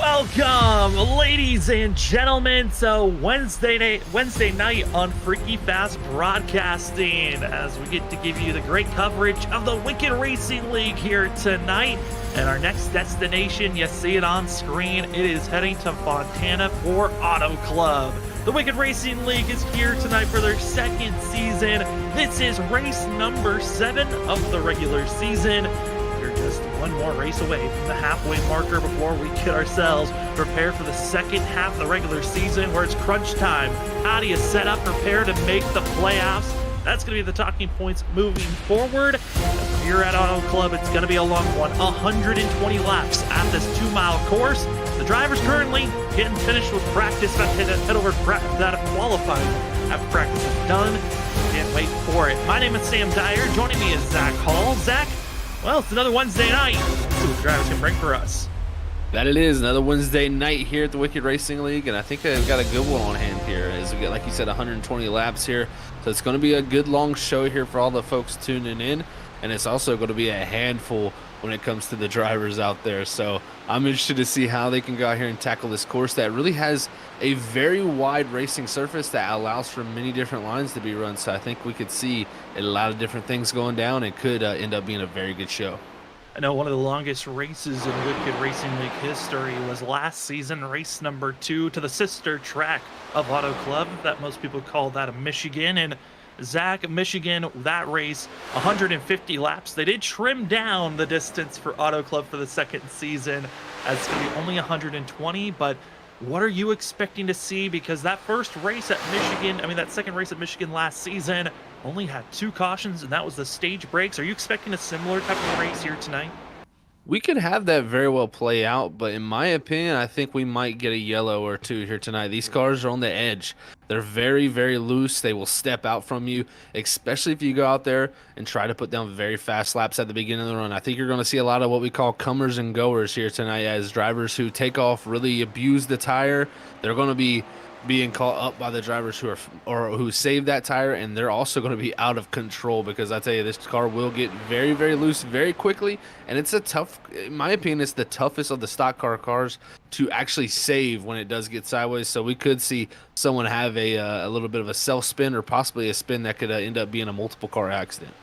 Welcome, ladies and gentlemen, to Wednesday night on Freaky Fast Broadcasting, as we get to give you the great coverage of the Wicked Racing League here tonight. And our next destination, you see it on screen, it is heading to Fontana for Autoclub. The Wicked Racing League is here tonight for their second season. This is race number 7 of the regular season. Just one more race away from the halfway marker before we get ourselves prepared for the second half of the regular season, where it's crunch time. How do you set up, prepare to make the playoffs? That's going to be the talking points moving forward. Here at Autoclub, it's going to be a long one, 120 laps at this 2-mile course. The drivers currently getting finished with practice. Head over to that qualifying after practice is done. Can't wait for it. My name is Sam Dyer. Joining me is Zach Hall. Zach, well, it's another Wednesday night. Let's see what the drivers can bring for us. That it is, another Wednesday night here at the Wicked Racing League, and I think they've got a good one on hand here as we get, like you said, 120 laps here. So it's going to be a good long show here for all the folks tuning in, and it's also going to be a handful when it comes to the drivers out there. So I'm interested to see how they can go out here and tackle this course that really has a very wide racing surface that allows for many different lines to be run. So I think we could see a lot of different things going down. It could end up being a very good show. I know one of the longest races in Wicked Racing League history was last season, race number 2 to the sister track of Autoclub, that most people call that of Michigan. And Zach, Michigan, that race, 150 laps. They did trim down the distance for Autoclub for the second season, as it's going to be only 120, but what are you expecting to see? Because that first race at Michigan, that second race at Michigan last season only had 2 cautions, and that was the stage breaks. Are you expecting a similar type of race here tonight? We could have that very well play out, but in my opinion, I think we might get a yellow or 2 here tonight. These cars are on the edge. They're very, very loose. They will step out from you, especially if you go out there and try to put down very fast laps at the beginning of the run. I think you're going to see a lot of what we call comers and goers here tonight, as drivers who take off really abuse the tire. They're going to be being caught up by the drivers who save that tire, and they're also going to be out of control, because I tell you, this car will get very, very loose very quickly, and it's a tough, in my opinion, it's the toughest of the stock car cars to actually save when it does get sideways. So we could see someone have a little bit of a self spin, or possibly a spin that could end up being a multiple car accident.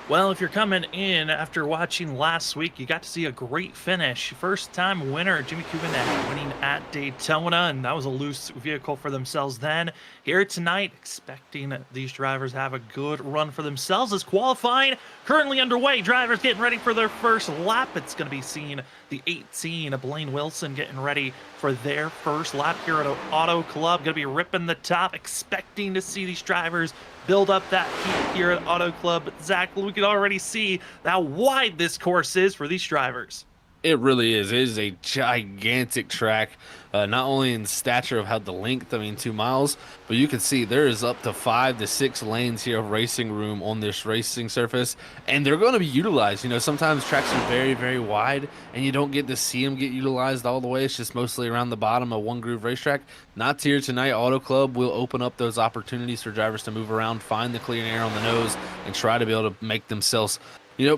Well, if you're coming in after watching last week, you got to see a great finish. First-time winner, Jimmy Kubinek, winning at Daytona, and that was a loose vehicle for themselves then. Here tonight, expecting these drivers to have a good run for themselves, as qualifying currently underway. Drivers getting ready for their first lap. It's going to be seeing the 18 of Blaine Wilson getting ready for their first lap here at Autoclub. Going to be ripping the top, expecting to see these drivers build up that heat here at Autoclub. But Zach, we can already see how wide this course is for these drivers. It really is. It is a gigantic track, not only in stature of how the length, 2 miles, but you can see there is up to 5 to 6 lanes here of racing room on this racing surface, and they're going to be utilized. Sometimes tracks are very, very wide, and you don't get to see them get utilized all the way. It's just mostly around the bottom of one groove racetrack. Not here tonight. Autoclub will open up those opportunities for drivers to move around, find the clean air on the nose, and try to be able to make themselves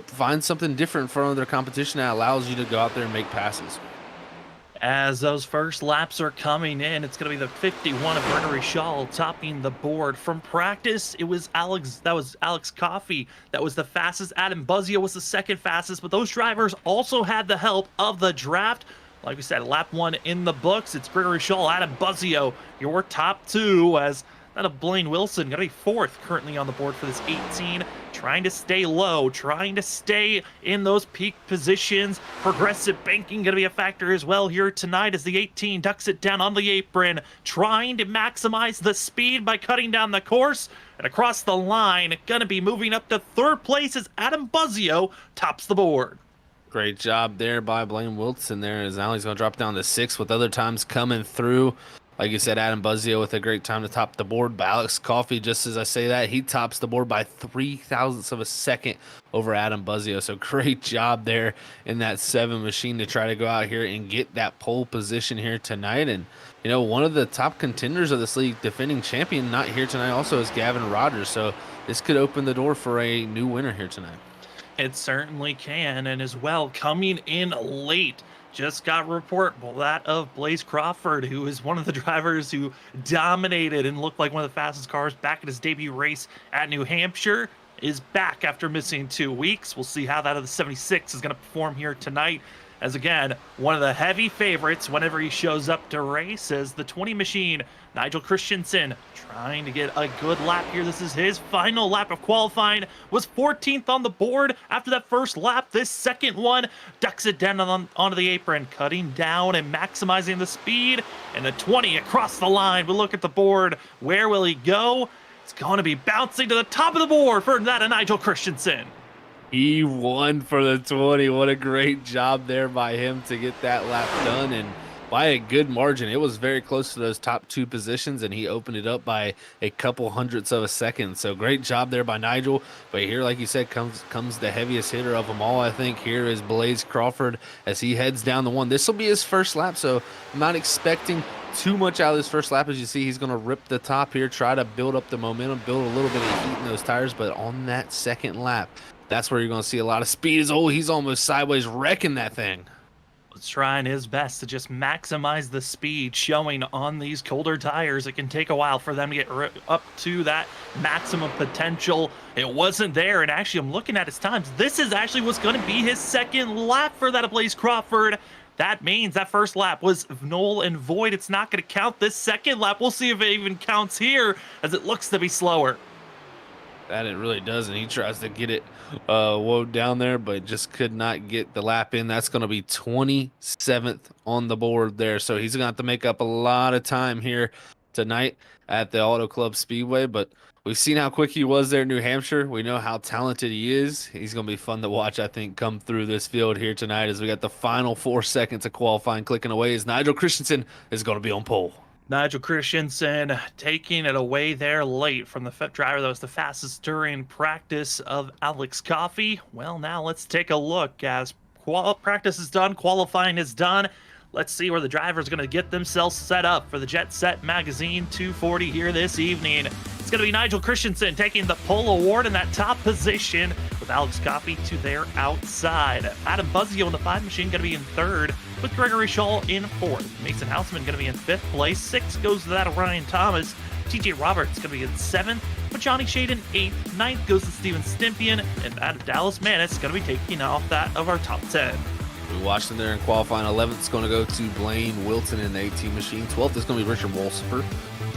find something different from their competition that allows you to go out there and make passes. As those first laps are coming in, it's going to be the 51 of Gregory Shaw topping the board. From practice, it was Alex Coffey that was the fastest. Adam Buzzio was the second fastest, but those drivers also had the help of the draft. Like we said, lap 1 in the books. It's Gregory Shaw, Adam Buzzio, your top 2, as that of Blaine Wilson, going to be 4th currently on the board for this 18. Trying to stay low, trying to stay in those peak positions. Progressive banking going to be a factor as well here tonight, as the 18 ducks it down on the apron, trying to maximize the speed by cutting down the course. And across the line, going to be moving up to 3rd place as Adam Buzzio tops the board. Great job there by Blaine Wilson there, as now he's going to drop down to 6th with other times coming through. Like you said, Adam Buzzio with a great time to top the board. But Alex Coffey, just as I say that, he tops the board by 0.03 of a second over Adam Buzzio. So great job there in that 7 machine to try to go out here and get that pole position here tonight. And, one of the top contenders of this league, defending champion, not here tonight also, is Gavin Rogers. So this could open the door for a new winner here tonight. It certainly can, and as well, coming in late, just got report, well, that of Blaze Crawford, who is one of the drivers who dominated and looked like one of the fastest cars back in his debut race at New Hampshire, is back after missing 2 weeks. We'll see how that of the 76 is going to perform here tonight. As again, one of the heavy favorites whenever he shows up to race is the 20 machine, Nigel Christensen, trying to get a good lap here. This is his final lap of qualifying. Was 14th on the board after that first lap. This second one ducks it down onto the apron, cutting down and maximizing the speed. And the 20 across the line. We look at the board. Where will he go? It's going to be bouncing to the top of the board for that of Nigel Christensen. He won for the 20. What a great job there by him to get that lap done, and by a good margin. It was very close to those top two positions, and he opened it up by a couple hundredths of a second. So great job there by Nigel. But here, like you said, comes the heaviest hitter of them all. I think here is Blaze Crawford as he heads down the one. This will be his first lap, so I'm not expecting too much out of this first lap. As you see, he's going to rip the top here, try to build up the momentum, build a little bit of heat in those tires. But on that second lap, that's where you're going to see a lot of speed. He's almost sideways wrecking that thing. Trying his best to just maximize the speed, showing on these colder tires. It can take a while for them to get up to that maximum potential. It wasn't there, and actually I'm looking at his times. This is actually what's going to be his second lap for that of Blaze Crawford. That means that first lap was null and void. It's not going to count. This second lap, we'll see if it even counts here, as it looks to be slower. That it really doesn't. He tries to get it woed down there, but just could not get the lap in. That's going to be 27th on the board there. So he's going to have to make up a lot of time here tonight at the Auto Club Speedway. But we've seen how quick he was there in New Hampshire. We know how talented he is. He's going to be fun to watch, I think, come through this field here tonight as we got the final 4 seconds of qualifying clicking away as Nigel Christensen is going to be on pole. Nigel Christensen taking it away there late from the driver that was the fastest during practice of Alex Coffey. Well, now let's take a look as practice is done, qualifying is done. Let's see where the drivers are going to get themselves set up for the Jet Set Magazine 240 here this evening. It's going to be Nigel Christensen taking the pole award in that top position with Alex Coffey to their outside. Adam Buzzio in the 5 machine going to be in 3rd with Gregory Shaw in 4th. Mason Houseman going to be in 5th place. 6th goes to that of Ryan Thomas. TJ Roberts going to be in 7th with Johnny Shade in 8th. 9th goes to Steven Stimpian, and that of Dallas Manis going to be taking off that of our top 10. We watched him there in qualifying. 11th is going to go to Blaine Wilton in the 18 machine. 12th is going to be Richard Wolsifer.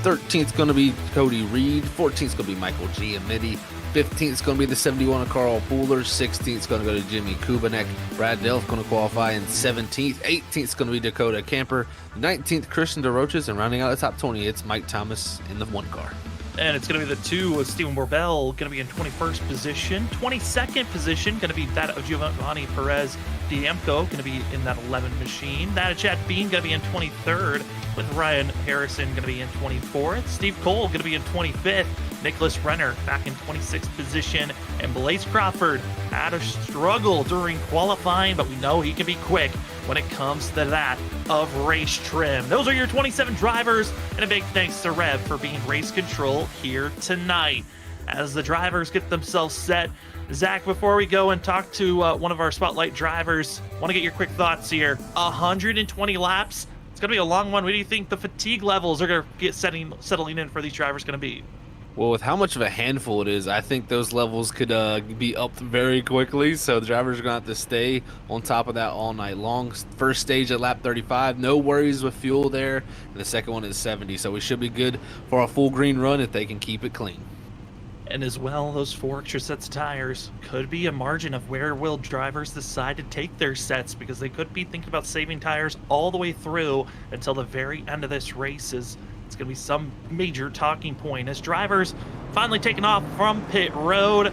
13th is going to be Cody Reed. 14th is going to be Michael Giamatti. 15th is going to be the 71 of Carl Pooler. 16th is going to go to Jimmy Kubanek. Brad Delf going to qualify in 17th. 18th is going to be Dakota Camper. 19th, Christian DeRoches. And rounding out the top 20, it's Mike Thomas in the 1 car. And it's going to be the 2 with Stephen Borbell, going to be in 21st position. 22nd position, going to be that of Giovanni Perez Diemco, going to be in that 11 machine. That of Chad Bean, going to be in 23rd, with Ryan Harrison going to be in 24th. Steve Cole going to be in 25th. Nicholas Renner back in 26th position. And Blaze Crawford had a struggle during qualifying, but we know he can be quick when it comes to that of race trim. Those are your 27 drivers, and a big thanks to Rev for being race control here tonight. As the drivers get themselves set, Zach, before we go and talk to one of our spotlight drivers, want to get your quick thoughts here. 120 laps. It's going to be a long one. What do you think the fatigue levels are going to get settling in for these drivers going to be? Well, with how much of a handful it is, I think those levels could be up very quickly. So the drivers are going to have to stay on top of that all night long. First stage at lap 35, no worries with fuel there. And the second one is 70. So we should be good for a full green run if they can keep it clean. And as well, those 4 extra sets of tires could be a margin of where will drivers decide to take their sets, because they could be thinking about saving tires all the way through until the very end of this race. It's going to be some major talking point as drivers finally taking off from pit road.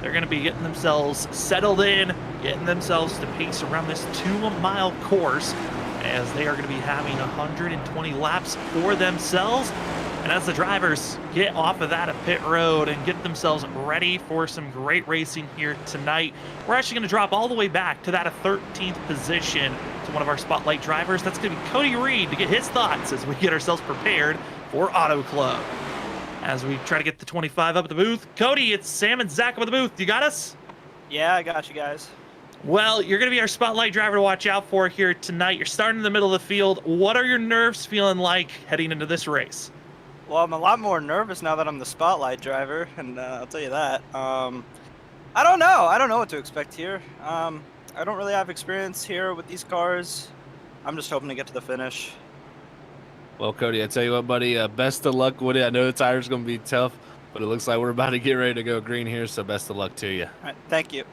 They're going to be getting themselves settled in, getting themselves to pace around this 2-mile course, as they are going to be having 120 laps for themselves. And as the drivers get off of that pit road and get themselves ready for some great racing here tonight, we're actually going to drop all the way back to that 13th position to one of our spotlight drivers. That's going to be Cody Reed to get his thoughts as we get ourselves prepared for Auto Club. As we try to get the 25 up at the booth. Cody, it's Sam and Zach up at the booth. You got us? Yeah, I got you guys. Well, you're going to be our spotlight driver to watch out for here tonight. You're starting in the middle of the field. What are your nerves feeling like heading into this race? Well, I'm a lot more nervous now that I'm the spotlight driver, and I'll tell you that. I don't know. I don't know what to expect here. I don't really have experience here with these cars. I'm just hoping to get to the finish. Well, Cody, I tell you what, buddy, best of luck with it. I know the tire's going to be tough, but it looks like we're about to get ready to go green here, so best of luck to you. All right, thank you.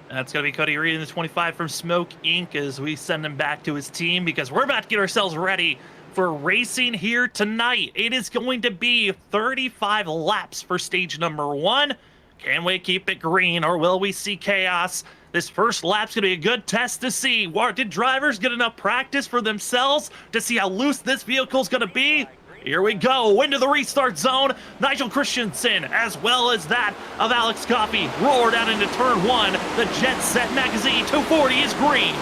That's going to be Cody Reed in the 25 from Smoke Inc. as we send him back to his team because we're about to get ourselves ready for racing here tonight. It is going to be 35 laps for stage number 1. Can we keep it green or will we see chaos? This first lap's going to be a good test to see. Did drivers get enough practice for themselves to see how loose this vehicle's going to be? Here we go into the restart zone. Nigel Christensen, as well as that of Alex Coffey, roar down into turn 1. The Jet Set Magazine 240 is green.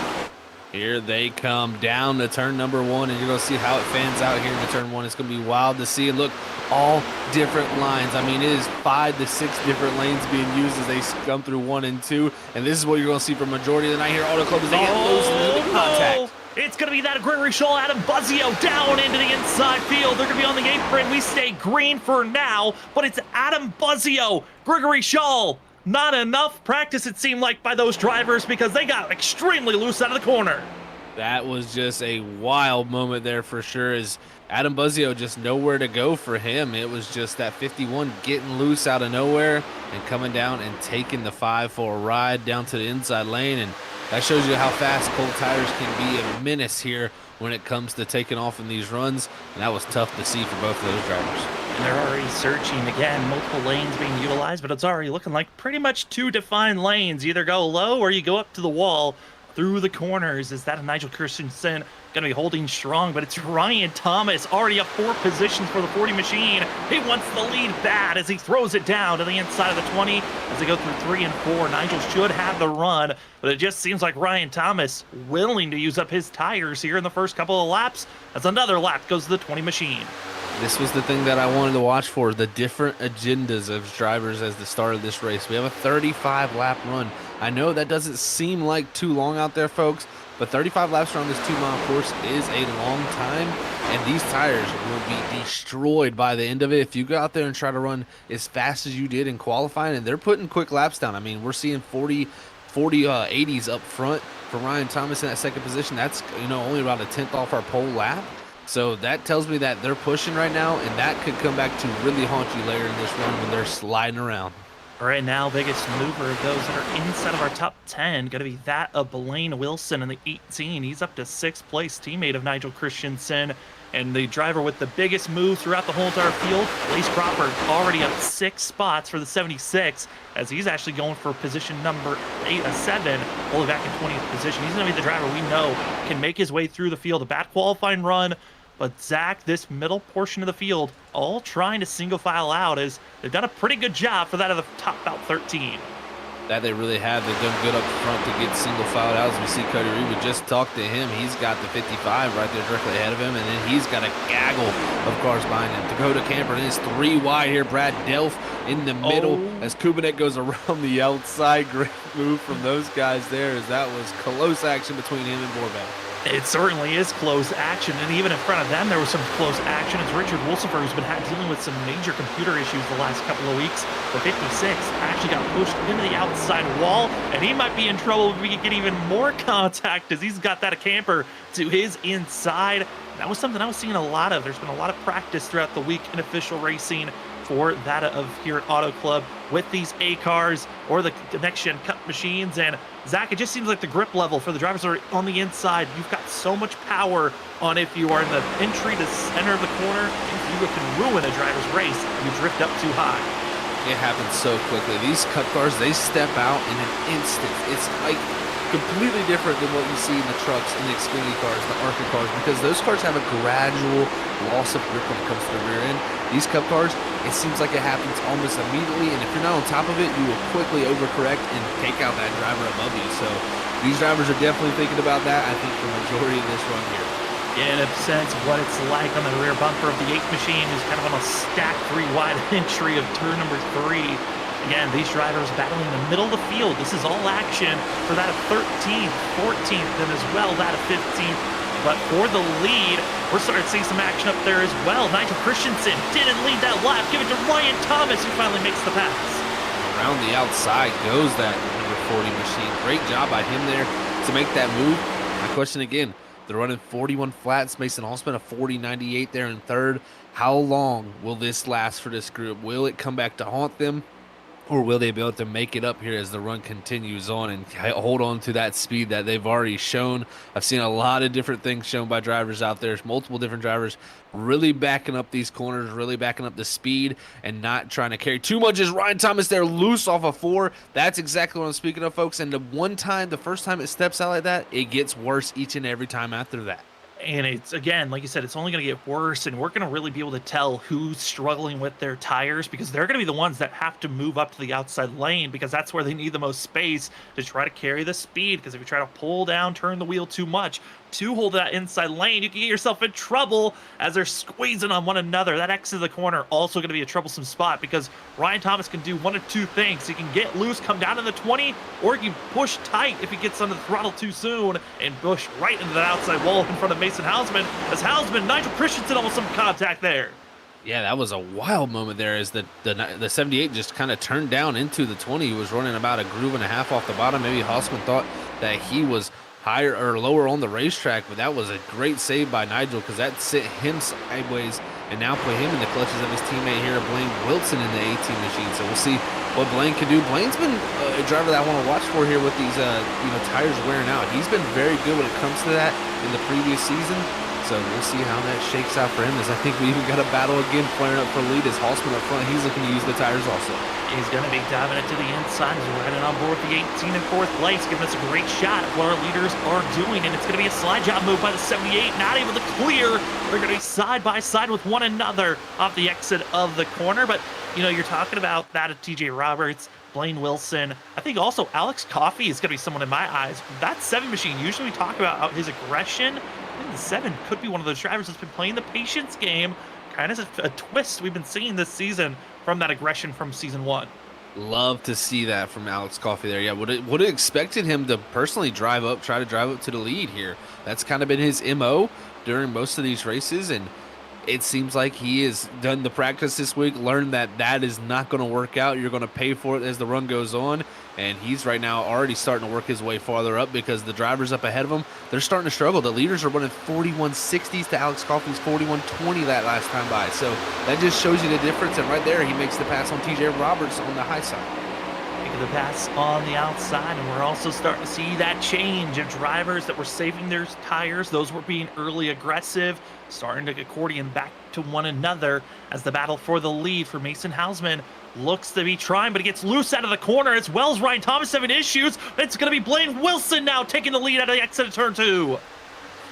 Here they come down to turn number 1, and you're going to see how it fans out here in the turn 1. It's going to be wild to see. Look, all different lines. I mean, it is 5 to 6 different lanes being used as they come through 1 and 2, and this is what you're going to see for majority of the night here. Autoclub as they get loose into the contact. No. It's going to be that Gregory Scholl, Adam Buzzio down into the inside field. They're going to be on the apron. We stay green for now, but it's Adam Buzzio, Gregory Scholl. Not enough practice, it seemed like, by those drivers because they got extremely loose out of the corner. That was just a wild moment there for sure, as Adam Buzzio just nowhere to go for him. It was just that 51 getting loose out of nowhere and coming down and taking the 5 for a ride down to the inside lane, and that shows you how fast cold tires can be a menace here when it comes to taking off in these runs, and that was tough to see for both of those drivers. And they're already searching again, multiple lanes being utilized, but it's already looking like pretty much 2 defined lanes. You either go low or you go up to the wall through the corners. Is that a Nigel Christensen going to be holding strong? But it's Ryan Thomas already up 4 positions for the 40 machine. He wants the lead bad as he throws it down to the inside of the 20 as they go through 3 and 4. Nigel should have the run, but it just seems like Ryan Thomas willing to use up his tires here in the first couple of laps as another lap goes to the 20 machine. This was the thing that I wanted to watch for, the different agendas of drivers as the start of this race. We have a 35 lap run. I know that doesn't seem like too long out there, folks, but 35 laps around this 2-mile course is a long time, and these tires will be destroyed by the end of it if you go out there and try to run as fast as you did in qualifying. And they're putting quick laps down. I mean, we're seeing 80s up front for Ryan Thomas in that second position. That's, only about a 10th off our pole lap. So that tells me that they're pushing right now, and that could come back to really haunt you later in this run when they're sliding around. Right now, biggest mover of those that are inside of our top 10 going to be that of Blaine Wilson in the 18. He's up to 6th place, teammate of Nigel Christensen. And the driver with the biggest move throughout the whole entire field, Lace Crawford, already up 6 spots for the 76, as he's actually going for position number 7, only back in 20th position. He's going to be the driver we know can make his way through the field. A bad qualifying run, but Zach, this middle portion of the field, all trying to single file out, as they've done a pretty good job for that of the top about 13. That they really have. They've done good up front to get single filed out. As we see Cody Reed, we just talked to him. He's got the 55 right there directly ahead of him, and then he's got a gaggle of cars behind him. Dakota Camper is 3 wide here. Brad Delph in the middle as Kubinek goes around the outside. Great move from those guys there, as that was close action between him and Borbeck. It certainly is close action, and even in front of them, there was some close action as Richard Wolsifer, who's been dealing with some major computer issues the last couple of weeks. The 56 actually got pushed into the outside wall, and he might be in trouble if we could get even more contact, as he's got that camper to his inside. That was something I was seeing a lot of. There's been a lot of practice throughout the week in official racing for that of here at Auto Club with these A cars or the next-gen cut machines. And Zach, it just seems like the grip level for the drivers that are on the inside, you've got so much power on if you are in the entry to center of the corner. If you can ruin a driver's race, you drift up too high. It happens so quickly. These cut cars, they step out in an instant. It's like completely different than what you see in the trucks and the Xfinity cars, the ARCA cars, because those cars have a gradual loss of grip when it comes to the rear end. These cup cars, it seems like it happens almost immediately, and if you're not on top of it, you will quickly overcorrect and take out that driver above you. So these drivers are definitely thinking about that, I think, for the majority of this run here. Yeah, in a sense, what it's like on the rear bumper of the 8 machine is kind of on a stacked 3 wide entry of turn number 3. Again, these drivers battling in the middle of the field. This is all action for that of 13th, 14th, and as well that of 15th. But for the lead, we're starting to see some action up there as well. Nigel Christensen didn't lead that lap. Give it to Ryan Thomas, who finally makes the pass. Around the outside goes that number 40 machine. Great job by him there to make that move. My question again, they're running 41 flats. Mason Hallsman a 40.98 there in third. How long will this last for this group? Will it come back to haunt them? Or will they be able to make it up here as the run continues on and hold on to that speed that they've already shown? I've seen a lot of different things shown by drivers out there. There's multiple different drivers really backing up these corners, really backing up the speed and not trying to carry too much. As Ryan Thomas there loose off a 4. That's exactly what I'm speaking of, folks. And the first time it steps out like that, it gets worse each and every time after that. And it's, again, like you said, it's only going to get worse, and we're going to really be able to tell who's struggling with their tires, because they're going to be the ones that have to move up to the outside lane, because that's where they need the most space to try to carry the speed. Because if you try to pull down, turn the wheel too much to hold that inside lane, you can get yourself in trouble as they're squeezing on one another. That exit of the corner also going to be a troublesome spot, because Ryan Thomas can do one of two things. He can get loose, come down to the 20, or he can push tight if he gets under the throttle too soon and push right into that outside wall in front of Mason Hallsman. As Hallsman, Nigel Christensen almost some contact there. Yeah, that was a wild moment there as the 78 just kind of turned down into the 20. He was running about a groove and a half off the bottom. Maybe Hallsman thought that he was higher or lower on the racetrack, but that was a great save by Nigel, because that sent him sideways and now put him in the clutches of his teammate here, Blaine Wilson, in the 18 machine. So we'll see what Blaine can do. Blaine's been a driver that I want to watch for here with these tires wearing out. He's been very good when it comes to that in the previous season. So we'll see how that shakes out for him, as I think we even got a battle again flaring up for lead as Hallsman up front. He's looking to use the tires also. He's going to be diving it to the inside as we're running on board the 18 and 4th place, giving us a great shot at what our leaders are doing. And it's going to be a slide job move by the 78, not able to clear. They're going to be side by side with one another off the exit of the corner. But, you know, you're talking about that of TJ Roberts, Blaine Wilson. I think also Alex Coffey is going to be someone in my eyes. That 7 machine, usually we talk about his aggression. I think the 7 could be one of those drivers that's been playing the patience game. Kind of a twist we've been seeing this season from that aggression from season 1. Love to see that from Alex Coffey there. Yeah, would have expected him to personally try to drive up to the lead here. That's kind of been his MO during most of these races, and it seems like he has done the practice this week, learned that is not going to work out. You're going to pay for it as the run goes on, and he's right now already starting to work his way farther up because the drivers up ahead of him, they're starting to struggle. The leaders are running 41.60s to Alex Coffey's 41.20 that last time by. So that just shows you the difference, and right there he makes the pass on TJ Roberts on the high side. The pass on the outside, and we're also starting to see that change of drivers that were saving their tires. Those were being early aggressive, starting to accordion back to one another as the battle for the lead for Mason Hallsman looks to be trying, but he gets loose out of the corner as well as Ryan Thomas having issues. It's going to be Blaine Wilson now taking the lead out of the exit of turn 2.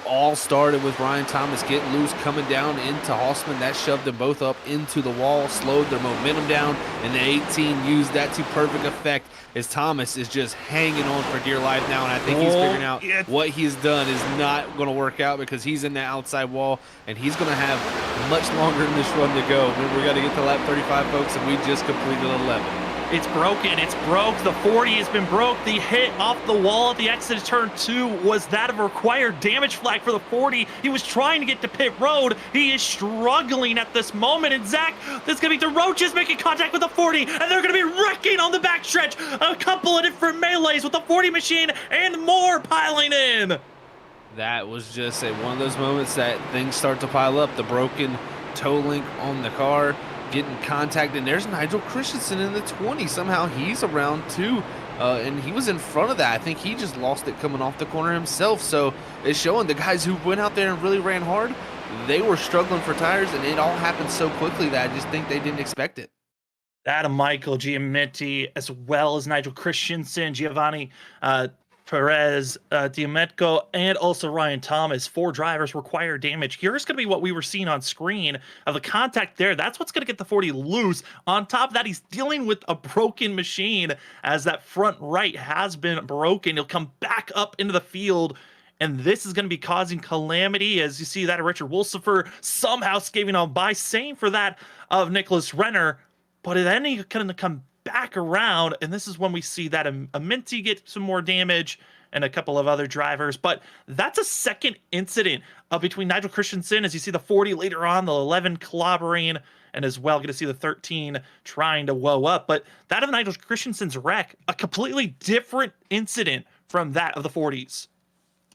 All started with Ryan Thomas getting loose, coming down into Hallsman. That shoved them both up into the wall, slowed their momentum down, and the 18 used that to perfect effect as Thomas is just hanging on for dear life now, and I think he's figuring out what he's done is not going to work out because he's in that outside wall, and he's going to have much longer in this run to go. Remember, we got to get to lap 35, folks, and we just completed 11. It's broken. It's broke. The 40 has been broke. The hit off the wall at the exit of turn 2 was that of a required damage flag for the 40. He was trying to get to pit road. He is struggling at this moment. And Zach, there's going to be DeRoches making contact with the 40, and they're going to be wrecking on the backstretch. A couple of different melees with the 40 machine and more piling in. That was just one of those moments that things start to pile up. The broken toe link on the car, getting contact, and there's Nigel Christensen in the 20. Somehow he's around too, and he was in front of that. I think he just lost it coming off the corner himself. So it's showing the guys who went out there and really ran hard, they were struggling for tires, and it all happened so quickly that I just think they didn't expect it. That of Michael Giamatti, as well as Nigel Christensen, Giovanni Perez, Diametco, and also Ryan Thomas. 4 drivers require damage. Here's going to be what we were seeing on screen of the contact there. That's what's going to get the 40 loose. On top of that, he's dealing with a broken machine as that front right has been broken. He'll come back up into the field, and this is going to be causing calamity as you see that of Richard Wolsifer somehow skating on by. Same for that of Nicholas Renner. But then he's going to come back around, and this is when we see that a Minty get some more damage and a couple of other drivers. But that's a second incident between Nigel Christensen, as you see the 40 later on, the 11 clobbering, and as well get to see the 13 trying to woe up. But that of Nigel Christensen's wreck, a completely different incident from that of the 40s.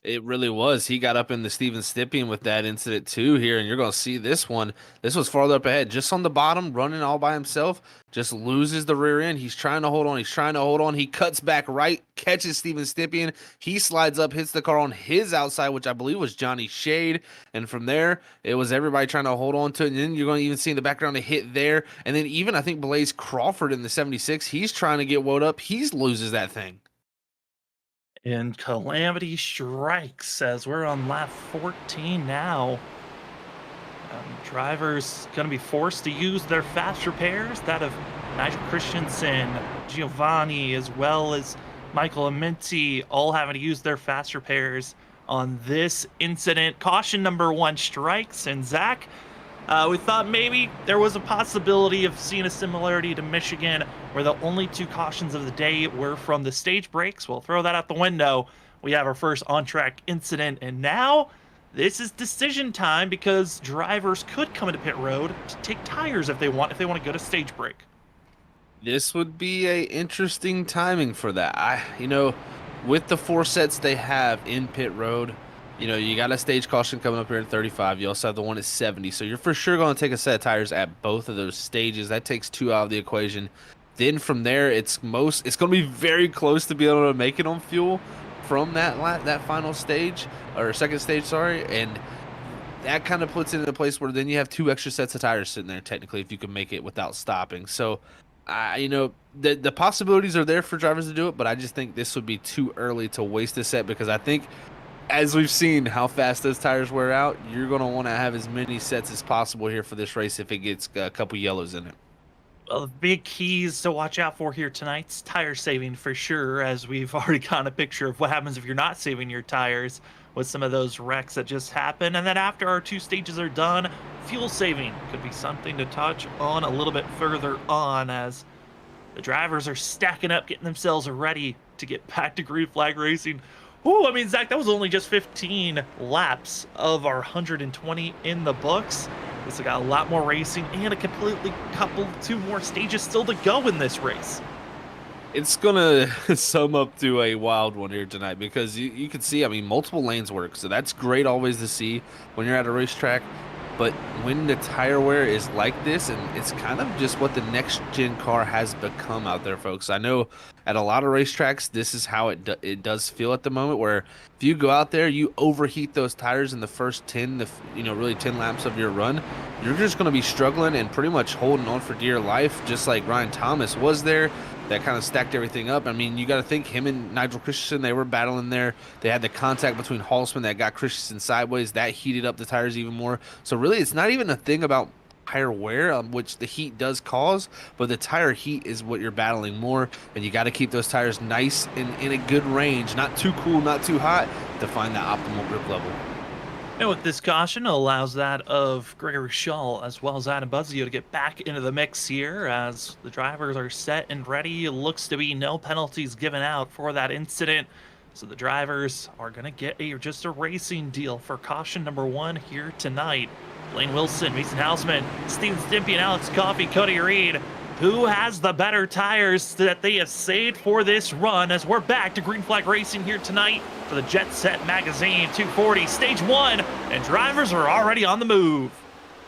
It really was. He got up in the Steven Stippian with that incident too here, and you're going to see this one. This was farther up ahead, just on the bottom, running all by himself, just loses the rear end. He's trying to hold on. He's trying to hold on. He cuts back right, catches Steven Stippian. He slides up, hits the car on his outside, which I believe was Johnny Shade. And from there, it was everybody trying to hold on to it. And then you're going to even see in the background a hit there. And then even, I think, Blaze Crawford in the 76, he's trying to get woed up. He loses that thing. And Calamity strikes as we're on lap 14 now. Drivers going to be forced to use their fast repairs, that of Nigel Christensen, Giovanni, as well as Michael Amenti, all having to use their fast repairs on this incident. Caution number 1 strikes, and Zach, we thought maybe there was a possibility of seeing a similarity to Michigan, where the only 2 cautions of the day were from the stage breaks. We'll throw that out the window. We have our first on-track incident, and now this is decision time, because drivers could come into pit road to take tires if they want to go to stage break. This would be a interesting timing for that. With the 4 sets they have in pit road, you got a stage caution coming up here at 35. You also have the one at 70. So you're for sure going to take a set of tires at both of those stages. That takes 2 out of the equation. Then from there, it's going to be very close to be able to make it on fuel from that final stage, or second stage, sorry. And that kind of puts it in a place where then you have 2 extra sets of tires sitting there, technically, if you can make it without stopping. So, the possibilities are there for drivers to do it, but I just think this would be too early to waste a set, because I think, as we've seen how fast those tires wear out, you're going to want to have as many sets as possible here for this race if it gets a couple yellows in it. Well, the big keys to watch out for here tonight's tire saving for sure, as we've already gotten a picture of what happens if you're not saving your tires with some of those wrecks that just happened. And then after our 2 stages are done, fuel saving could be something to touch on a little bit further on, as the drivers are stacking up, getting themselves ready to get back to green flag racing. Ooh, I mean, Zach, that was only just 15 laps of our 120 in the books. This got a lot more racing and a completely 2 more stages still to go in this race. It's going to sum up to a wild one here tonight, because you can see, multiple lanes work. So that's great always to see when you're at a racetrack. But when the tire wear is like this, and it's kind of just what the next-gen car has become out there, folks. I know at a lot of racetracks, this is how it does feel at the moment, where if you go out there, you overheat those tires in the first 10, really 10 laps of your run, you're just going to be struggling and pretty much holding on for dear life, just like Ryan Thomas was there. That kind of stacked everything up. You got to think him and Nigel Christensen, they were battling there. They had the contact between Halsman that got Christensen sideways. That heated up the tires even more. So really, it's not even a thing about tire wear, which the heat does cause, but the tire heat is what you're battling more. And you got to keep those tires nice and in a good range, not too cool, not too hot, to find that optimal grip level. And with this caution, it allows that of Gregory Shull as well as Adam Buzzio to get back into the mix here, as the drivers are set and ready. It looks to be no penalties given out for that incident. So the drivers are going to get just a racing deal for caution number 1 here tonight. Blaine Wilson, Mason Hausman, Steven Stimpy, Alex Coffey, Cody Reed. Who has the better tires that they have saved for this run, as we're back to green flag racing here tonight for the Jet Set Magazine 240 Stage 1, and drivers are already on the move.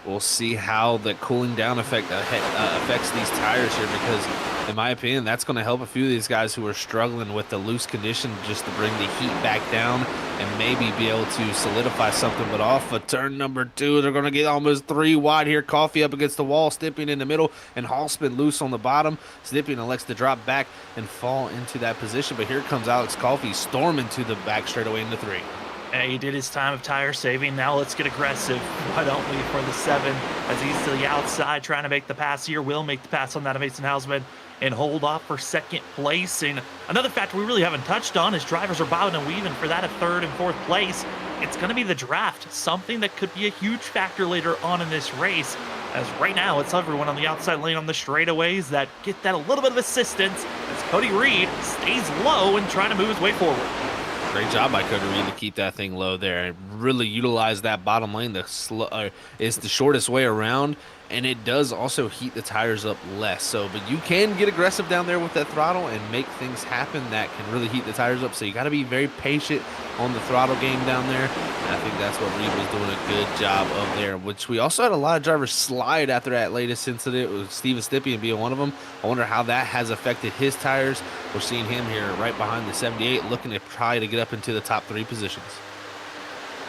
We'll see how the cooling down effect affects these tires here, because in my opinion, that's going to help a few of these guys who are struggling with the loose condition, just to bring the heat back down and maybe be able to solidify something. But off of turn number 2, they're going to get almost 3 wide here. Coffee up against the wall, Stipping in the middle, and Halsman loose on the bottom. Stipping elects to drop back and fall into that position. But here comes Alex Coffey storming to the back straightaway into 3. And he did his time of tire saving. Now let's get aggressive. Why don't we, for the 7, as he's to the outside trying to make the pass here. Will make the pass on that of Mason Hausman and hold off for 2nd place. And another factor we really haven't touched on is drivers are bobbing and weaving for that of 3rd and 4th place. It's going to be the draft, something that could be a huge factor later on in this race, as right now it's everyone on the outside lane on the straightaways that get that a little bit of assistance as Cody Reed stays low and trying to move his way forward. Great job by Cody Reed to keep that thing low there and really utilize that bottom lane. It's the shortest way around, and it does also heat the tires up less. So, but you can get aggressive down there with that throttle and make things happen that can really heat the tires up. So you got to be very patient on the throttle game down there. And I think that's what Reed was doing a good job of there, which we also had a lot of drivers slide after that latest incident with Steven Stippian being one of them. I wonder how that has affected his tires. We're seeing him here right behind the 78 looking to try to get up into the top 3 positions.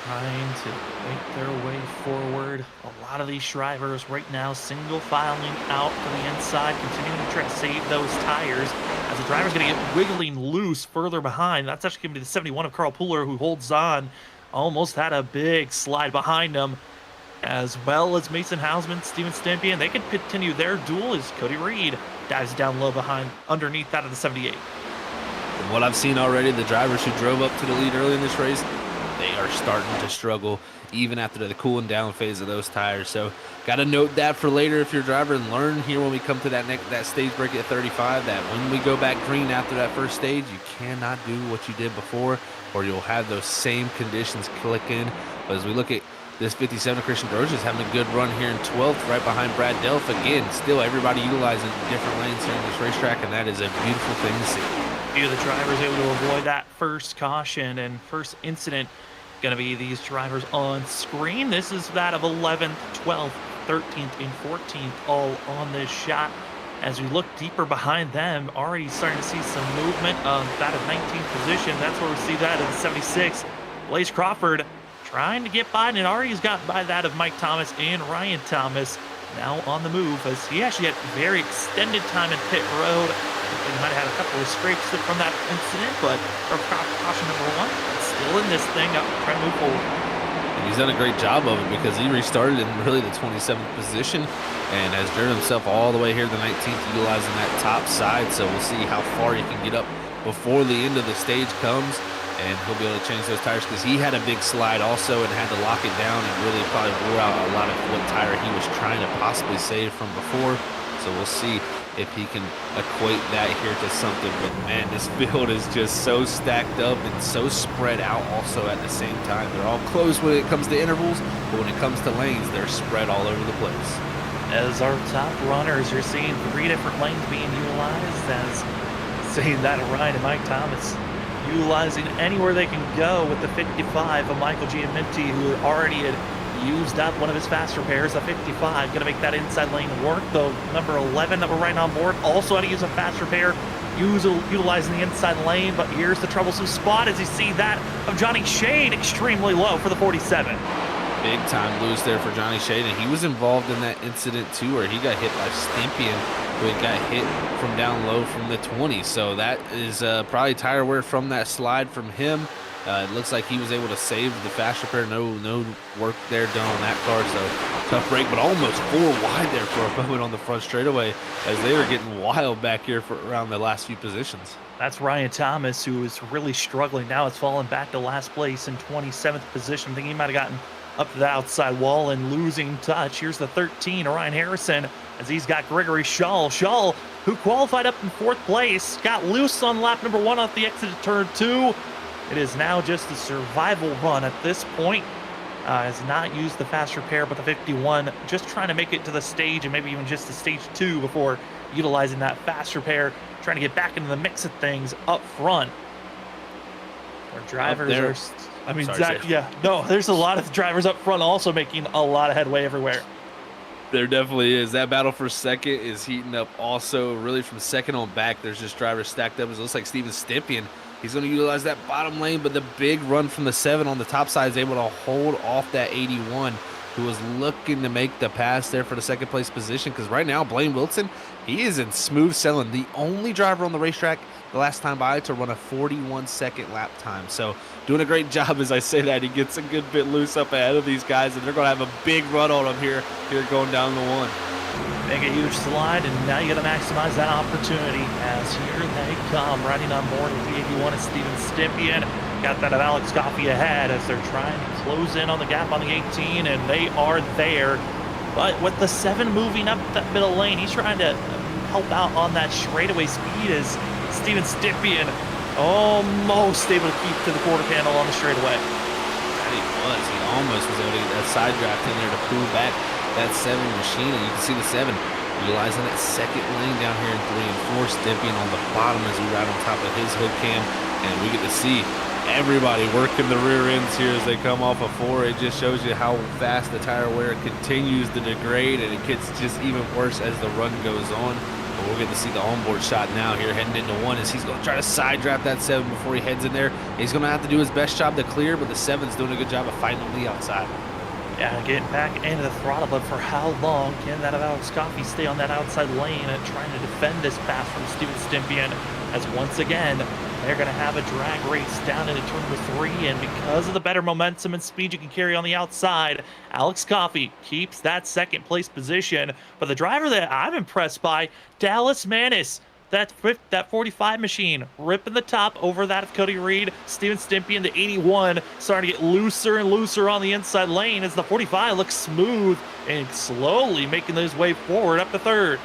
Trying to make their way forward. A lot of these drivers right now single filing out to the inside, continuing to try to save those tires as the driver's going to get wiggling loose further behind. That's actually going to be the 71 of Carl Pooler who holds on. Almost had a big slide behind him, as well as Mason Hausman, Steven Stippian. They could continue their duel as Cody Reed dives down low behind underneath that of the 78. From what I've seen already, the drivers who drove up to the lead early in this race, they are starting to struggle even after the cooling down phase of those tires. So got to note that for later if you're a driver, and learn here when we come to that stage break at 35 that when we go back green after that first stage, you cannot do what you did before or you'll have those same conditions click in. But as we look at this 57, Christian Droge is having a good run here in 12th, right behind Brad Delph. Again, still everybody utilizing different lanes here in this racetrack, and that is a beautiful thing to see. Few of the drivers able to avoid that first caution and first incident. Going to be these drivers on screen. This is that of 11th, 12th, 13th, and 14th, all on this shot. As we look deeper behind them, already starting to see some movement of that of 19th position. That's where we see that of 76. Blaze Crawford trying to get by, and already has got by that of Mike Thomas and Ryan Thomas. Now on the move, as he actually had very extended time in pit road. He might have had a couple of scrapes from that incident, but caution number 1, still in this thing, up trying to move forward. And he's done a great job of it because he restarted in really the 27th position and has driven himself all the way here to the 19th, utilizing that top side. So we'll see how far he can get up before the end of the stage comes, and he'll be able to change those tires because he had a big slide also and had to lock it down and really probably wore out a lot of what tire he was trying to possibly save from before. So we'll see if he can equate that here to something. But man, this field is just so stacked up and so spread out also at the same time. They're all close when it comes to intervals, but when it comes to lanes, they're spread all over the place. As our top runners, you're seeing 3 different lanes being utilized, as seeing that of Ryan and Mike Thomas utilizing anywhere they can go with the 55 of Michael Giaminti, who already had used up one of his faster pairs, a 55, going to make that inside lane work. The number 11 that we're right on board also had to use a faster pair, utilizing the inside lane. But here's the troublesome spot as you see that of Johnny Shade extremely low for the 47. Big time lose there for Johnny Shade, and he was involved in that incident too, where he got hit by Stippian, who had got hit from down low from the 20. So that is probably tire wear from that slide from him. It looks like he was able to save the faster pair. No work there done on that car, so tough break, but almost 4 wide there for a moment on the front straightaway as they were getting wild back here for around the last few positions. That's Ryan Thomas, who is really struggling now. It's fallen back to last place in 27th position. I think he might have gotten up to the outside wall and losing touch. Here's the 13, Ryan Harrison, as he's got Gregory Shull. Shull, who qualified up in 4th place, got loose on lap number 1 off the exit of turn 2. It is now just a survival run at this point. Has not used the faster pair, but the 51 just trying to make it to the stage and maybe even just the stage 2 before utilizing that faster pair, trying to get back into the mix of things up front. Our drivers are, I mean, there's a lot of drivers up front also making a lot of headway everywhere. There definitely is. That battle for second is heating up also. Really from second on back, there's just drivers stacked up. It looks like Steven Stippian, he's going to utilize that bottom lane, but the big run from the 7 on the top side is able to hold off that 81, who was looking to make the pass there for the second place position, because right now Blaine Wilson, he is in smooth sailing. The only driver on the racetrack the last time by to run a 41-second lap time. So doing a great job as I say that. He gets a good bit loose up ahead of these guys, and they're going to have a big run on him here going down the 1. Make a huge slide, and now you got to maximize that opportunity as here they come, riding on board with the 81 and Steven Stippian. Got that of Alex Coffey ahead as they're trying to close in on the gap on the 18, and they are there. But with the 7 moving up that middle lane, he's trying to help out on that straightaway speed as Steven Stippian almost able to keep to the quarter panel on the straightaway. That he was. He almost was able to get that side draft in there to pull back that 7 machine. And you can see the 7 utilizing that second lane down here in 3 and 4. Stippian on the bottom as we ride on top of his hood cam. And we get to see everybody working the rear ends here as they come off of 4. It just shows you how fast the tire wear continues to degrade, and it gets just even worse as the run goes on. But we'll get to see the onboard shot now here heading into 1 as he's going to try to side draft that 7 before he heads in there. He's going to have to do his best job to clear, but the 7's doing a good job of fighting on the outside. Yeah, getting back into the throttle, but for how long can that Alex Coffey stay on that outside lane and trying to defend this pass from Steven Stippian, as once again, they're going to have a drag race down into turn number 3, and because of the better momentum and speed you can carry on the outside, Alex Coffey keeps that second place position. But the driver that I'm impressed by, Dallas Manis, that 45 machine, ripping the top over that of Cody Reed. Steven Stippian, the 81, starting to get looser and looser on the inside lane as the 45 looks smooth and slowly making his way forward up to 3rd.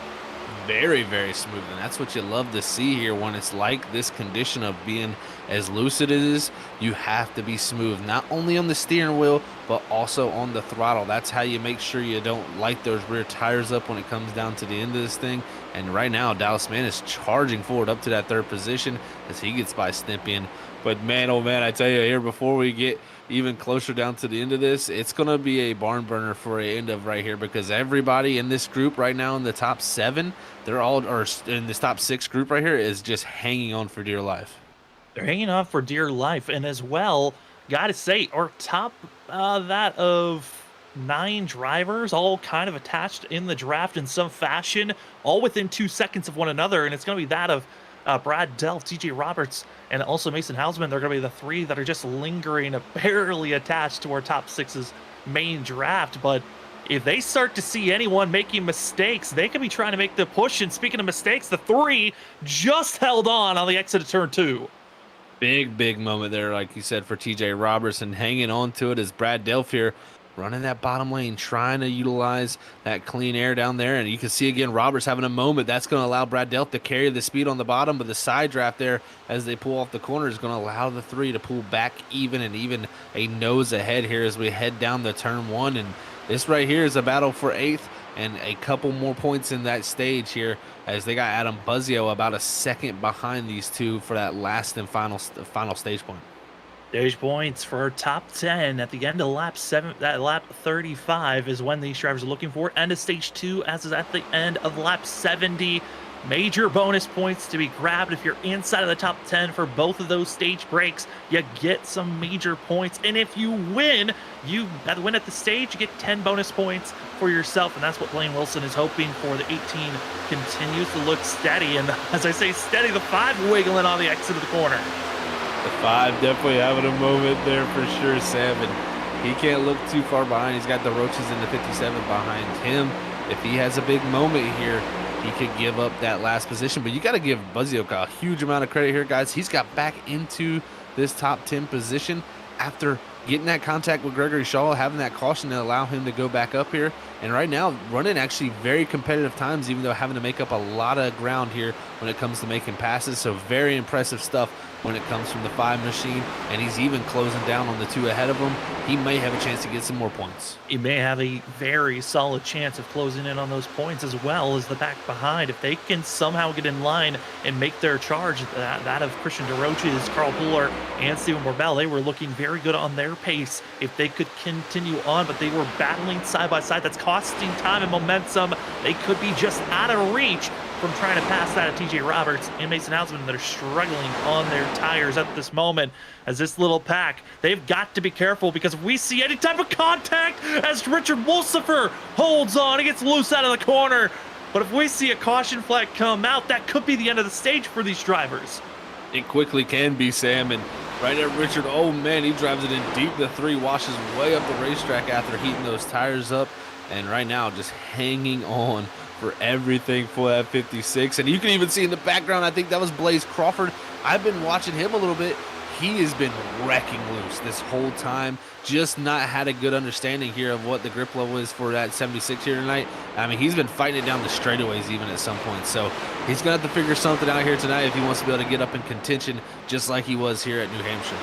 Very, very smooth, and that's what you love to see here when it's like this condition of being as loose as it is. You have to be smooth, not only on the steering wheel, but also on the throttle. That's how you make sure you don't light those rear tires up when it comes down to the end of this thing. And right now, Dallas Man is charging forward up to that 3rd position as he gets by Stippian. But man, oh man, I tell you here, before we get even closer down to the end of this, it's going to be a barn burner for a end of right here, because everybody in this group right now in the top 7, they're all, or in this top 6 group right here, is just hanging on for dear life. They're hanging on for dear life, and as well, gotta say, our top that of 9 drivers, all kind of attached in the draft in some fashion, all within 2 seconds of one another, and it's going to be that of Brad Delph, TJ Roberts, and also Mason Hausman. They're going to be the 3 that are just lingering, barely attached to our top 6's main draft. But if they start to see anyone making mistakes, they could be trying to make the push. And speaking of mistakes, the 3 just held on the exit of turn 2. Big moment there, like you said, for TJ Roberts, and hanging on to it is Brad Delph here, running that bottom lane, trying to utilize that clean air down there. And you can see again, Roberts having a moment. That's going to allow Brad Delph to carry the speed on the bottom, but the side draft there as they pull off the corner is going to allow the 3 to pull back even a nose ahead here as we head down the turn 1. And this right here is a battle for 8th and a couple more points in that stage here, as they got Adam Buzzio about a second behind these 2 for that last and final stage point. Stage points for top 10 at the end of lap 7. That lap 35 is when these drivers are looking for. End of stage 2, as is at the end of lap 70. Major bonus points to be grabbed if you're inside of the top 10 for both of those stage breaks. You get some major points, and if you win, you win at the stage, you get 10 bonus points for yourself, and that's what Blaine Wilson is hoping for. The 18 continues to look steady, and as I say steady, the 5 wiggling on the exit of the corner. The 5 definitely having a moment there for sure, Sam, and he can't look too far behind. He's got the Roaches in the 57 behind him. If he has a big moment here, he could give up that last position. But you got to give Buzzio a huge amount of credit here, guys. He's got back into this top 10 position after getting that contact with Gregory Shaw, having that caution to allow him to go back up here. And right now, running actually very competitive times, even though having to make up a lot of ground here when it comes to making passes. So very impressive stuff when it comes from the 5 machine. And he's even closing down on the 2 ahead of him. He may have a chance to get some more points. He may have a very solid chance of closing in on those points, as well as the back behind. If they can somehow get in line and make their charge, that of Christian DeRoches, Carl Puller, and Stephen Borbell, they were looking very good on their pace if they could continue on, but they were battling side by side. That's costing time and momentum. They could be just out of reach from trying to pass that at TJ Roberts and Mason Hausman that are struggling on their tires at this moment. As this little pack, they've got to be careful, because if we see any type of contact as Richard Wolsifer holds on, he gets loose out of the corner. But if we see a caution flag come out, that could be the end of the stage for these drivers. It quickly can be, Sam, and right there, Richard, oh man, he drives it in deep. The 3 washes way up the racetrack after heating those tires up, and right now just hanging on for everything for that 56. And you can even see in the background, I think that was Blaze Crawford. I've been watching him a little bit. he has been wrecking loose this whole time. Just not had a good understanding here of what the grip level is for that 76 here tonight. I mean, he's been fighting it down the straightaways even at some point. So he's going to have to figure something out here tonight if he wants to be able to get up in contention just like he was here at New Hampshire.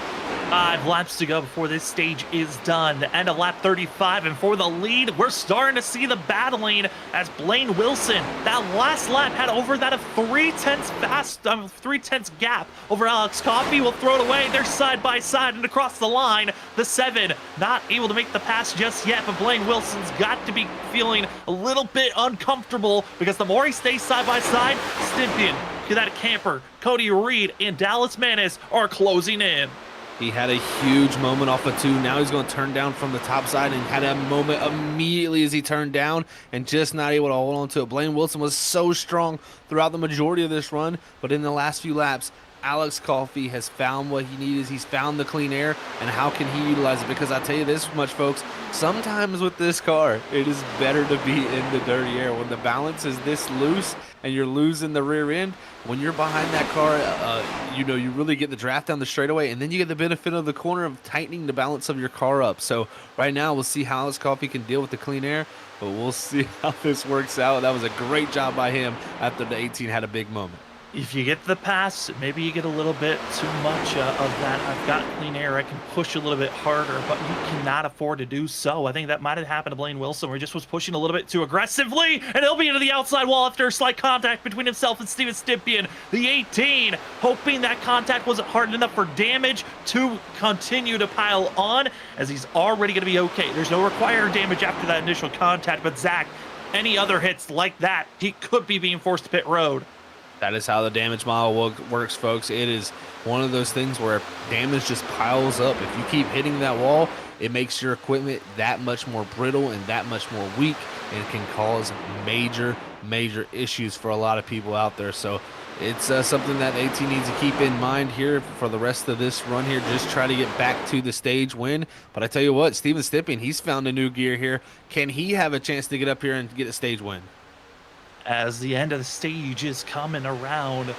5 laps to go before this stage is done. The end of lap 35, and for the lead, we're starting to see the battling as Blaine Wilson, that last lap had over that of 3/10 gap over Alex Coffey. Will throw it away. They're side by side and across the line. The 7 not able to make the pass just yet, but Blaine Wilson's got to be feeling a little bit uncomfortable because the more he stays side by side, Stympian, Cadet Camper, Cody Reed, and Dallas Manis are closing in. He had a huge moment off of 2. Now he's going to turn down from the top side and had a moment immediately as he turned down and just not able to hold on to it. Blaine Wilson was so strong throughout the majority of this run, but in the last few laps, Alex Coffey has found what he needs. He's found the clean air, and how can he utilize it? Because I tell you this much, folks, sometimes with this car, it is better to be in the dirty air. When the balance is this loose and you're losing the rear end, when you're behind that car, you really get the draft down the straightaway, and then you get the benefit of the corner of tightening the balance of your car up. So right now, we'll see how Alex Coffey can deal with the clean air, but we'll see how this works out. That was a great job by him after the 18 had a big moment. If you get the pass, maybe you get a little bit too much of that. I've got clean air. I can push a little bit harder, but you cannot afford to do so. I think that might have happened to Blaine Wilson, where he just was pushing a little bit too aggressively, and he'll be into the outside wall after a slight contact between himself and Steven Stympian. The 18, hoping that contact wasn't hard enough for damage to continue to pile on, as he's already going to be okay. There's no required damage after that initial contact, but Zach, any other hits like that, he could be being forced to pit road. That is how the damage model works, folks. It is one of those things where damage just piles up. If you keep hitting that wall, it makes your equipment that much more brittle and that much more weak, and can cause major issues for a lot of people out there. So it's something that AT needs to keep in mind here for the rest of this run here. Just try to get back to the stage win. But I tell you what, Steven Stympian, he's found a new gear here. Can he have a chance to get up here and get a stage win? As the end of the stage is coming around,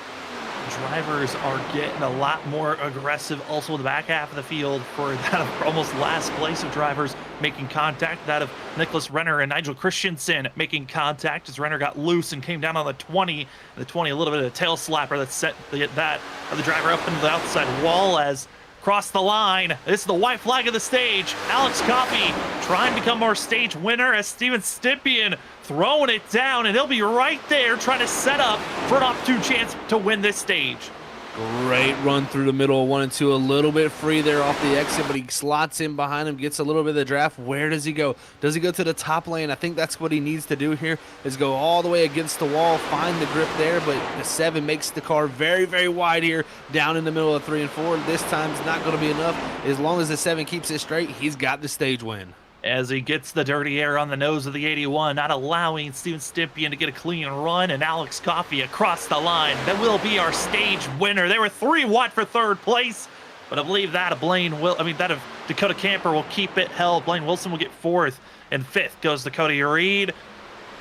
drivers are getting a lot more aggressive. Also in the back half of the field for that of almost last place of drivers making contact. That of Nicholas Renner and Nigel Christensen making contact as Renner got loose and came down on the 20. The 20, a little bit of a tail slapper that set that of the driver up into the outside wall as across the line. This is the white flag of the stage. Alex Coffey trying to become more stage winner as Steven Stympian throwing it down, and he'll be right there trying to set up for an opportune chance to win this stage. Great run through the middle of 1 and 2, a little bit free there off the exit, but he slots in behind him, gets a little bit of the draft. Where does he go? Does he go to the top lane? I think that's what he needs to do here, is go all the way against the wall, find the grip there, but the 7 makes the car very wide here, down in the middle of 3 and 4. This time's not going to be enough. As long as the 7 keeps it straight, he's got the stage win. As he gets the dirty air on the nose of the 81, not allowing Steven Stympian to get a clean run, and Alex Coffey across the line. That will be our stage winner. They were 3 wide for 3rd place, but I believe that of that of Dakota Camper will keep it held. Blaine Wilson will get 4th, and 5th goes to Cody Reed.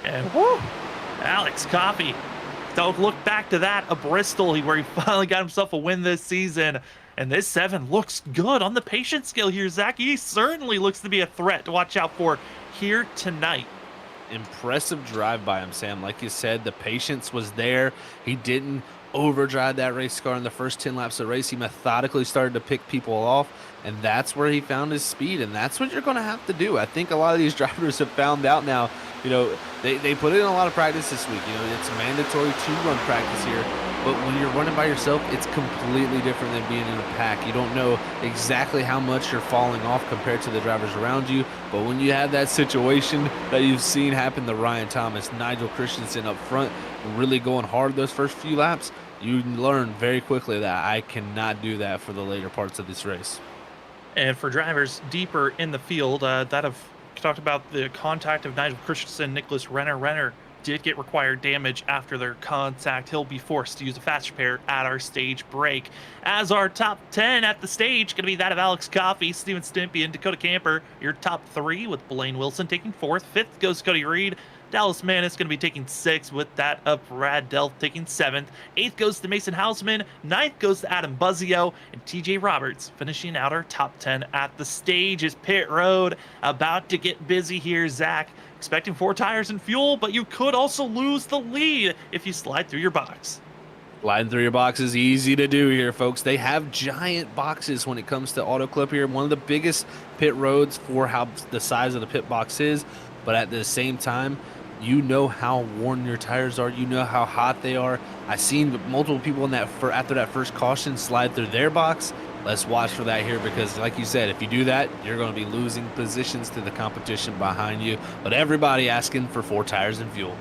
And whoo, Alex Coffey. Don't look back to that of Bristol, where he finally got himself a win this season. And this 7 looks good on the patience scale here, Zach. He certainly looks to be a threat to watch out for here tonight. Impressive drive by him, Sam. Like you said, the patience was there. He didn't overdrive that race car in the first 10 laps of the race. He methodically started to pick people off, and that's where he found his speed, and that's what you're going to have to do. I think a lot of these drivers have found out now. They put in a lot of practice this week. It's mandatory 2-run practice here. But when you're running by yourself, it's completely different than being in a pack. You don't know exactly how much you're falling off compared to the drivers around you. But when you have that situation that you've seen happen to Ryan Thomas, Nigel Christensen up front, really going hard those first few laps, you learn very quickly that I cannot do that for the later parts of this race. And for drivers deeper in the field, that have talked about the contact of Nigel Christensen, Nicholas Renner. Renner did get required damage after their contact. He'll be forced to use a fast repair at our stage break. As our top 10 at the stage, going to be that of Alex Coffey, Steven Stympian, Dakota Camper. Your top 3 with Blaine Wilson taking 4th. 5th goes Cody Reed. Dallas Manis going to be taking 6th, with that of Brad Delph taking 7th. 8th goes to Mason Hausman. 9th goes to Adam Buzzio. And TJ Roberts finishing out our top 10 at the stage. Is pit road about to get busy here, Zach. Expecting 4 tires and fuel, but you could also lose the lead if you slide through your box. Sliding through your box is easy to do here, folks. They have giant boxes when it comes to Autoclub here. One of the biggest pit roads for how the size of the pit box is, but at the same time, you know how worn your tires are. You know how hot they are. I've seen multiple people in that after that first caution slide through their box. Let's watch for that here because, like you said, if you do that, you're going to be losing positions to the competition behind you. But everybody asking for 4 tires and fuel.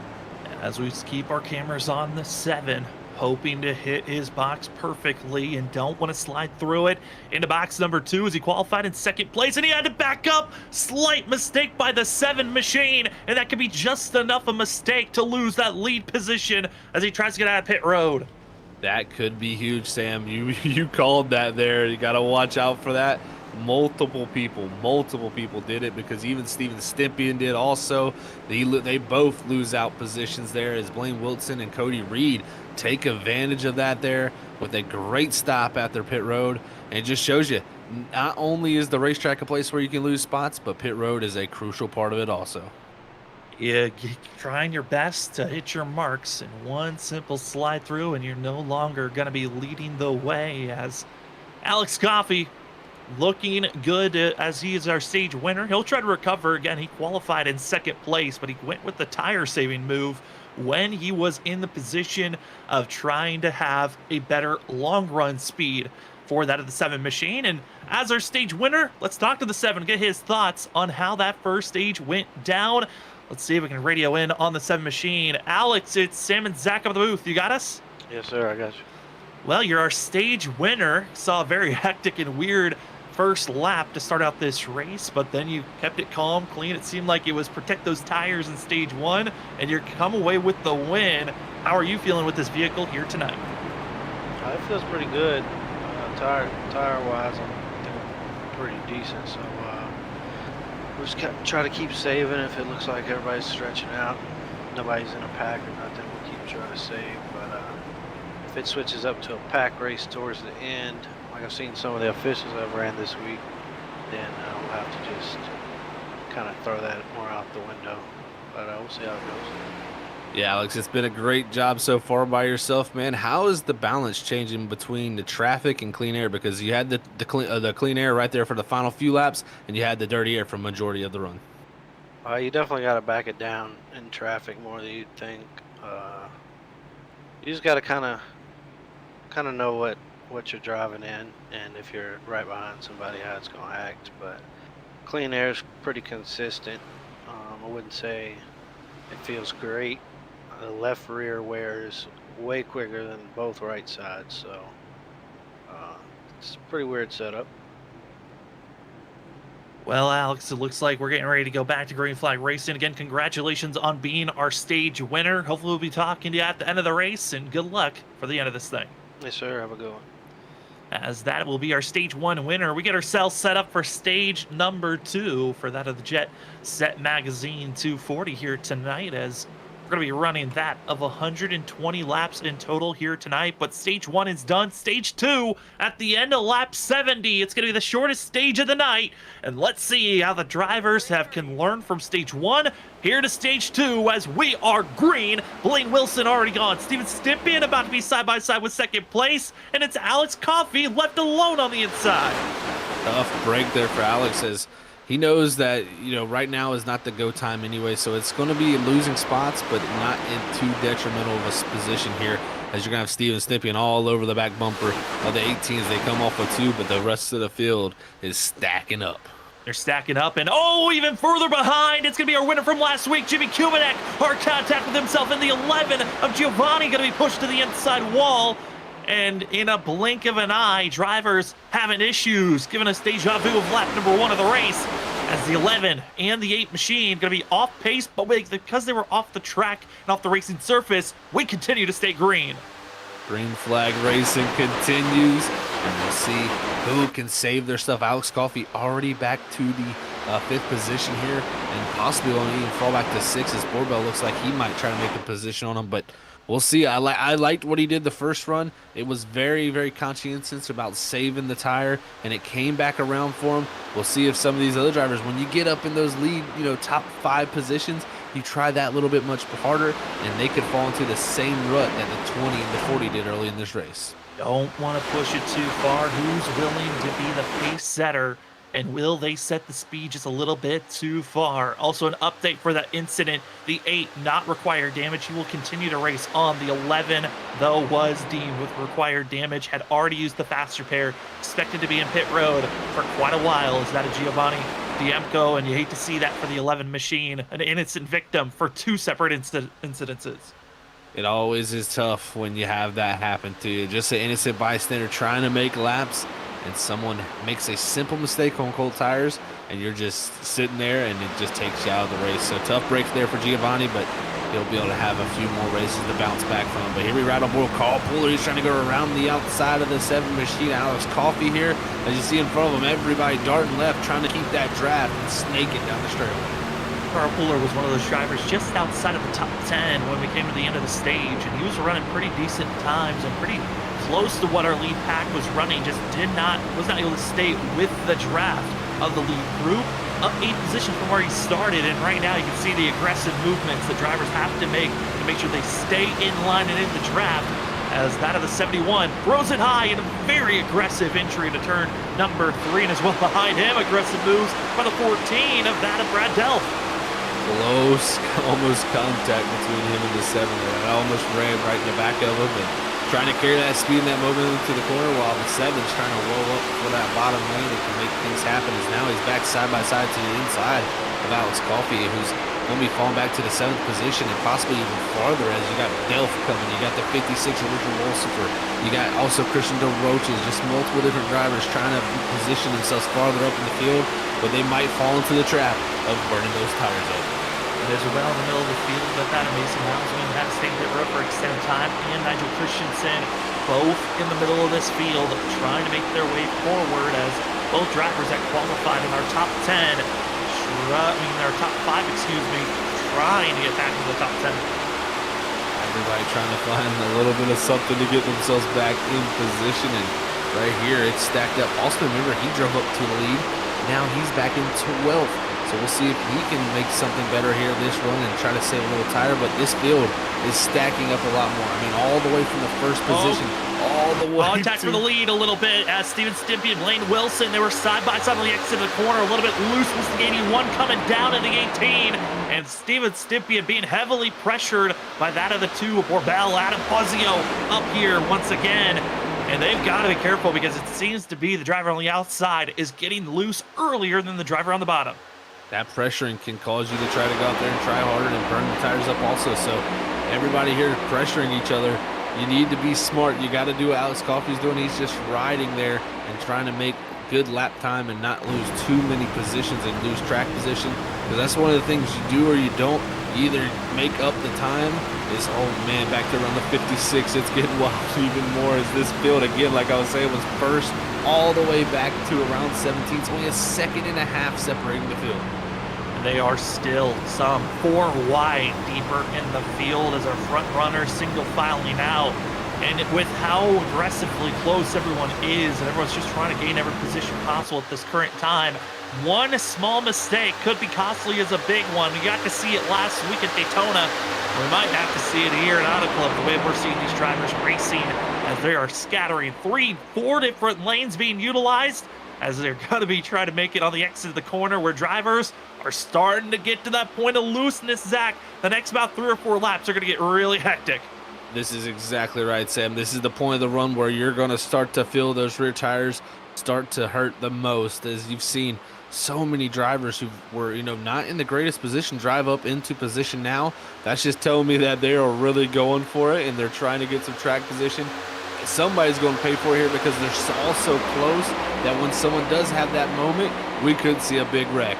As we keep our cameras on the 7, hoping to hit his box perfectly and don't want to slide through it. Into box number 2 as he qualified in 2nd place, and he had to back up. Slight mistake by the 7 machine, and that could be just enough a mistake to lose that lead position as he tries to get out of pit road. That could be huge, Sam. You called that there. You got to watch out for that. Multiple people did it because even Steven Stympian did also. They both lose out positions there as Blaine Wilson and Cody Reed take advantage of that there with a great stop at their pit road. And it just shows you not only is the racetrack a place where you can lose spots, but pit road is a crucial part of it also. Yeah, trying your best to hit your marks in one simple slide through, and you're no longer going to be leading the way as Alex Coffey looking good as he is our stage winner. He'll try to recover again. He qualified in 2nd place, but he went with the tire saving move when he was in the position of trying to have a better long run speed for that of the 7 machine. And as our stage winner, let's talk to the 7, get his thoughts on how that first stage went down. Let's see if we can radio in on the 7 machine. Alex, it's Sam and Zach up the booth. You got us? Yes, sir. I got you. Well, you're our stage winner. Saw a very hectic and weird first lap to start out this race, but then you kept it calm, clean. It seemed like it was protect those tires in stage 1, and you're come away with the win. How are you feeling with this vehicle here tonight? It feels pretty good. Tire-wise, I'm feeling pretty decent. So we'll just try to keep saving. If it looks like everybody's stretching out, nobody's in a pack or nothing, we'll keep trying to save. But if it switches up to a pack race towards the end, like I've seen some of the officials I've ran this week, then we'll have to just kind of throw that more out the window. But we'll see how it goes. Yeah, Alex, it's been a great job so far by yourself, man. How is the balance changing between the traffic and clean air? Because you had the clean air right there for the final few laps, and you had the dirty air for majority of the run. You definitely got to back it down in traffic more than you'd think. You just got to kind of know what you're driving in, and if you're right behind somebody, how it's going to act. But clean air is pretty consistent. I wouldn't say it feels great. The left rear wears way quicker than both right sides, so it's a pretty weird setup. Well, Alex, it looks like we're getting ready to go back to Green Flag Racing. Again, congratulations on being our stage winner. Hopefully we'll be talking to you at the end of the race, and good luck for the end of this thing. Yes, sir. Have a good one. As that will be our stage 1 winner. We get ourselves set up for stage number 2 for that of the Jet Set Magazine 240 here tonight, as we're going to be running that of 120 laps in total here tonight. But stage 1 is done. Stage 2 at the end of lap 70. It's going to be the shortest stage of the night. And let's see how the drivers can learn from stage 1 here to stage 2 as we are green. Blaine Wilson already gone. Steven Stympian about to be side by side with 2nd place. And it's Alex Coffey left alone on the inside. Tough break there for Alex as he knows that, right now is not the go time anyway, so it's going to be losing spots, but not in too detrimental of a position here, as you're going to have Steven Stympian all over the back bumper of the 18s. They come off with 2, but the rest of the field is stacking up. They're stacking up, and even further behind, it's going to be our winner from last week, Jimmy Kumanek. Hard contact with himself in the 11 of Giovanni, going to be pushed to the inside wall. And in a blink of an eye, drivers having issues, giving us deja vu of lap number 1 of the race, as the 11 and the 8 machine going to be off pace, but because they were off the track and off the racing surface, we continue to stay green. Green Flag Racing continues, and we'll see who can save their stuff. Alex Coffey already back to the 5th position here, and possibly will even fall back to 6th as Borbell looks like he might try to make a position on him, but we'll see. I liked what he did the first run. It was very, very conscientious about saving the tire, and it came back around for him. We'll see if some of these other drivers, when you get up in those lead, top 5 positions, you try that a little bit much harder, and they could fall into the same rut that the 20 and the 40 did early in this race. Don't want to push it too far. Who's willing to be the pace setter? And will they set the speed just a little bit too far? Also, an update for that incident. The 8 not required damage. He will continue to race on. The 11, though, was deemed with required damage. Had already used the fast repair. Expected to be in pit road for quite a while. Is that a Giovanni Diemco? And you hate to see that for the 11 machine. An innocent victim for 2 separate incidences. It always is tough when you have that happen to you. Just an innocent bystander trying to make laps, and someone makes a simple mistake on cold tires, and you're just sitting there, and it just takes you out of the race. So tough break there for Giovanni, but he'll be able to have a few more races to bounce back from. But here we ride on board Carl Puller. He's trying to go around the outside of the 7 machine. Alex Coffey here, as you see in front of him, everybody darting left, trying to keep that draft and snake it down the straightaway. Carl Puller was one of those drivers just outside of the top 10 when we came to the end of the stage, and he was running pretty decent times and pretty close to what our lead pack was running. Just was not able to stay with the draft of the lead group. Up 8 positions from where he started, and right now you can see the aggressive movements the drivers have to make sure they stay in line and in the draft, as that of the 71 throws it high in a very aggressive entry to turn number 3, and as well behind him, aggressive moves by the 14 of that of Brad Delph. Close, almost contact between him and the 7 there. I almost ran right in the back of him, and trying to carry that speed in that moment into the corner, while the 7's trying to roll up for that bottom lane and can make things happen. As now he's back side by side to the inside of Alex Coffey, who's going to be falling back to the 7th position and possibly even farther, as you got Delph coming, you got the 56 Richard Wolsifer, you got also Christian DeRoches, just multiple different drivers trying to position themselves farther up in the field, but they might fall into the trap of burning those tires up. There's around the middle of the field that amazing Houndsman had to stay pit road for extended time, and Nigel Christensen both in the middle of this field trying to make their way forward, as both drivers that qualified in our top 10, our top 5, trying to get back into the top 10. Everybody trying to find a little bit of something to get themselves back in position, and right here it's stacked up. Also, remember, he drove up to the lead. Now he's back in 12th. So we'll see if he can make something better here this run and try to save a little tire. But this field is stacking up a lot more. I mean, all the way from the first position, all the way contact for the lead a little bit, as Steven Stimpy and Blaine Wilson, they were side by side on the exit of the corner, a little bit loose was the 81 coming down in the 18, and Steven Stimpy being heavily pressured by that of the 2, Borbell, Adam Fazio up here once again. And they've got to be careful, because it seems to be the driver on the outside is getting loose earlier than the driver on the bottom. That pressuring can cause you to try to go out there and try harder and burn the tires up also. So everybody here pressuring each other. You need to be smart. You got to do what Alex Coffey's doing. He's just riding there and trying to make good lap time and not lose too many positions and lose track position. Because that's one of the things you do or you don't. You either make up the time. Oh man, back there around the 56, it's getting wild even more as this field, again, like I was saying, was first all the way back to around 17. It's only a 1.5 seconds separating the field. They are still some 4 wide deeper in the field as our front runner single filing out. And with how aggressively close everyone is, and everyone's just trying to gain every position possible at this current time, one small mistake could be costly as a big one. We got to see it last week at Daytona. We might have to see it here at Autoclub, the way we're seeing these drivers racing, as they are scattering 4 different lanes being utilized, as they're going to be trying to make it on the exit of the corner, where drivers are starting to get to that point of looseness, Zach. The next about 3 or 4 laps are going to get really hectic. This is exactly right, Sam. This is the point of the run where you're going to start to feel those rear tires start to hurt the most, as you've seen so many drivers who were, not in the greatest position drive up into position now. That's just telling me that they are really going for it and they're trying to get some track position. Somebody's going to pay for it here, because they're all so close that when someone does have that moment, we could see a big wreck.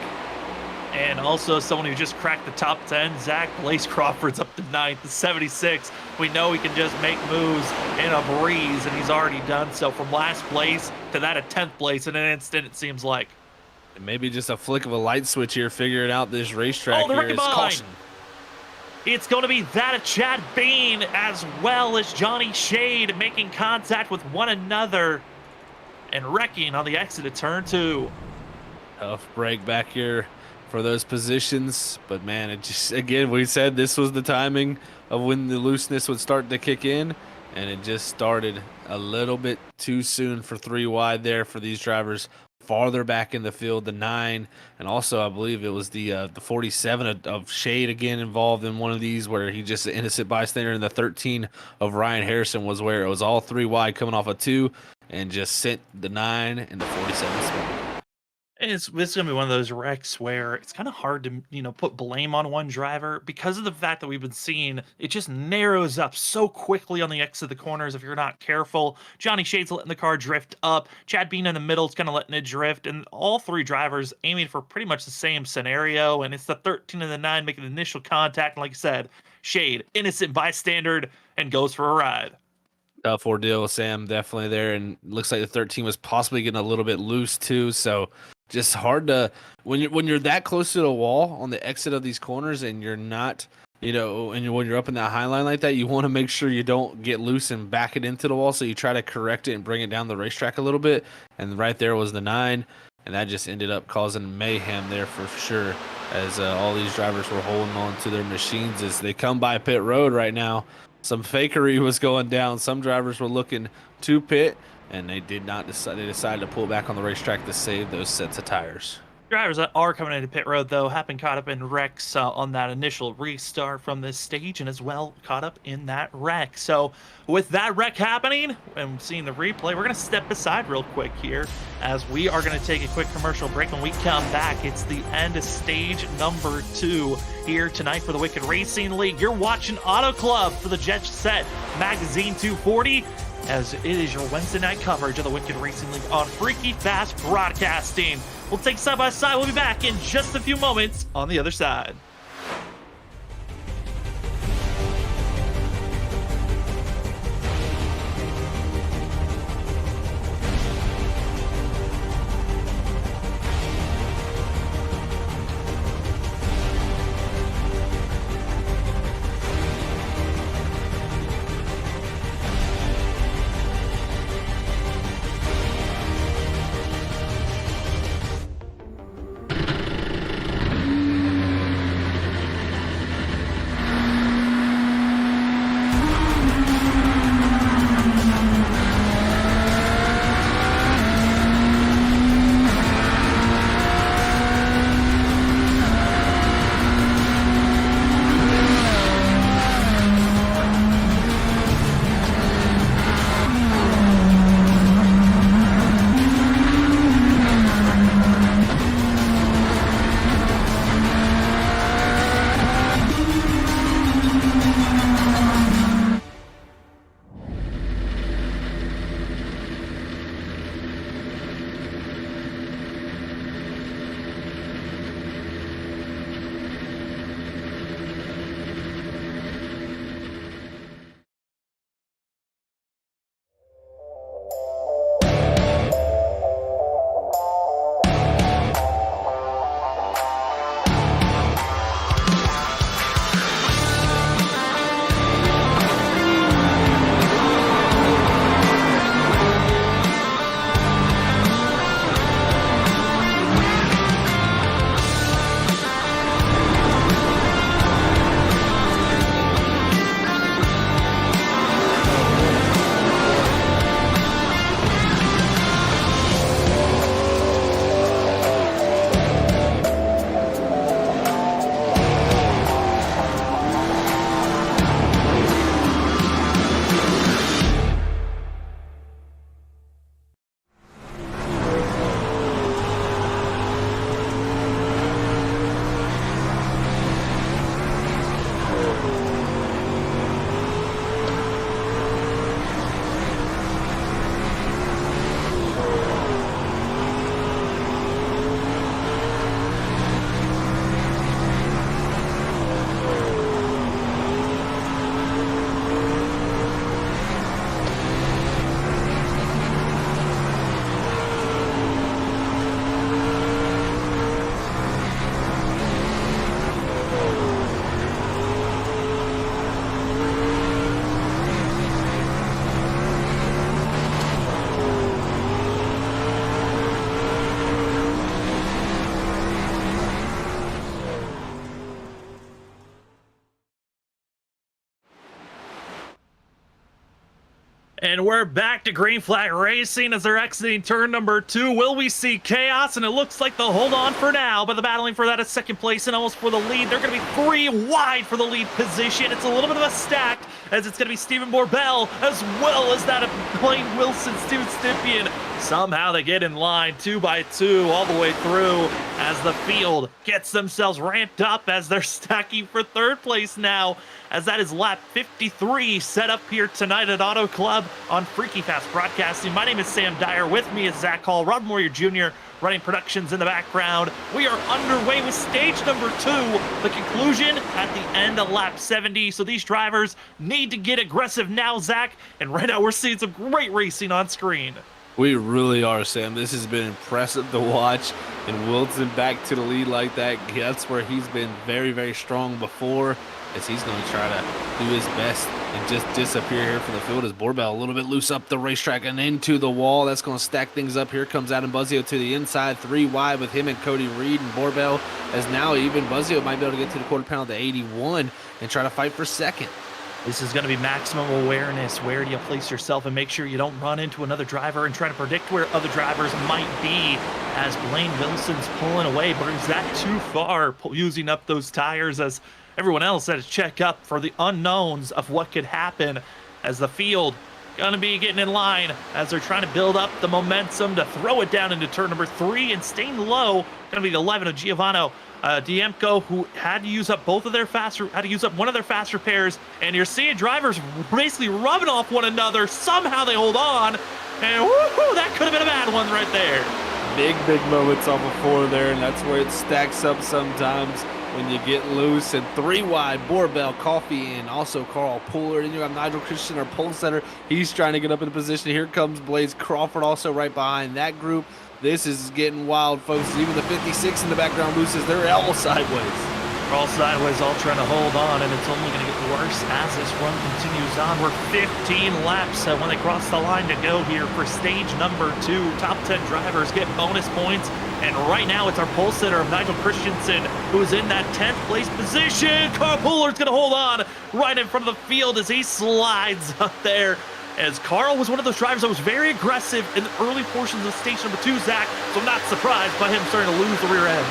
And also someone who just cracked the top 10, Zach Blaze Crawford's up to 9th, the 76. We know he can just make moves in a breeze, and he's already done so from last place to that at 10th place in an instant, it seems like. And maybe just a flick of a light switch here, figuring out this racetrack the here right is behind. caution. It's going to be that of Chad Bean as well as Johnny Shade making contact with one another and wrecking on the exit of turn 2. Tough break back here for those positions, but man, it just, again, we said this was the timing of when the looseness would start to kick in, and it just started a little bit too soon for 3 wide there for these drivers farther back in the field, the 9, and also I believe it was the 47 of Shade again involved in one of these where he just an innocent bystander, and the 13 of Ryan Harrison was where it was all 3 wide coming off a 2 and just sent the 9 and the 47 spot. And it's going to be one of those wrecks where it's kind of hard to, put blame on one driver because of the fact that we've been seeing it just narrows up so quickly on the exit of the corners if you're not careful. Johnny Shade's letting the car drift up. Chad Bean in the middle is kind of letting it drift. And all 3 drivers aiming for pretty much the same scenario. And it's the 13 and the 9 making initial contact. And like I said, Shade, innocent bystander, and goes for a ride. Tough ordeal, Sam, definitely there. And looks like the 13 was possibly getting a little bit loose too. So just hard to when you're that close to the wall on the exit of these corners and you're not, and when you're up in that high line like that, you want to make sure you don't get loose and back it into the wall. So you try to correct it and bring it down the racetrack a little bit. And right there was the 9, and that just ended up causing mayhem there for sure. As all these drivers were holding on to their machines as they come by pit road right now. Some fakery was going down. Some drivers were looking to pit, and they did not decide. They decided to pull back on the racetrack to save those sets of tires. Drivers that are coming into pit road, though, have been caught up in wrecks on that initial restart from this stage and as well caught up in that wreck. So with that wreck happening and seeing the replay, we're going to step aside real quick here as we are going to take a quick commercial break. When we come back, it's the end of stage number 2 here tonight for the Wicked Racing League. You're watching Autoclub for the Jet Set Magazine 240. As it is your Wednesday night coverage of the Wicked Racing League on Freaky Fast Broadcasting. We'll take side by side. We'll be back in just a few moments on the other side. And we're back to green flag racing as they're exiting turn number 2. Will we see chaos? And it looks like they'll hold on for now, but the battling for that is second place and almost for the lead. They're going to be 3 wide for the lead position. It's a little bit of a stack as it's going to be Stephen Borbell as well as that of Blaine Wilson, Steven Stippian. Somehow they get in line 2 by 2 all the way through as the field gets themselves ramped up as they're stacking for third place now, as that is lap 53 set up here tonight at Auto Club on Freaky Fast Broadcasting. My name is Sam Dyer. With me is Zach Hall, Rod Moyer Jr. running productions in the background. We are underway with stage number 2, the conclusion at the end of lap 70. So these drivers need to get aggressive now, Zach. And right now we're seeing some great racing on screen. We really are, Sam. This has been impressive to watch. And Wilson back to the lead like that. That's where he's been very, very strong before, as he's going to try to do his best and just disappear here from the field as Borbell a little bit loose up the racetrack and into the wall. That's going to stack things up. Here comes Adam Buzzio to the inside, 3 wide with him and Cody Reed, and Borbell, as now even Buzzio might be able to get to the quarter panel to 81 and try to fight for second. This is going to be maximum awareness. Where do you place yourself and make sure you don't run into another driver and try to predict where other drivers might be as Blaine Wilson's pulling away. But is that too far, using up those tires as everyone else had to check up for the unknowns of what could happen as the field going to be getting in line as they're trying to build up the momentum to throw it down into turn number 3 and staying low. Going to be the 11 of Giovanni Diemco, who had to use up one of their faster pairs, and you're seeing drivers basically rubbing off one another. Somehow they hold on, and woohoo, that could have been a bad one right there. Big moments off of 4 there, and that's where it stacks up sometimes when you get loose. And 3 wide, Borbell, Coffee, and also Carl Puller. And you have Nigel Christian, our pole setter. He's trying to get up in position. Here comes Blaze Crawford also right behind that group. This is getting wild, folks. Even the 56 in the background loses. They're all sideways. They're all sideways, all trying to hold on, and it's only going to get worse as this run continues on. We're 15 laps when they cross the line to go here for stage number 2. Top 10 drivers get bonus points, and right now it's our pole sitter of Nigel Christensen who's in that 10th place position. Carl Puller's going to hold on right in front of the field as he slides up there, as Carl was one of those drivers that was very aggressive in the early portions of stage number 2, Zach, so I'm not surprised by him starting to lose the rear end.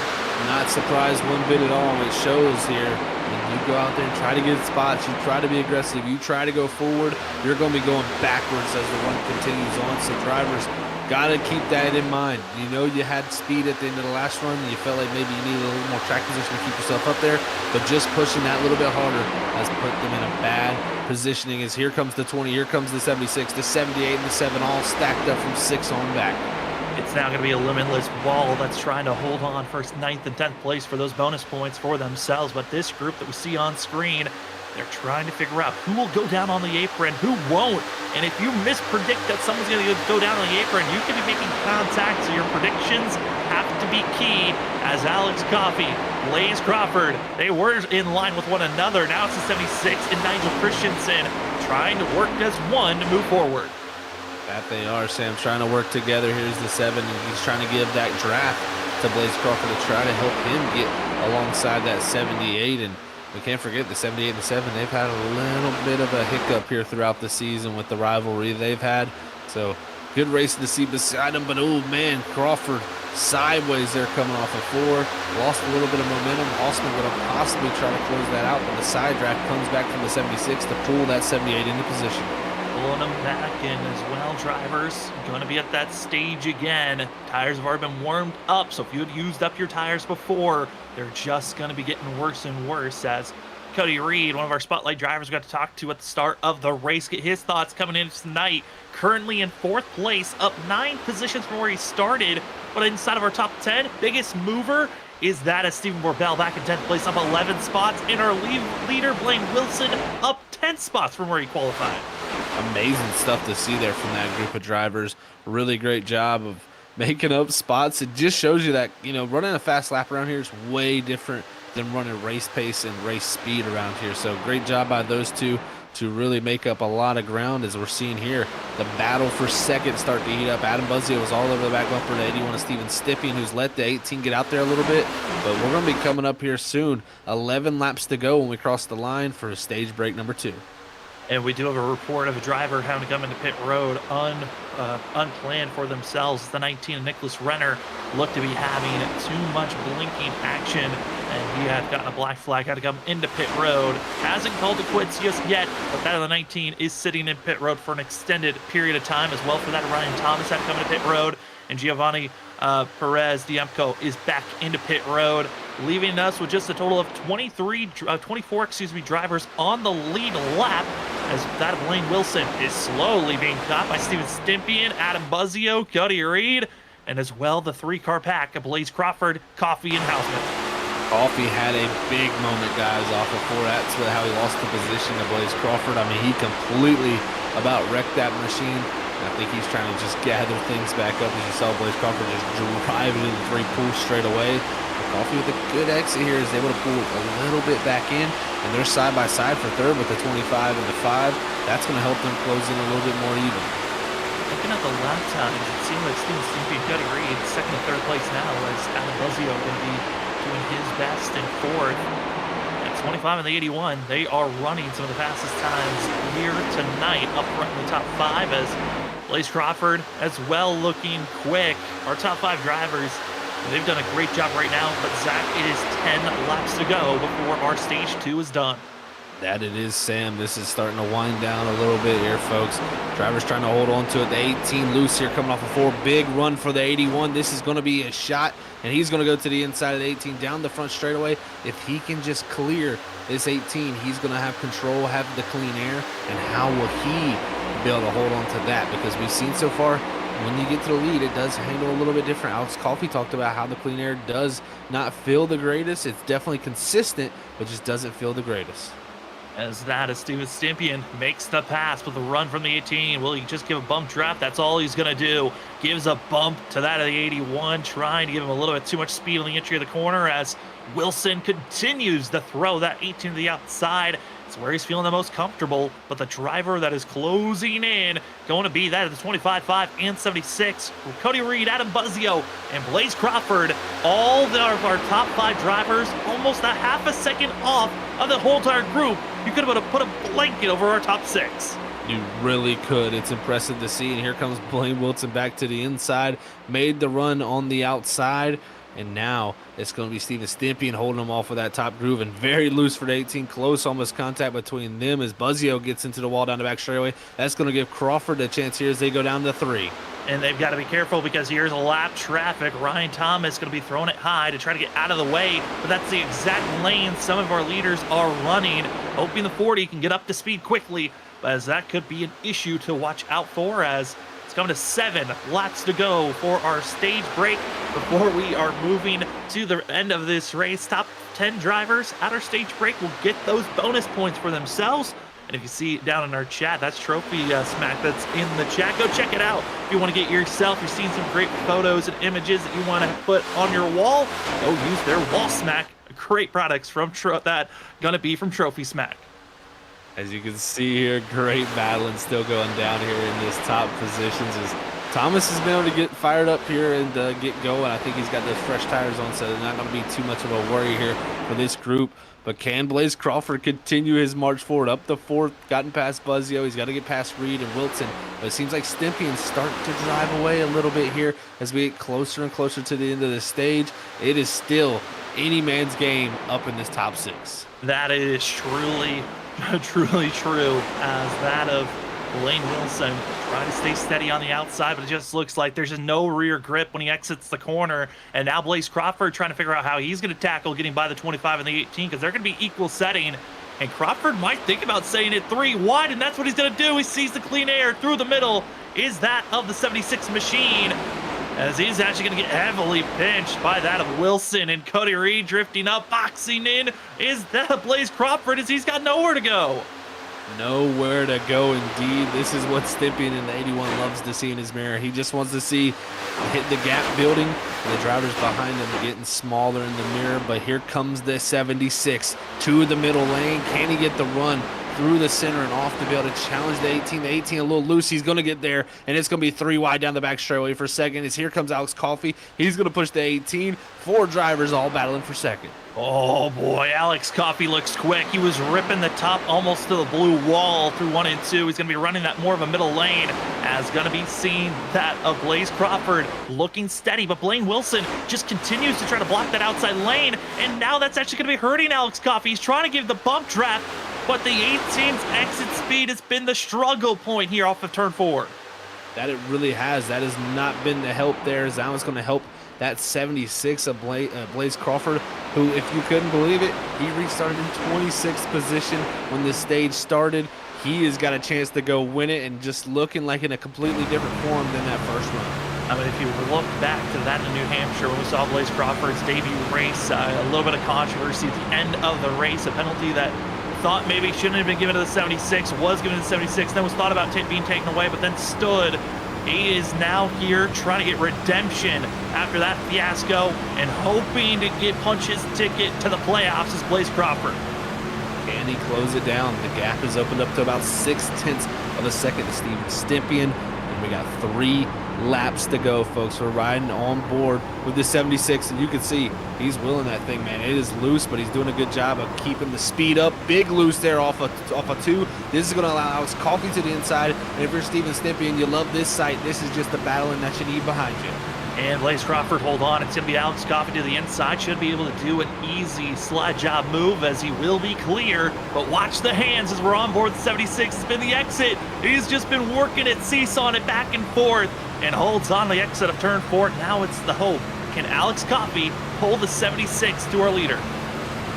Not surprised one bit at all. It shows here. When you go out there and try to get spots, you try to be aggressive, you try to go forward, you're going to be going backwards as the run continues on. So drivers got to keep that in mind. You know you had speed at the end of the last run, and you felt like maybe you needed a little more track position to keep yourself up there, but just pushing that little bit harder has put them in a bad positioning. As here comes the 20, here comes the 76, the 78, and the 7 all stacked up from 6 on back. It's now going to be a limitless wall that's trying to hold on for 9th and 10th place for those bonus points for themselves. But this group that we see on screen, they're trying to figure out who will go down on the apron, who won't. And if you mispredict that someone's going to go down on the apron, you could be making contact, so your predictions have to be key. As Alex Coffey, Blaze Crawford, they were in line with one another. Now it's the 76 and Nigel Christensen trying to work as one to move forward. That they are, Sam, trying to work together. Here's the 7, and he's trying to give that draft to Blaze Crawford to try to help him get alongside that 78. And we can't forget the 78 and the 7. They've had a little bit of a hiccup here throughout the season with the rivalry they've had. So good racing to see beside him. But, oh, man, Crawford sideways there coming off of 4. Lost a little bit of momentum. Austin going to possibly try to close that out. But the side draft comes back from the 76 to pull that 78 into position. Pulling them back in as well, drivers. Going to be at that stage again. Tires have already been warmed up, so if you had used up your tires before, they're just going to be getting worse and worse. As Cody Reed, one of our spotlight drivers, we got to talk to at the start of the race, get his thoughts coming in tonight. Currently in 4th place, up 9 positions from where he started, but inside of our top 10, biggest mover is that of Stephen Borbell back in 10th place, up 11 spots, and our leader, Blaine Wilson, up 10 spots from where he qualified. Amazing stuff to see there from that group of drivers. Really great job of making up spots. It just shows you that, you know, running a fast lap around here is way different than running race pace and race speed around here. So great job by those two to really make up a lot of ground, as we're seeing here. The battle for second start to heat up. Adam Buzzio was all over the back bumper to 81 of Steven Stippian, who's let the 18 get out there a little bit. But we're going to be coming up here soon. 11 laps to go when we cross the line for stage break number 2. And we do have a report of a driver having to come into pit road unplanned for themselves. The 19 Nicholas Renner looked to be having too much blinking action, and he had gotten a black flag, had to come into pit road. Hasn't called it quits just yet, but that of the 19 is sitting in pit road for an extended period of time as well. For that, Ryan Thomas had to come into pit road, and Giovanni Perez Diemco is back into pit road, leaving us with just a total of 24 drivers on the lead lap, as that of Lane Wilson is slowly being caught by Steven Stimpian, Adam Buzzio, Cody Reed, and as well the 3-car pack of Blaze Crawford, Coffee, and Hausman. Coffee had a big moment, guys, off of 4. That's how he lost the position to Blaze Crawford. I mean, he completely about wrecked that machine. I think he's trying to just gather things back up. As you saw, Blaze Crawford just driving into the 3 pool straight away. Coffee with a good exit here is able to pull a little bit back in, and they're side by side for third with the 25 and the 5. That's going to help them close in a little bit more even. Looking at the lap times, it seems like Steven Stimpy and Cody Reed second and third place now, as Adam Buzzio going to be doing his best in fourth. At 25 and the 81, they are running some of the fastest times here tonight up front in the top 5, as Blaze Crawford as well looking quick. Our top 5 drivers, they've done a great job right now, but Zach, it is 10 laps to go before our stage 2 is done. That it is, Sam. This is starting to wind down a little bit here, folks. Drivers trying to hold on to it. The 18 loose here coming off a 4. Big run for the 81. This is going to be a shot, and he's going to go to the inside of the 18 down the front straightaway. If he can just clear this 18, he's going to have control, have the clean air, and how will he be able to hold on to that? Because we've seen so far, when you get to the lead, it does handle a little bit different. Alex Coffey talked about how the clean air does not feel the greatest. It's definitely consistent, but just doesn't feel the greatest. As that, as Steven Stimpian makes the pass with a run from the 18. Will he just give a bump draft? That's all he's going to do. Gives a bump to that of the 81, trying to give him a little bit too much speed on the entry of the corner, as Wilson continues to throw that 18 to the outside. It's where he's feeling the most comfortable, but the driver that is closing in going to be that of the 25, 5, and 76. Cody Reed, Adam Buzzio, and Blaze Crawford, all of our top 5 drivers, almost a half a second off of the whole entire group. You could have put a blanket over our top 6. You really could. It's impressive to see. And here comes Blaine Wilson back to the inside, made the run on the outside. And now it's going to be Steven Stimpian holding him off of that top groove, and very loose for the 18. Close almost contact between them as Buzzio gets into the wall down the back straightaway. That's going to give Crawford a chance here as they go down to 3. And they've got to be careful because here's lap traffic. Ryan Thomas going to be throwing it high to try to get out of the way, but that's the exact lane some of our leaders are running, hoping the 40 can get up to speed quickly, as that could be an issue to watch out for, as it's coming to 7 laps to go for our stage break before we are moving to the end of this race. Top 10 drivers at our stage break will get those bonus points for themselves. And if you see down in our chat, that's Trophy Smack that's in the chat. Go check it out. If you want to get yourself, you're seeing some great photos and images that you want to put on your wall, go use their Wall Smack. Great products from that going to be from Trophy Smack. As you can see here, great battling still going down here in this top positions, as Thomas has been able to get fired up here and get going. I think he's got those fresh tires on, so they're not going to be too much of a worry here for this group. But can Blaze Crawford continue his march forward up the 4th, gotten past Buzzio? He's got to get past Reed and Wilson. But it seems like Stimpian's starting to drive away a little bit here as we get closer and closer to the end of the stage. It is still any man's game up in this top 6. That is truly true, as that of Lane Wilson trying to stay steady on the outside, but it just looks like there's just no rear grip when he exits the corner. And now Blaze Crawford trying to figure out how he's going to tackle getting by the 25 and the 18, because they're going to be equal setting. And Crawford might think about setting it 3 wide, and that's what he's going to do. He sees the clean air through the middle. Is that of the 76 machine, as he's actually going to get heavily pinched by that of Wilson, and Cody Reed drifting up, boxing in. Is that of Blaze Crawford, as he's got nowhere to go? Nowhere to go indeed. This is what Stimpian in the 81 loves to see in his mirror. He just wants to see hit the gap building, and the drivers behind him getting smaller in the mirror. But here comes the 76 to the middle lane. Can he get the run? through the center and off to be able to challenge the 18. The 18 a little loose. He's going to get there, and it's going to be 3 wide down the back straightaway for second. As here comes Alex Coffey. He's going to push the 18. 4 drivers all battling for second. Oh boy, Alex Coffey looks quick. He was ripping the top almost to the blue wall through 1 and 2. He's going to be running that more of a middle lane, as going to be seeing that of Blaze Crawford looking steady, but Blaine Wilson just continues to try to block that outside lane, and now that's actually going to be hurting Alex Coffey. He's trying to give the bump draft, but the 18's exit speed has been the struggle point here off of turn 4. That it really has. That has not been the help there, as that was going to help that 76 of Blaze Crawford, who, if you couldn't believe it, he restarted in 26th position when the stage started. He has got a chance to go win it, and just looking like in a completely different form than that first run. I mean, if you look back to that in New Hampshire when we saw Blaze Crawford's debut race, a little bit of controversy at the end of the race, a penalty that thought maybe shouldn't have been given to the 76, was given to the 76, then was thought about being taken away, but then stood. He is now here trying to get redemption after that fiasco and hoping to punch his ticket to the playoffs as Blaze Crawford. Can he close it down? The gap is opened up to about 6/10 of a second to Steven Stympian. And we got 3 laps to go, folks. We're riding on board with the 76, and you can see he's willing that thing, man. It is loose, but he's doing a good job of keeping the speed up. Big loose there off a 2. This is going to allow Alex Coffey to the inside, and if you're Steven Stympian, you love this sight. This is just the battling that you need behind you. And Blaze Crawford, hold on. It's going to be Alex Coffey to the inside. Should be able to do an easy slide job move, as he will be clear. But watch the hands as we're on board. The 76 has been the exit. He's just been working it, seesawing it back and forth, and holds on the exit of turn 4. Now it's the hope. Can Alex Coffey pull the 76 to our leader?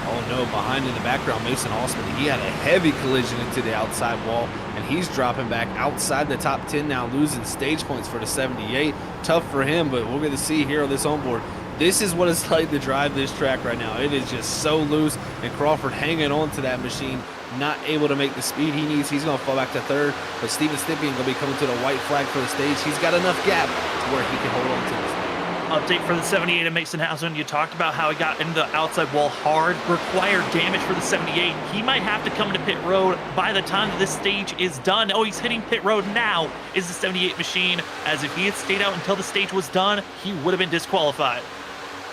Oh no, behind in the background, Mason Osman, he had a heavy collision into the outside wall, and he's dropping back outside the top 10 now, losing stage points for the 78. Tough for him, but we're going to see here on this onboard. This is what it's like to drive this track right now. It is just so loose, and Crawford hanging on to that machine, not able to make the speed he needs. He's going to fall back to 3rd, but Steven Stympian going to be coming to the white flag for the stage. He's got enough gap to where he can hold on to this. Update for the 78 of Mason Housen. You talked about how he got into the outside wall hard, required damage for the 78. He might have to come into pit road by the time that this stage is done. Oh, he's hitting pit road now is the 78 machine, as if he had stayed out until the stage was done, he would have been disqualified.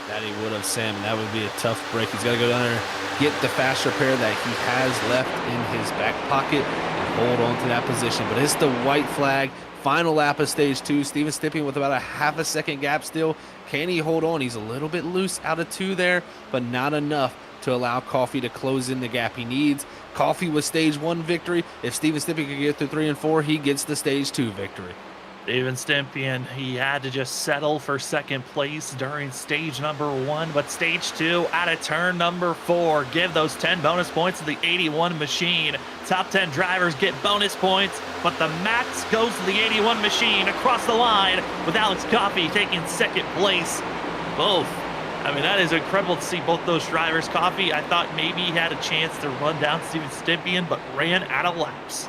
That he would have, Sam, and that would be a tough break. He's got to go down there, get the fast repair that he has left in his back pocket, and hold on to that position. But it's the white flag. Final lap of stage 2. Steven Stympian with about a half a second gap still. Can he hold on? He's a little bit loose out of 2 there, but not enough to allow Coffey to close in the gap he needs. Coffey with stage 1 victory. If Steven Stympian can get through 3 and 4, he gets the stage 2 victory. Steven Stympian, he had to just settle for 2nd place during stage number 1, but stage 2 out of turn number 4. Give those 10 bonus points to the 81 machine. Top 10 drivers get bonus points, but the max goes to the 81 machine across the line, with Alex Coffey taking 2nd place. Both. I mean, that is incredible to see both those drivers. Coffey, I thought maybe he had a chance to run down Steven Stympian, but ran out of laps.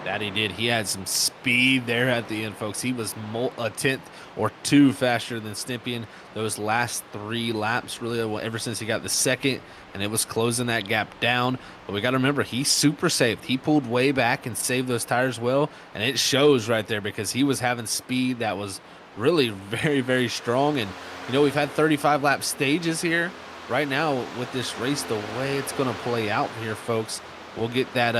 That he did. He had some speed there at the end, folks. He was a 10th or 2 faster than Stympian those last 3 laps, really, ever since he got the 2nd, and it was closing that gap down. But we got to remember, he super saved. He pulled way back and saved those tires well, and it shows right there because he was having speed that was really very, very strong. And, you know, we've had 35 lap stages here. Right now, with this race, the way it's going to play out here, folks, we'll get that,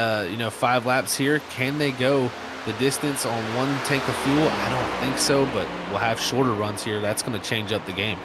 5 laps here. Can they go the distance on 1 tank of fuel? I don't think so, but we'll have shorter runs here. That's going to change up the game.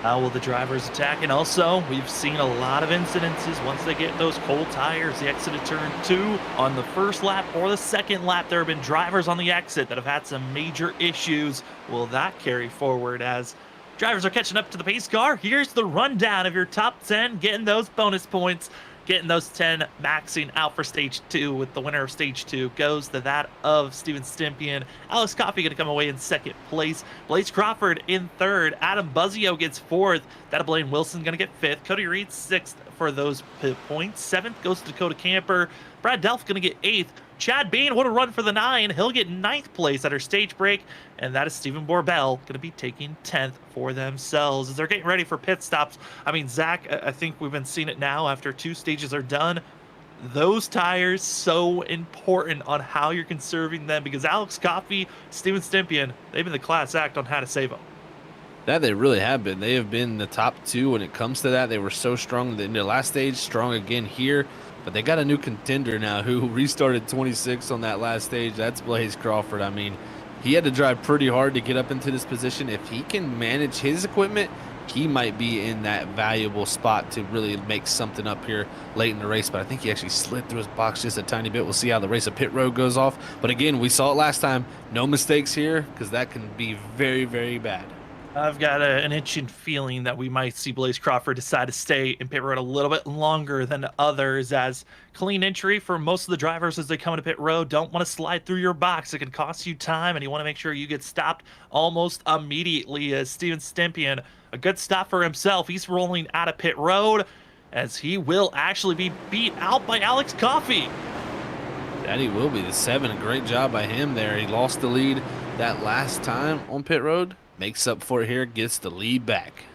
How will the drivers attack? And also, we've seen a lot of incidences once they get those cold tires, the exit of turn 2 on the 1st lap or the 2nd lap. There have been drivers on the exit that have had some major issues. Will that carry forward as drivers are catching up to the pace car? Here's the rundown of your top 10 getting those bonus points. Getting those 10 maxing out for stage 2, with the winner of stage 2 goes to that of Steven Stympian. Alex Coffey going to come away in 2nd place. Blaze Crawford in 3rd. Adam Buzzio gets 4th. That Blaine Wilson going to get 5th. Cody Reed 6th for those points. 7th goes to Dakota Camper. Brad Delph going to get 8th. Chad Bean would have run for the 9. He'll get 9th place at our stage break. And that is Stephen Borbell going to be taking 10th for themselves as they're getting ready for pit stops. I mean, Zach, I think we've been seeing it now after 2 stages are done. those tires so important on how you're conserving them, because Alex Coffey, Steven Stympian, they've been the class act on how to save them. That they really have been. They have been the top two when it comes to that. They were so strong in the last stage, strong again here. But they got a new contender now who restarted 26 on that last stage. That's Blaze Crawford. I mean, he had to drive pretty hard to get up into this position. If he can manage his equipment, he might be in that valuable spot to really make something up here late in the race. But I think he actually slid through his box just a tiny bit. We'll see how the race of pit road goes off. But again, we saw it last time. No mistakes here, because that can be very, very bad. I've got an itching feeling that we might see Blaze Crawford decide to stay in pit road a little bit longer than others, as clean entry for most of the drivers as they come into pit road don't want to slide through your box. It can cost you time, and you want to make sure you get stopped almost immediately. As Steven Stympian, a good stop for himself. He's rolling out of pit road, as he will actually be beat out by Alex Coffey. That he will be. The 7, a great job by him there. He lost the lead that last time on pit road. Makes up for it here, gets the lead back.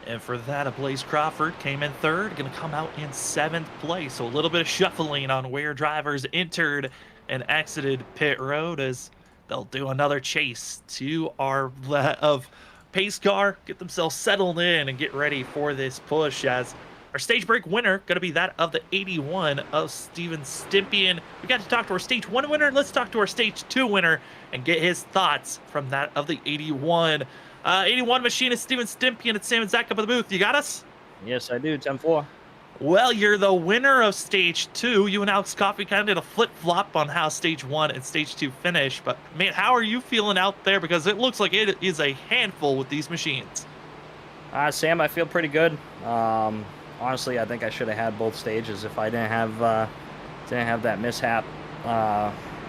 And for that, Blaze Crawford came in third, going to come out in 7th place. So a little bit of shuffling on where drivers entered and exited pit road, as they'll do another chase to our of pace car, get themselves settled in and get ready for this push, as our stage break winner going to be that of the 81 of Steven Stympian. We got to talk to our stage 1 winner. Let's talk to our stage 2 winner and get his thoughts from that of the 81. 81 machinist Steven Stympian at Sam and Zach up in the booth. You got us? Yes, I do. 10-4. Well, you're the winner of stage 2. You and Alex Coffey kind of did a flip-flop on how stage 1 and stage 2 finished. But, man, how are you feeling out there? Because it looks like it is a handful with these machines. Sam, I feel pretty good. Honestly, I think I should have had both stages if I didn't have that mishap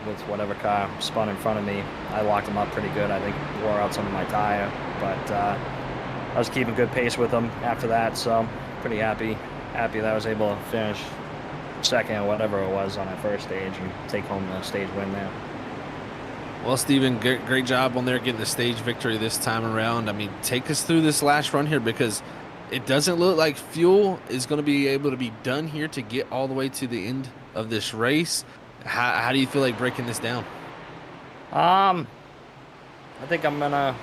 with whatever car spun in front of me. I locked them up pretty good. I think wore out some of my tire, but I was keeping good pace with them after that, so pretty happy that I was able to finish second or whatever it was on that first stage and take home the stage win there. Well, Steven, great job on there getting the stage victory this time around. I mean, take us through this last run here, because it doesn't look like fuel is going to be able to be done here to get all the way to the end of this race. How do you feel like breaking this down? I think I'm gonna.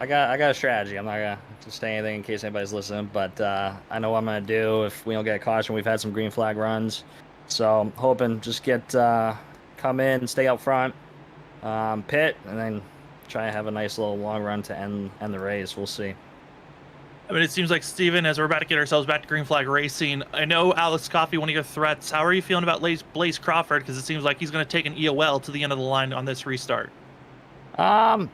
I got a strategy. I'm not gonna say anything in case anybody's listening, but I know what I'm gonna do if we don't get a caution. We've had some green flag runs, so I'm hoping just come in, stay up front, pit, and then try to have a nice little long run to end the race. We'll see. I mean, it seems like, Steven, as we're about to get ourselves back to green flag racing, I know Alex Coffey, one of your threats. How are you feeling about Blaze Crawford? Because it seems like he's going to take an EOL to the end of the line on this restart. Yeah,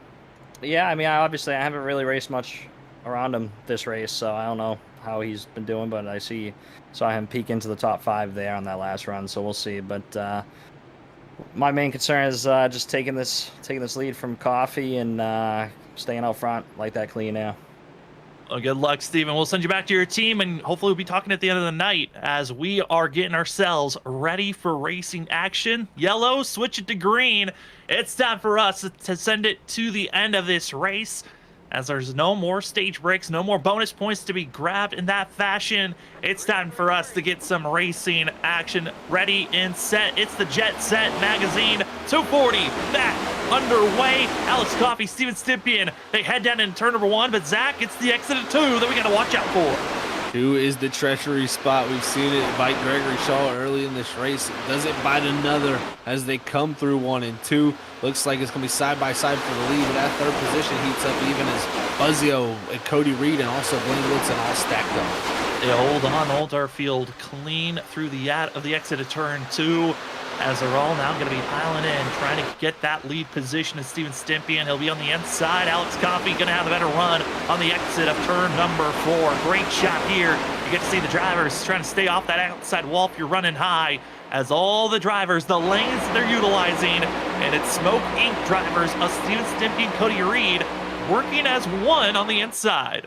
I mean, I haven't really raced much around him this race, so I don't know how he's been doing, but I saw him peek into the top 5 there on that last run, so we'll see. But my main concern is just taking this lead from Coffey and staying out front like that clean air. Well, good luck, Steven. We'll send you back to your team, and hopefully we'll be talking at the end of the night as we are getting ourselves ready for racing action. Yellow, switch it to green. It's time for us to send it to the end of this race, as there's no more stage breaks, no more bonus points to be grabbed in that fashion. It's time for us to get some racing action ready and set. It's the Jet Set Magazine 240 back underway. Alex Coffey, Steven Stympian, they head down in turn number 1, but Zach, it's the exit of 2 that we got to watch out for. 2 is the treachery spot. We've seen it bite Gregory Shaw early in this race. Does it bite another as they come through 1 and 2? Looks like it's going to be side by side for the lead, but that 3rd position heats up even as Buzzio and Cody Reed and also Blaine Woodson all stacked up. They hold our field clean through the exit of turn 2, as they're all now going to be piling in, trying to get that lead position as Steven Stympian. He'll be on the inside. Alex Coffey going to have a better run on the exit of turn number 4. Great shot here. You get to see the drivers trying to stay off that outside wall if you're running high, as all the drivers, the lanes they're utilizing, and it's Smoke Inc. drivers of Steven Stympian, Cody Reed, working as one on the inside.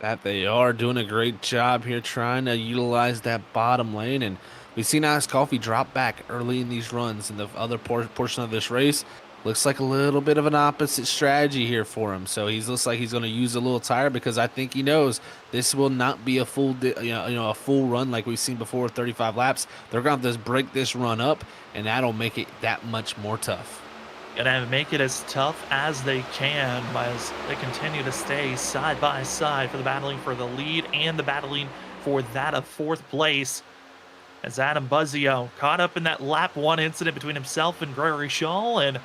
That they are doing a great job here trying to utilize that bottom lane, and we've seen Alex Coffey drop back early in these runs in the other portion of this race. looks like a little bit of an opposite strategy here for him. So he looks like he's going to use a little tire because I think he knows this will not be a full, a full run like we've seen before, 35 laps. They're going to have to break this run up, and that'll make it that much more tough. Gonna make it as tough as they can as they continue to stay side by side for the battling for the lead and the battling for that of 4th place. As Adam Buzzio caught up in that lap 1 incident between himself and Gregory Shaw. And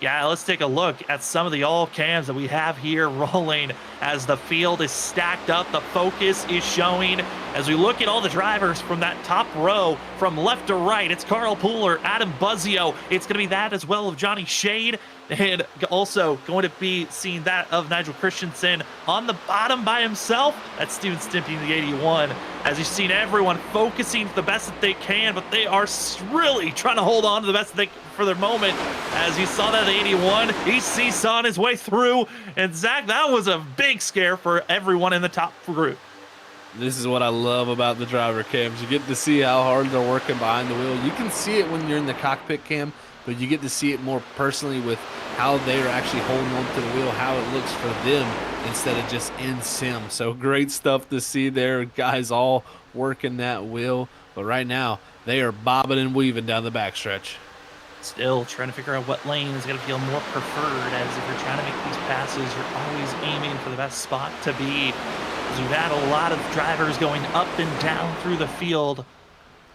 yeah, let's take a look at some of the all cams that we have here rolling as the field is stacked up. The focus is showing as we look at all the drivers from that top row from left to right. It's Carl Pooler, Adam Buzzio. It's going to be that as well of Johnny Shade. And also going to be seeing that of Nigel Christensen on the bottom by himself. That's Steven Stimpy in the 81. As you've seen everyone focusing the best that they can, but they are really trying to hold on to the best that they can for their moment. As you saw that 81, he seesawed his way through. And Zach, that was a big scare for everyone in the top group. This is what I love about the driver cams. You get to see how hard they're working behind the wheel. You can see it when you're in the cockpit cam, but you get to see it more personally with how they're actually holding on to the wheel, how it looks for them instead of just in sim. So great stuff to see there. Guys all working that wheel. But right now, they are bobbing and weaving down the backstretch. Still trying to figure out what lane is going to feel more preferred, as if you're trying to make these passes, you're always aiming for the best spot to be. As we've had a lot of drivers going up and down through the field.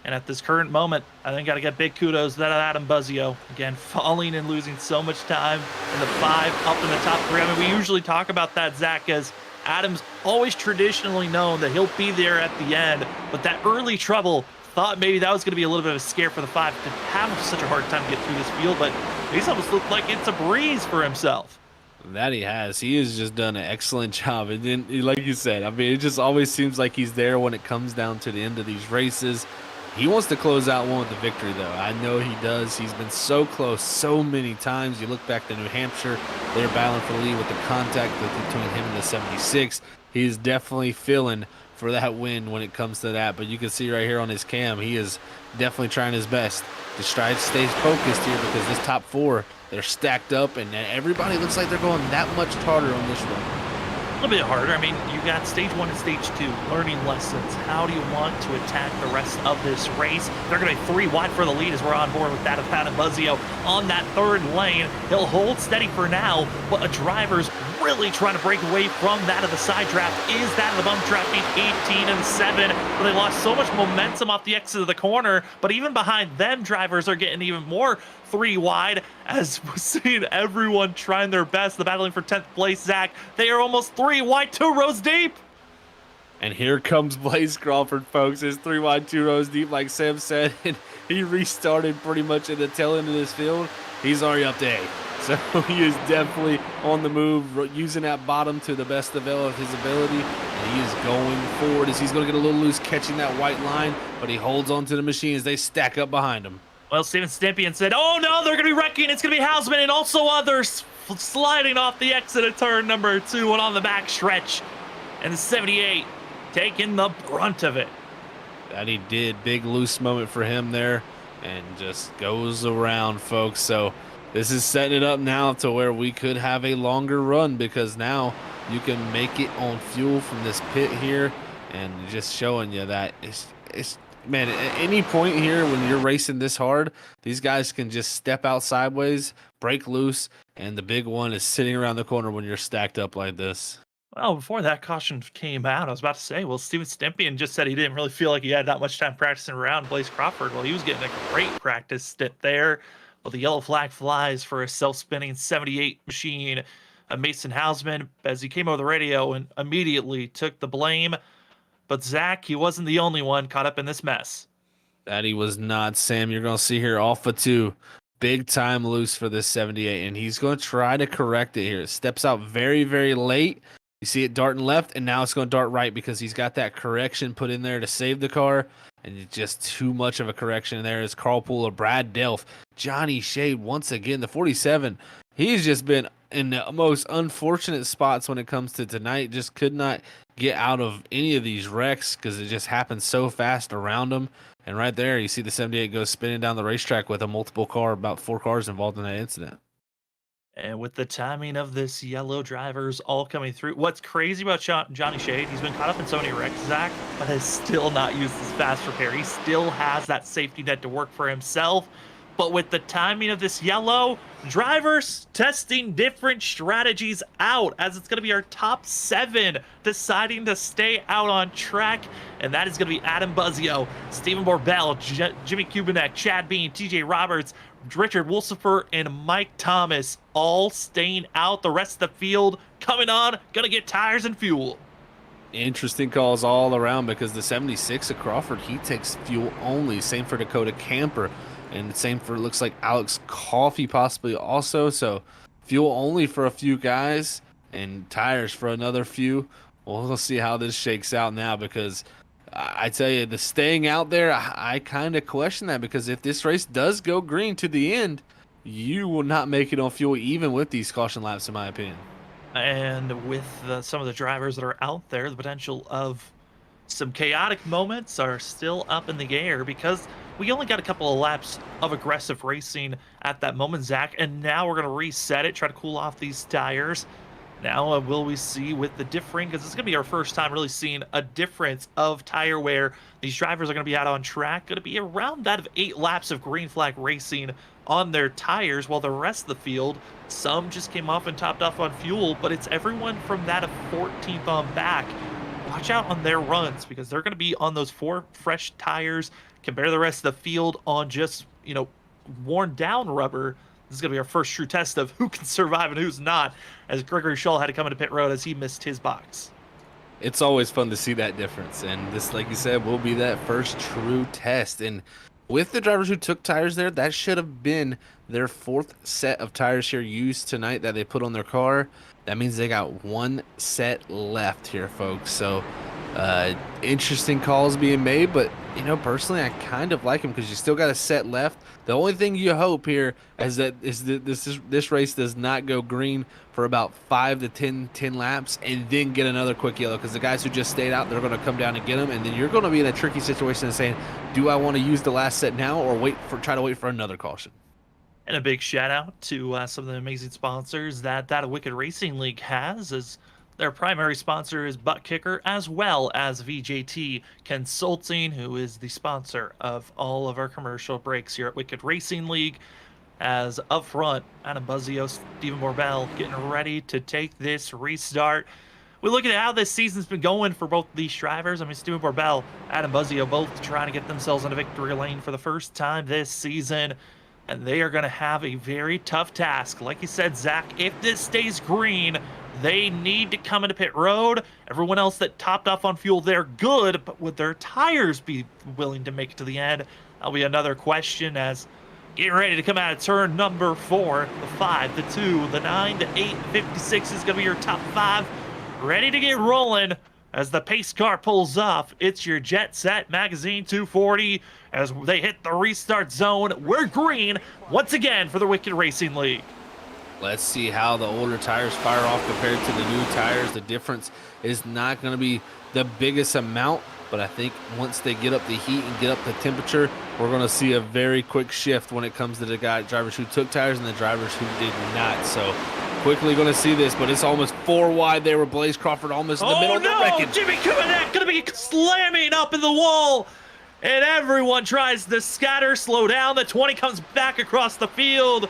And at this current moment, I think got to get big kudos to that Adam Buzzio. Again, falling and losing so much time in the 5 up in the top 3. I mean, we usually talk about that, Zach, as Adam's always traditionally known that he'll be there at the end. But that early trouble, thought maybe that was going to be a little bit of a scare for the 5 to have such a hard time to get through this field. But he's almost looked like it's a breeze for himself. That he has. He has just done an excellent job. And then, like you said, I mean, it just always seems like he's there when it comes down to the end of these races. He wants to close out one with the victory, though. I know he does. He's been so close so many times. You look back to New Hampshire, they're battling for the lead with the contact between him and the 76. He's definitely feeling for that win when it comes to that. But you can see right here on his cam, he is definitely trying his best to try to stay focused here because this top 4, they're stacked up, and everybody looks like they're going that much harder on this run. A little bit harder. I mean, you got stage 1 and stage 2, learning lessons. How do you want to attack the rest of this race? They're going to be 3 wide for the lead as we're on board with that of Adam Buzzio on that 3rd lane. He'll hold steady for now, but a driver's really trying to break away from that of the side draft is that of the bump draft being 18 and 7. But they lost so much momentum off the exit of the corner, but even behind them, drivers are getting even more 3 wide as we're seeing everyone trying their best. The battling for 10th place, Zach. They are almost 3 wide, 2 rows deep. And here comes Blaze Crawford, folks. It's 3 wide, 2 rows deep, like Sam said. And he restarted pretty much at the tail end of this field. He's already up to 8. So he is definitely on the move, using that bottom to the best of his ability. And he is going forward as he's going to get a little loose, catching that white line. But he holds on to the machine as they stack up behind him. Well, Steven Stimpian said, oh no, they're going to be wrecking. It's going to be Hausman and also others sliding off the exit of turn number 2 and on the back stretch. And the 78 taking the brunt of it. That he did. Big loose moment for him there. And just goes around, folks. So this is setting it up now to where we could have a longer run, because now you can make it on fuel from this pit here, and just showing you that it's man, at any point here when you're racing this hard, these guys can just step out sideways, break loose, and the big one is sitting around the corner when you're stacked up like this. Well, before that caution came out, I was about to say, well, Steven Stimpian just said he didn't really feel like he had that much time practicing around Blaze Crawford. Well, he was getting a great practice stint there. Well, the yellow flag flies for a self-spinning 78 machine, Mason Hausman, as he came over the radio and immediately took the blame. But Zach, he wasn't the only one caught up in this mess. That he was not, Sam. You're going to see here Alpha 2. Big time loose for this 78, and he's going to try to correct it here. It steps out very, very late. You see it darting left, and now it's going to dart right because he's got that correction put in there to save the car, and it's just too much of a correction there. Is Carl Pooler, Brad Delph, Johnny Shade once again, the 47. He's just been in the most unfortunate spots when it comes to tonight. Just could not get out of any of these wrecks because it just happened so fast around him. And right there, you see the 78 goes spinning down the racetrack with a multiple car, about 4 cars involved in that incident. And with the timing of this yellow drivers all coming through, what's crazy about Johnny Shade, he's been caught up in so many wrecks, Zach, but has still not used his fast repair. He still has that safety net to work for himself. But with the timing of this yellow, drivers testing different strategies out, as it's going to be our top 7 deciding to stay out on track. And that is going to be Adam Buzzio, Stephen Borbell, Jimmy Kubanek, Chad Bean, TJ Roberts, Richard Wolsifer, and Mike Thomas all staying out. The rest of the field coming on, going to get tires and fuel. Interesting calls all around, because the 76 of Crawford, he takes fuel only. Same for Dakota Camper. And same for, looks like, Alex Coffey possibly also. So fuel only for a few guys and tires for another few. Well, we'll see how this shakes out now, because I tell you, the staying out there, I kind of question that, because if this race does go green to the end, you will not make it on fuel even with these caution laps, in my opinion. And with some of the drivers that are out there, the potential of some chaotic moments are still up in the air, because we only got a couple of laps of aggressive racing at that moment, Zach, and now we're going to reset it, try to cool off these tires. Now, will we see with the differing, because it's going to be our first time really seeing a difference of tire wear. These drivers are going to be out on track, going to be around that of 8 laps of green flag racing on their tires, while the rest of the field, some just came off and topped off on fuel, but it's everyone from that of 14th on back. Watch out on their runs, because they're going to be on those 4 fresh tires. Compare the rest of the field on just, worn down rubber. This is going to be our first true test of who can survive and who's not, as Gregory Shull had to come into pit road as he missed his box. It's always fun to see that difference, and this, like you said, will be that first true test. And with the drivers who took tires there, that should have been their 4th set of tires here used tonight that they put on their car. That means they got 1 set left here, folks. So interesting calls being made, but personally, I kind of like them, because you still got a set left. The only thing you hope here is that this race does not go green for about 5 to 10 laps and then get another quick yellow, because the guys who just stayed out, they're going to come down and get them, and then you're going to be in a tricky situation of saying, do I want to use the last set now or try to wait for another caution? And a big shout out to some of the amazing sponsors that Wicked Racing League has, as their primary sponsor is Buttkicker, as well as VJT Consulting, who is the sponsor of all of our commercial breaks here at Wicked Racing League. As up front, Adam Buzzio, Stephen Borbell getting ready to take this restart. We look at how this season's been going for both these drivers. I mean, Stephen Borbell, Adam Buzzio, both trying to get themselves in a victory lane for the first time this season. And they are going to have a very tough task. Like you said, Zach, if this stays green, they need to come into pit road. Everyone else that topped off on fuel, they're good, but would their tires be willing to make it to the end? That'll be another question, as getting ready to come out of turn number 4, the 5, the 2, the 9, the 8, 56 is going to be your top 5. Ready to get rolling as the pace car pulls off. It's your Jet Set Magazine 240 as they hit the restart zone. We're green once again for the Wicked Racing League. Let's see how the older tires fire off compared to the new tires. The difference is not going to be the biggest amount, but I think once they get up the heat and get up the temperature, we're going to see a very quick shift when it comes to the drivers who took tires and the drivers who did not. So quickly going to see this, but it's almost 4 wide there with Blaze Crawford almost in the middle of the wreckage. Jimmy Kubanek going to be slamming up in the wall, and everyone tries to scatter, slow down. The 20 comes back across the field.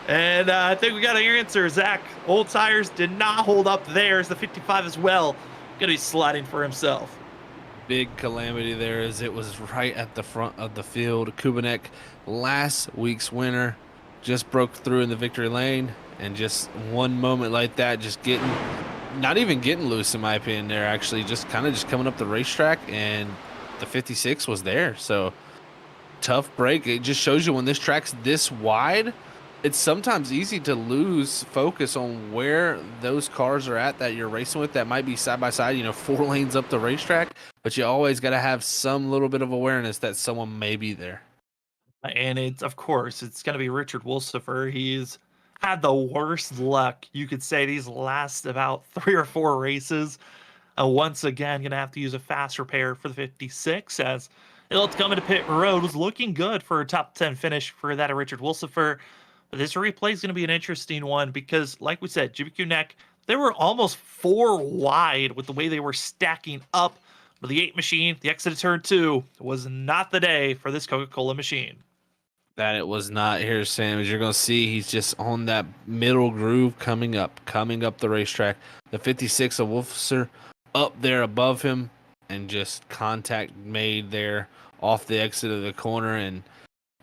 And I think we got an answer, Zach. Old tires did not hold up there, as the 55 as well going to be sliding for himself. Big calamity there, as it was right at the front of the field. Kubanek, last week's winner, just broke through in the victory lane, and just one moment like that, just not even getting loose, in my opinion, there, actually just coming up the racetrack, and the 56 was there. So tough break. It just shows you when this track's this wide, it's sometimes easy to lose focus on where those cars are at that you're racing with that might be side by side, 4 lanes up the racetrack, but you always got to have some little bit of awareness that someone may be there. And of course, it's going to be Richard Wolsifer. He's had the worst luck, you could say, these last about 3 or 4 races. Once again, going to have to use a fast repair for the 56, as it'll come into pit road. Was looking good for a top 10 finish for that of Richard Wolsifer. This replay is going to be an interesting one because, like we said, Jimmy Kunek, they were almost 4 wide with the way they were stacking up. But the 8 machine, the exit of turn 2, was not the day for this Coca-Cola machine. That it was not here, Sam. As you're going to see, he's just on that middle groove coming up the racetrack. The 56 of Wolfser up there above him, and just contact made there off the exit of the corner. And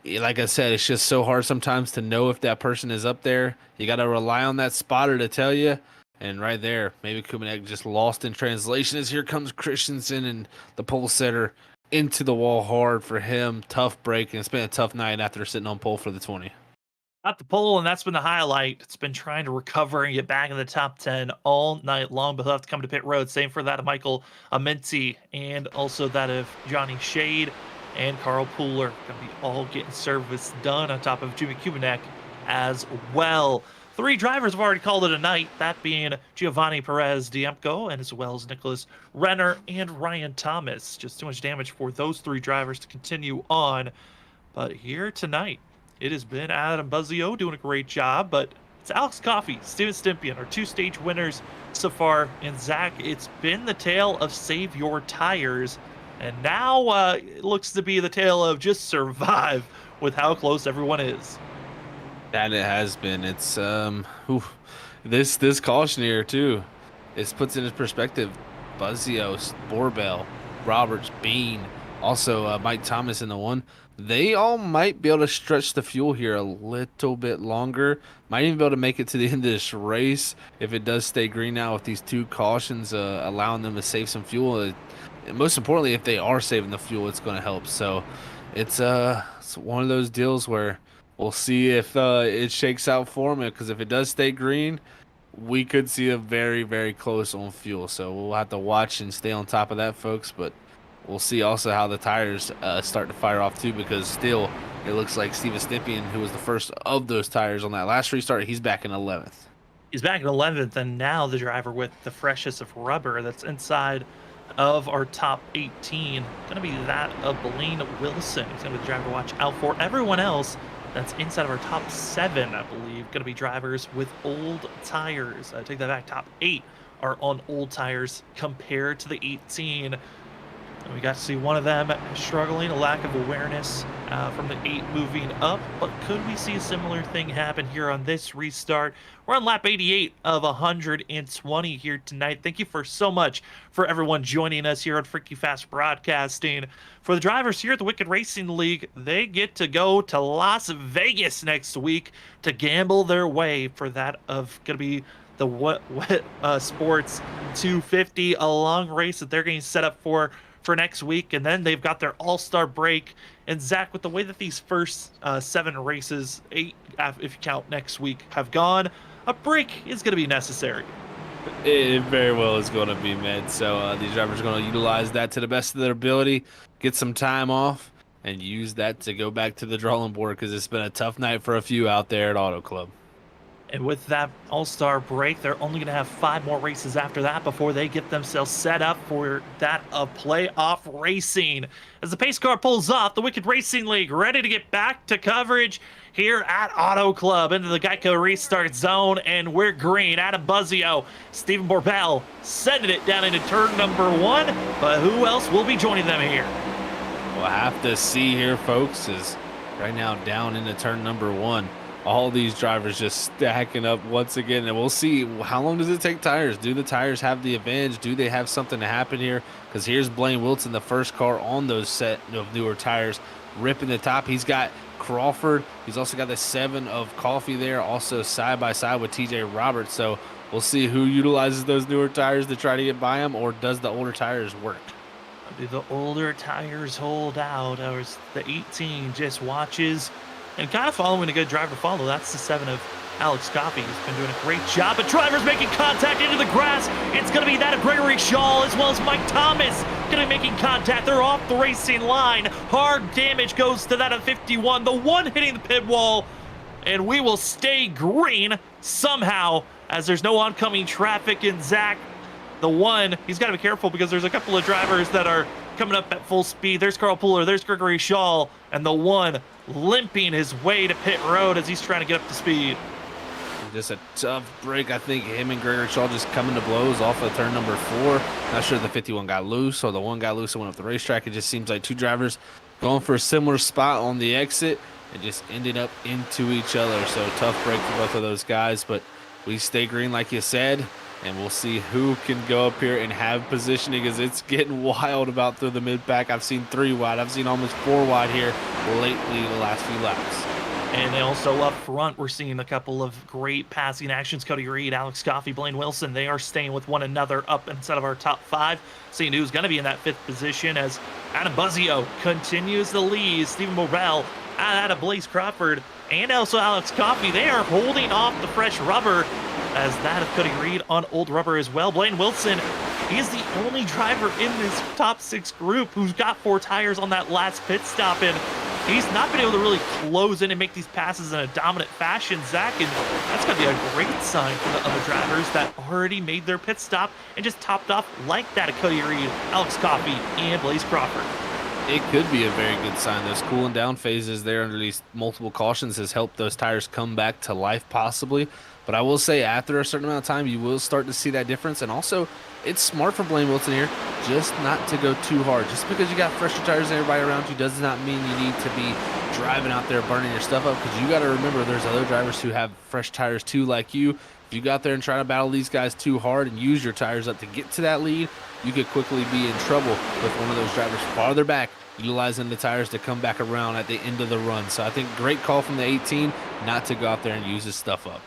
like I said, it's just so hard sometimes to know if that person is up there. You got to rely on that spotter to tell you. And right there, maybe Kumanek just lost in translation as here comes Christensen and the pole setter into the wall hard for him. Tough break, and it's been a tough night after sitting on pole for the 20. Got the pole, and that's been the highlight. It's been trying to recover and get back in the top 10 all night long, but he'll have to come to pit road. Same for that of Michael Amenti, and also that of Johnny Shade and Carl Pooler. Going to be all getting service done on top of Jimmy Kubanek as well. 3 drivers have already called it a night, that being Giovanni Perez Diemco, and as well as Nicholas Renner and Ryan Thomas. Just too much damage for those 3 drivers to continue on. But here tonight, it has been Adam Buzzio doing a great job, but it's Alex Coffey, Steven Stimpian, our 2-stage winners so far. And Zach, it's been the tale of save your tires. And now it looks to be the tale of just survive with how close everyone is. That it has been. It's this caution here too. This puts into perspective Buzzio, Borbell, Roberts, Bean, also Mike Thomas in the 1. They all might be able to stretch the fuel here a little bit longer. Might even be able to make it to the end of this race if it does stay green now with these 2 cautions allowing them to save some fuel. And most importantly, if they are saving the fuel, it's going to help. So it's one of those deals where we'll see if it shakes out for them, because if it does stay green, we could see a very, very close on fuel. So we'll have to watch and stay on top of that, folks. But we'll see also how the tires start to fire off too, because still it looks like Steven Stimpian, who was the first of those tires on that last restart, he's back in 11th. He's back in 11th, and now the driver with the freshest of rubber that's inside of our top 18 going to be that of Blaine Wilson. He's going to be the driver to watch out for. Everyone else that's inside of our top 7, I believe, going to be drivers with old tires. I take that back. Top 8 are on old tires compared to the 18. And we got to see one of them struggling, a lack of awareness from the 8 moving up. But could we see a similar thing happen here on this restart? We're on lap 88 of 120 here tonight. Thank you so much for everyone joining us here on Freaky Fast Broadcasting. For the drivers here at the Wicked Racing League, they get to go to Las Vegas next week to gamble their way for that of going to be the What Sports 250, a long race that they're getting set up for next week. And then they've got their all-star break. And Zach, with the way that these first 7 races, 8 if you count next week, have gone, a break is going to be necessary. It very well is going to be, man. So these drivers are going to utilize that to the best of their ability, get some time off, and use that to go back to the drawing board, because it's been a tough night for a few out there at Autoclub. And with that all-star break, they're only going to have 5 more races after that before they get themselves set up for that of playoff racing. As the pace car pulls off, the Wicked Racing League ready to get back to coverage here at Autoclub into the Geico restart zone, and we're green. Adam Buzzio, Stephen Borbell sending it down into turn number 1, but who else will be joining them here? We'll have to see here, folks, is right now down into turn number 1. All these drivers just stacking up once again, and we'll see how long does it take tires. Do the tires have the advantage? Do they have something to happen here? Because here's Blaine Wilson, the first car on those set of newer tires, ripping the top. He's got Crawford. He's also got the 7 of Coffee there, also side by side with TJ Roberts. So we'll see who utilizes those newer tires to try to get by him, or does the older tires work? Do the older tires hold out, or is the 18 just watches and kind of following a good driver to follow? That's the 7 of Alex Coffey. He's been doing a great job, but drivers making contact into the grass. It's going to be that of Gregory Shaw as well as Mike Thomas going to be making contact. They're off the racing line. Hard damage goes to that of 51. The 1 hitting the pit wall, and we will stay green somehow as there's no oncoming traffic. And Zach, the 1, he's got to be careful because there's a couple of drivers that are coming up at full speed. There's Carl Pooler, there's Gregory Shaw, and the 1 limping his way to pit road as he's trying to get up to speed. Just a tough break. I think him and Gregory Shaw just coming to blows off of turn number 4. Not sure the 51 got loose or the one got loose and went up the racetrack. It just seems like two drivers going for a similar spot on the exit and just ended up into each other. So tough break for both of those guys, but we stay green like you said, and we'll see who can go up here and have positioning, because it's getting wild about through the mid-pack. I've seen 3 wide. I've seen almost 4 wide here lately the last few laps. And also up front, we're seeing a couple of great passing actions. Cody Reed, Alex Coffey, Blaine Wilson, they are staying with one another up inside of our top 5. Seeing who's going to be in that 5th position as Adam Buzzio continues the lead. Stephen Morrell, Adam Blaze Crawford, and also Alex Coffey, they are holding off the fresh rubber as that of Cody Reed on old rubber as well. Blaine Wilson, he is the only driver in this top 6 group who's got 4 tires on that last pit stop, and he's not been able to really close in and make these passes in a dominant fashion, Zach, and that's going to be a great sign for the other drivers that already made their pit stop and just topped off like that of Cody Reed, Alex Coffey, and Blaze Crawford. It could be a very good sign. Those cooling down phases there under these multiple cautions has helped those tires come back to life possibly. But I will say after a certain amount of time, you will start to see that difference. And also, it's smart for Blaine Wilson here just not to go too hard. Just because you got fresher tires than everybody around you does not mean you need to be driving out there burning your stuff up, because you got to remember there's other drivers who have fresh tires too like you. If you go out there and try to battle these guys too hard and use your tires up to get to that lead, you could quickly be in trouble with one of those drivers farther back utilizing the tires to come back around at the end of the run. So I think great call from the 18 not to go out there and use his stuff up.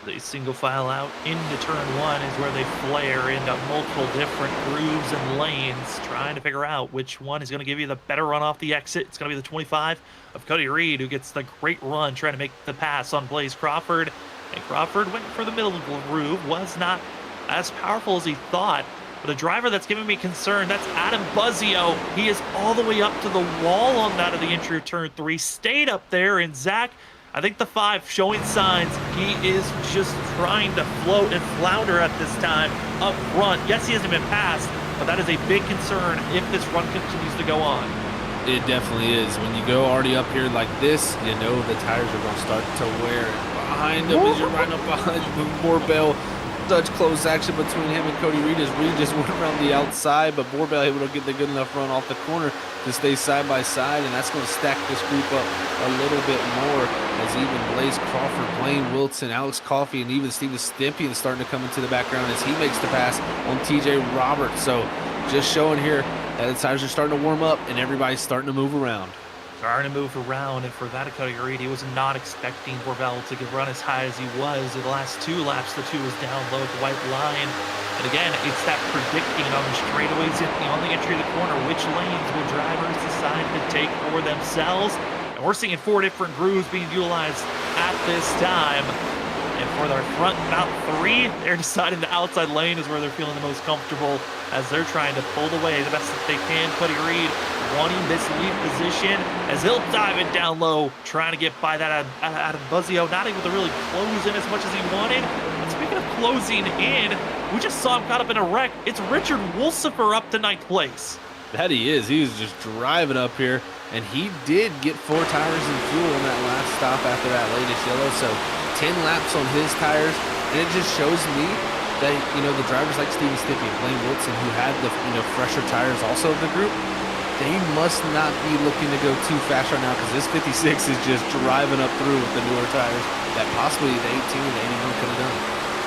They single file out into turn 1 is where they flare into multiple different grooves and lanes, trying to figure out which one is going to give you the better run off the exit. It's going to be the 25 of Cody Reed, who gets the great run trying to make the pass on Blaze Crawford. And Crawford went for the middle groove, was not as powerful as he thought. But a driver that's giving me concern, that's Adam Buzzio. He is all the way up to the wall on that of the entry of turn 3, stayed up there, and Zach, I think the 5 showing signs. He is just trying to float and flounder at this time up front. Yes, he hasn't been passed, but that is a big concern if this run continues to go on. It definitely is. When you go already up here like this, you know the tires are going to start to wear. Behind him as you're right up behind Borbell. Such close action between him and Cody Reed as Reed just went around the outside, but Borbell able to get the good enough run off the corner to stay side by side, and that's going to stack this group up a little bit more as even Blaze Crawford, Blaine Wilson, Alex Coffey, and even Steven Stimpian is starting to come into the background as he makes the pass on TJ Roberts. So just showing here that the tires are starting to warm up and everybody's starting to move around. Starting to move around, and for that of Cody Reed, he was not expecting Borbell to run as high as he was. In the last 2 laps, the 2 was down low at the white line. And again, it's that predicting on the straightaways on the entry of the corner, which lanes will drivers decide to take for themselves. And we're seeing 4 different grooves being utilized at this time. And for their front about 3, they're deciding the outside lane is where they're feeling the most comfortable as they're trying to pull away the best that they can. Cody Reed wanting this lead position as he'll dive it down low, trying to get by that out of Buzzio, not able to really close in as much as he wanted. But speaking of closing in, we just saw him caught up in a wreck. It's Richard Wolsifer up to 9th place. That he is. He was just driving up here, and he did get 4 tires and fuel on that last stop after that latest yellow. So 10 laps on his tires, and it just shows me that, you know, the drivers like Steven Stippy and Blaine Wilson, who had the, you know, fresher tires also of the group, they must not be looking to go too fast right now, because this 56 is just driving up through with the newer tires that possibly the 18 and the 81 could have done.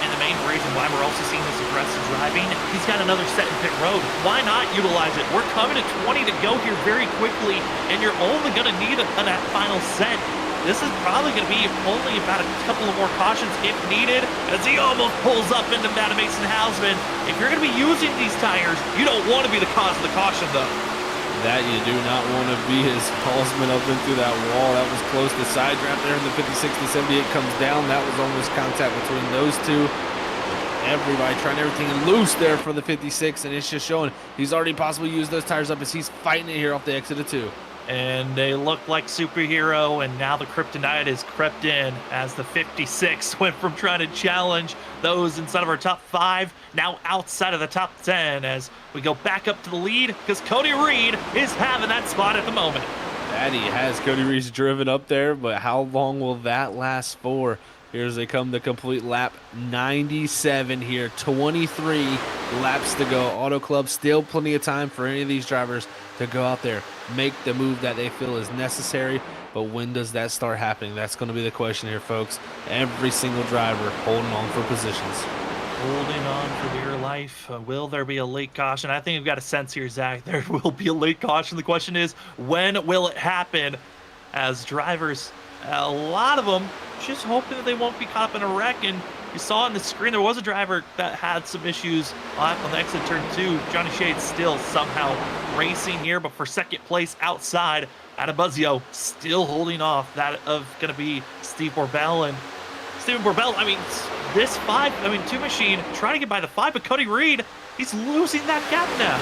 And the main reason why we're also seeing this aggressive driving, he's got another set in pit road. Why not utilize it? We're coming to 20 to go here very quickly, and you're only going to need that final set. This is probably going to be only about a couple of more cautions if needed, as he almost pulls up into Madam Mason Hausman. If you're going to be using these tires, you don't want to be the cause of the caution, though. That you do not want to be as Halsman up into that wall. That was close. The side draft there in the 56 to 78 comes down. That was almost contact between those two. Everybody trying everything loose there for the 56, and it's just showing he's already possibly used those tires up as he's fighting it here off the exit of 2. And they look like superhero, and now the kryptonite has crept in as the 56 went from trying to challenge those inside of our top 5, now outside of the top 10 as we go back up to the lead, because Cody Reed is having that spot at the moment. Patty has Cody Reese driven up there, but how long will that last for? Here as they come to complete lap 97 here. 23 laps to go. Auto Club, still plenty of time for any of these drivers to go out there, make the move that they feel is necessary. But when does that start happening? That's going to be the question here, folks. Every single driver holding on for positions. Holding on for dear life. Will there be a late caution? I think we've got a sense here, Zach. There will be a late caution. The question is, when will it happen? As drivers, a lot of them just hoping that they won't be caught up in a wreck. And you saw on the screen, there was a driver that had some issues on the exit turn 2. Johnny Shade still somehow racing here, but for second place outside, Adabuzio still holding off. That of going to be Steve Borbell. And Steven Borbell, I mean, this 2 machine trying to get by the 5, but Cody Reed, he's losing that gap now.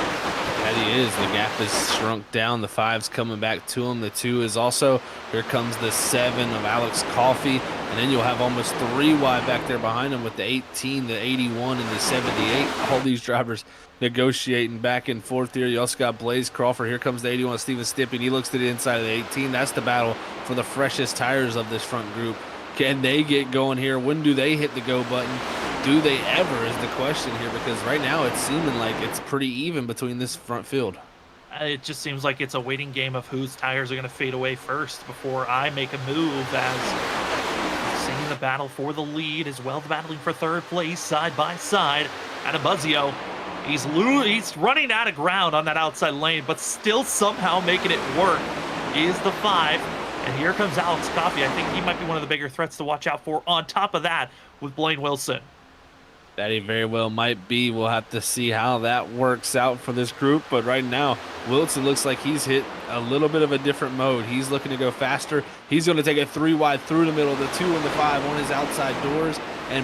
That he is. The gap is shrunk down. The 5's coming back to him. The 2 is also. Here comes the 7 of Alex Coffey. And then you'll have almost 3 wide back there behind him with the 18, the 81, and the 78. All these drivers negotiating back and forth here. You also got Blaze Crawford. Here comes the 81, Steven Stippy. He looks to the inside of the 18. That's the battle for the freshest tires of this front group. Can they get going here? When do they hit the go button? Do they ever is the question here, because right now it's seeming like it's pretty even between this front field. It just seems like it's a waiting game of whose tires are going to fade away first before I make a move, as seeing the battle for the lead as well, the battling for third place side by side. Adabuzio, he's running out of ground on that outside lane, but still somehow making it work is the 5. And here comes Alex Coffey. I think he might be one of the bigger threats to watch out for on top of that with Blaine Wilson. That he very well might be. We'll have to see how that works out for this group. But right now, Wilson looks like he's hit a little bit of a different mode. He's looking to go faster. He's going to take a 3 wide through the middle, the 2 and the 5 on his outside doors. And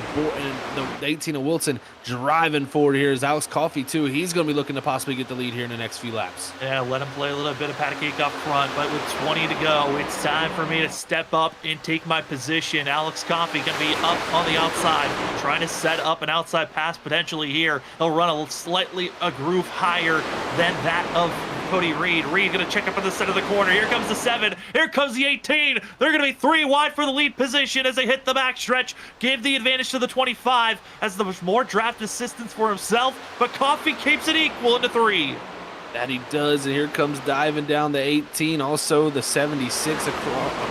the 18 of Wilson driving forward here is Alex Coffey, too. He's going to be looking to possibly get the lead here in the next few laps. Yeah, let him play a little bit of patty cake up front, but with 20 to go, it's time for me to step up and take my position. Alex Coffey going to be up on the outside, trying to set up an outside pass potentially here. He'll run a groove higher than that of Cody Reed. Reed going to check up in the center of the corner. Here comes the 7. Here comes the 18. They're going to be 3 wide for the lead position as they hit the backstretch. Give the advantage to the 25 as there's more draft assistance for himself, but Coffey keeps it equal into 3. That he does, and here comes diving down the 18, also the 76 of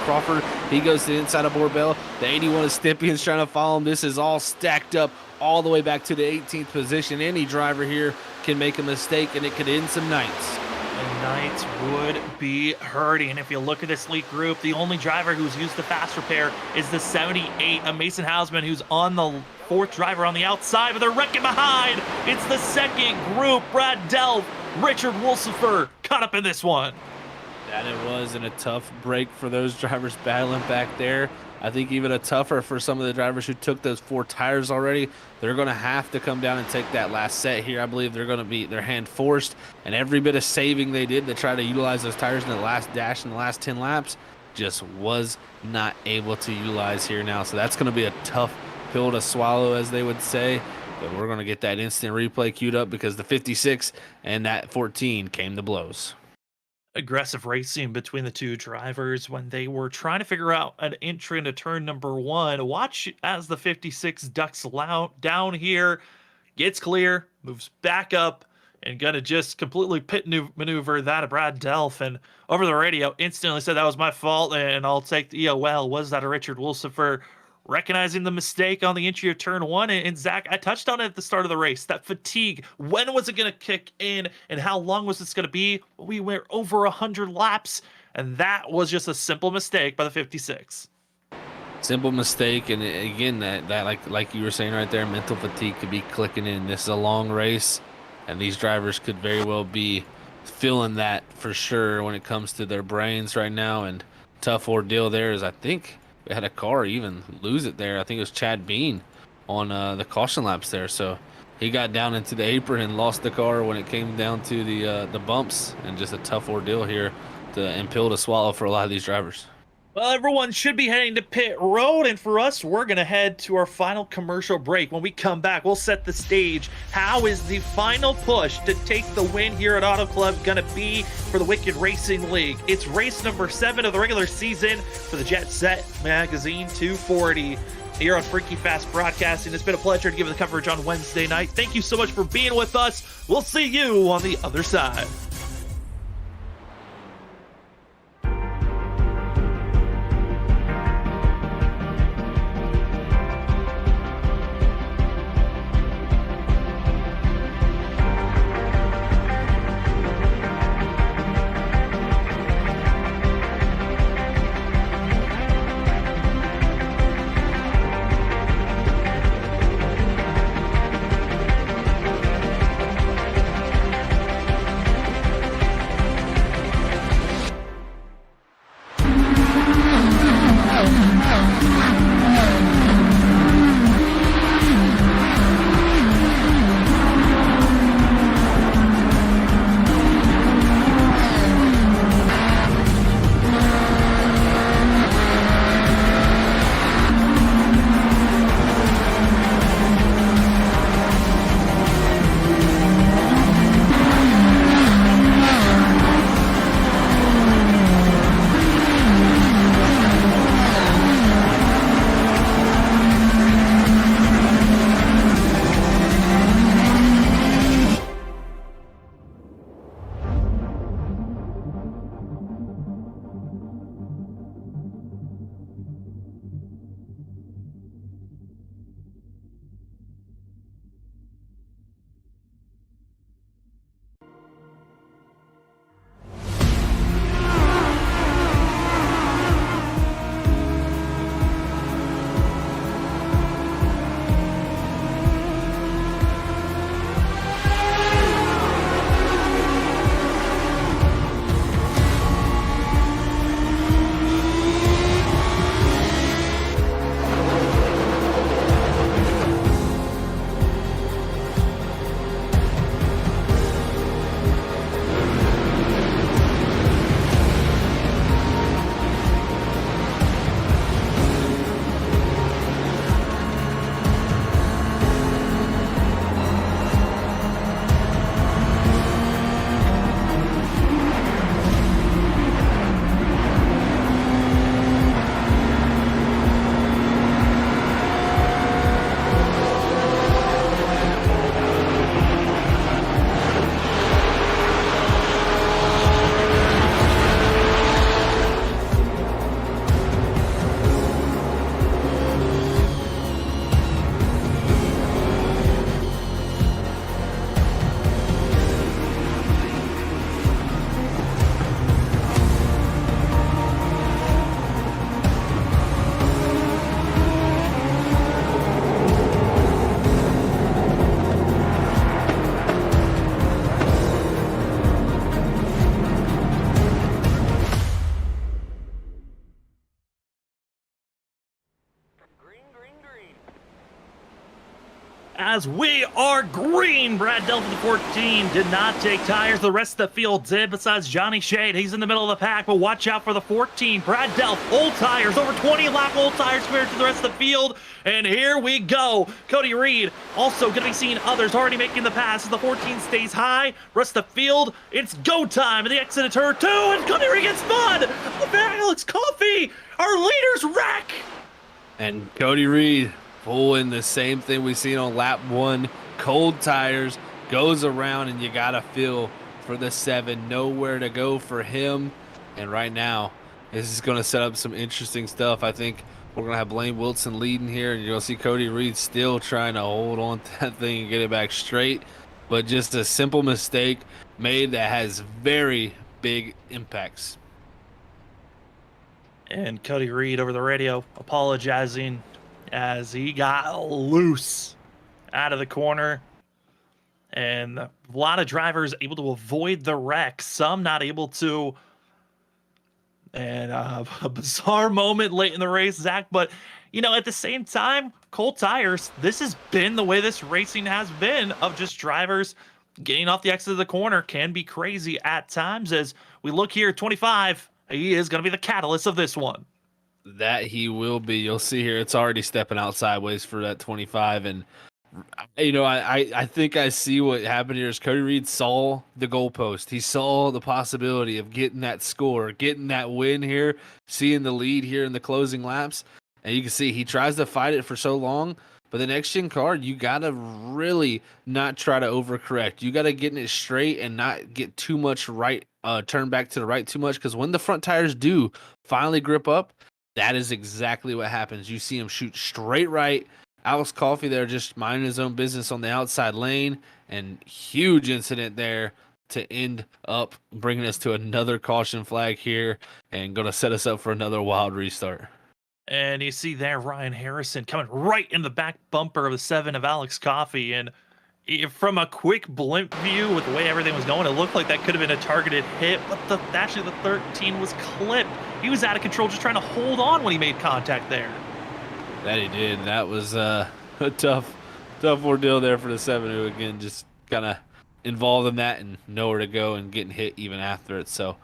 Crawford. He goes to the inside of Borbell. The 81 is Stippian's trying to follow him. This is all stacked up all the way back to the 18th position. Any driver here can make a mistake, and it could end some nights. And Knights would be hurting. If you look at this lead group, the only driver who's used the fast repair is the 78 of Mason Hausman, who's on the 4th driver on the outside, but they're wrecking behind. It's the second group. Brad Delv, Richard Wolsifer caught up in this one. That it was, and a tough break for those drivers battling back there. I think even a tougher for some of the drivers who took those 4 tires already. They're going to have to come down and take that last set here. I believe they're going to be their hand forced, and every bit of saving they did to try to utilize those tires in the last dash in the last 10 laps just was not able to utilize here now. So that's going to be a tough pill to swallow, as they would say. But we're going to get that instant replay queued up because the 56 and that 14 came to blows. Aggressive racing between the 2 drivers when they were trying to figure out an entry into turn number 1. Watch as the 56 ducks down here, gets clear, moves back up, and gonna just completely pit maneuver that of Brad Delph. And over the radio, instantly said that was my fault, and I'll take the EOL. Was that a Richard Wolsifer? Recognizing the mistake on the entry of turn 1, and Zach, I touched on it at the start of the race, that fatigue. When was it going to kick in, and how long was this going to be? We were over 100 laps, and that was just a simple mistake by the 56. Simple mistake, and again, that like you were saying right there, mental fatigue could be clicking in. This is a long race, and these drivers could very well be feeling that for sure when it comes to their brains right now. And tough ordeal there is, I think, we had a car even lose it there. I think it was Chad Bean on the caution laps there. So he got down into the apron and lost the car when it came down to the bumps, and just a tough ordeal here and pill to swallow for a lot of these drivers. Well, everyone should be heading to pit road, and for us, we're going to head to our final commercial break. When we come back, we'll set the stage. How is the final push to take the win here at Auto Club going to be for the Wicked Racing League? It's race number 7 of the regular season for the Jet Set Magazine 240. Here on Freaky Fast Broadcasting. It's been a pleasure to give the coverage on Wednesday night. Thank you so much for being with us. We'll see you on the other side. As we are green, Brad Delph the 14 did not take tires. The rest of the field did, besides Johnny Shade. He's in the middle of the pack, but watch out for the 14. Brad Delph, old tires, over 20 lap old tires compared to the rest of the field. And here we go. Cody Reed also going to be seeing others already making the pass as the 14 stays high. Rest of the field, it's go time at the exit of turn 2, and Cody Reed gets spun. Alex Coffey, our leader's wreck. And Cody Reed pulling the same thing we seen on lap 1. Cold tires, goes around, and you got to feel for the 7. Nowhere to go for him. And right now, this is going to set up some interesting stuff. I think we're going to have Blaine Wilson leading here, and you're going to see Cody Reed still trying to hold on to that thing and get it back straight. But just a simple mistake made that has very big impacts. And Cody Reed over the radio apologizing as he got loose out of the corner. And a lot of drivers able to avoid the wreck, some not able to. And a bizarre moment late in the race, Zach. But, you know, at the same time, cold tires, this has been the way this racing has been, of just drivers getting off the exit of the corner can be crazy at times. As we look here, 25, he is going to be the catalyst of this one. That he will be. You'll see here. It's already stepping out sideways for that 25. And, I think I see what happened here is Cody Reed saw the goalpost. He saw the possibility of getting that score, getting that win here, seeing the lead here in the closing laps. And you can see he tries to fight it for so long. But the next gen car, you got to really not try to overcorrect. You got to get in it straight and not get too much right, turn back to the right too much. Because when the front tires do finally grip up, that is exactly what happens. You see him shoot straight right. Alex Coffey there just minding his own business on the outside lane, and huge incident there to end up bringing us to another caution flag here and going to set us up for another wild restart. And you see there Ryan Harrison coming right in the back bumper of the 7 of Alex Coffey. And from a quick blimp view with the way everything was going, it looked like that could have been a targeted hit, but actually the 13 was clipped. He was out of control just trying to hold on when he made contact there. That he did. That was a tough ordeal there for the 7, who again just kind of involved in that and nowhere to go and getting hit even after it. So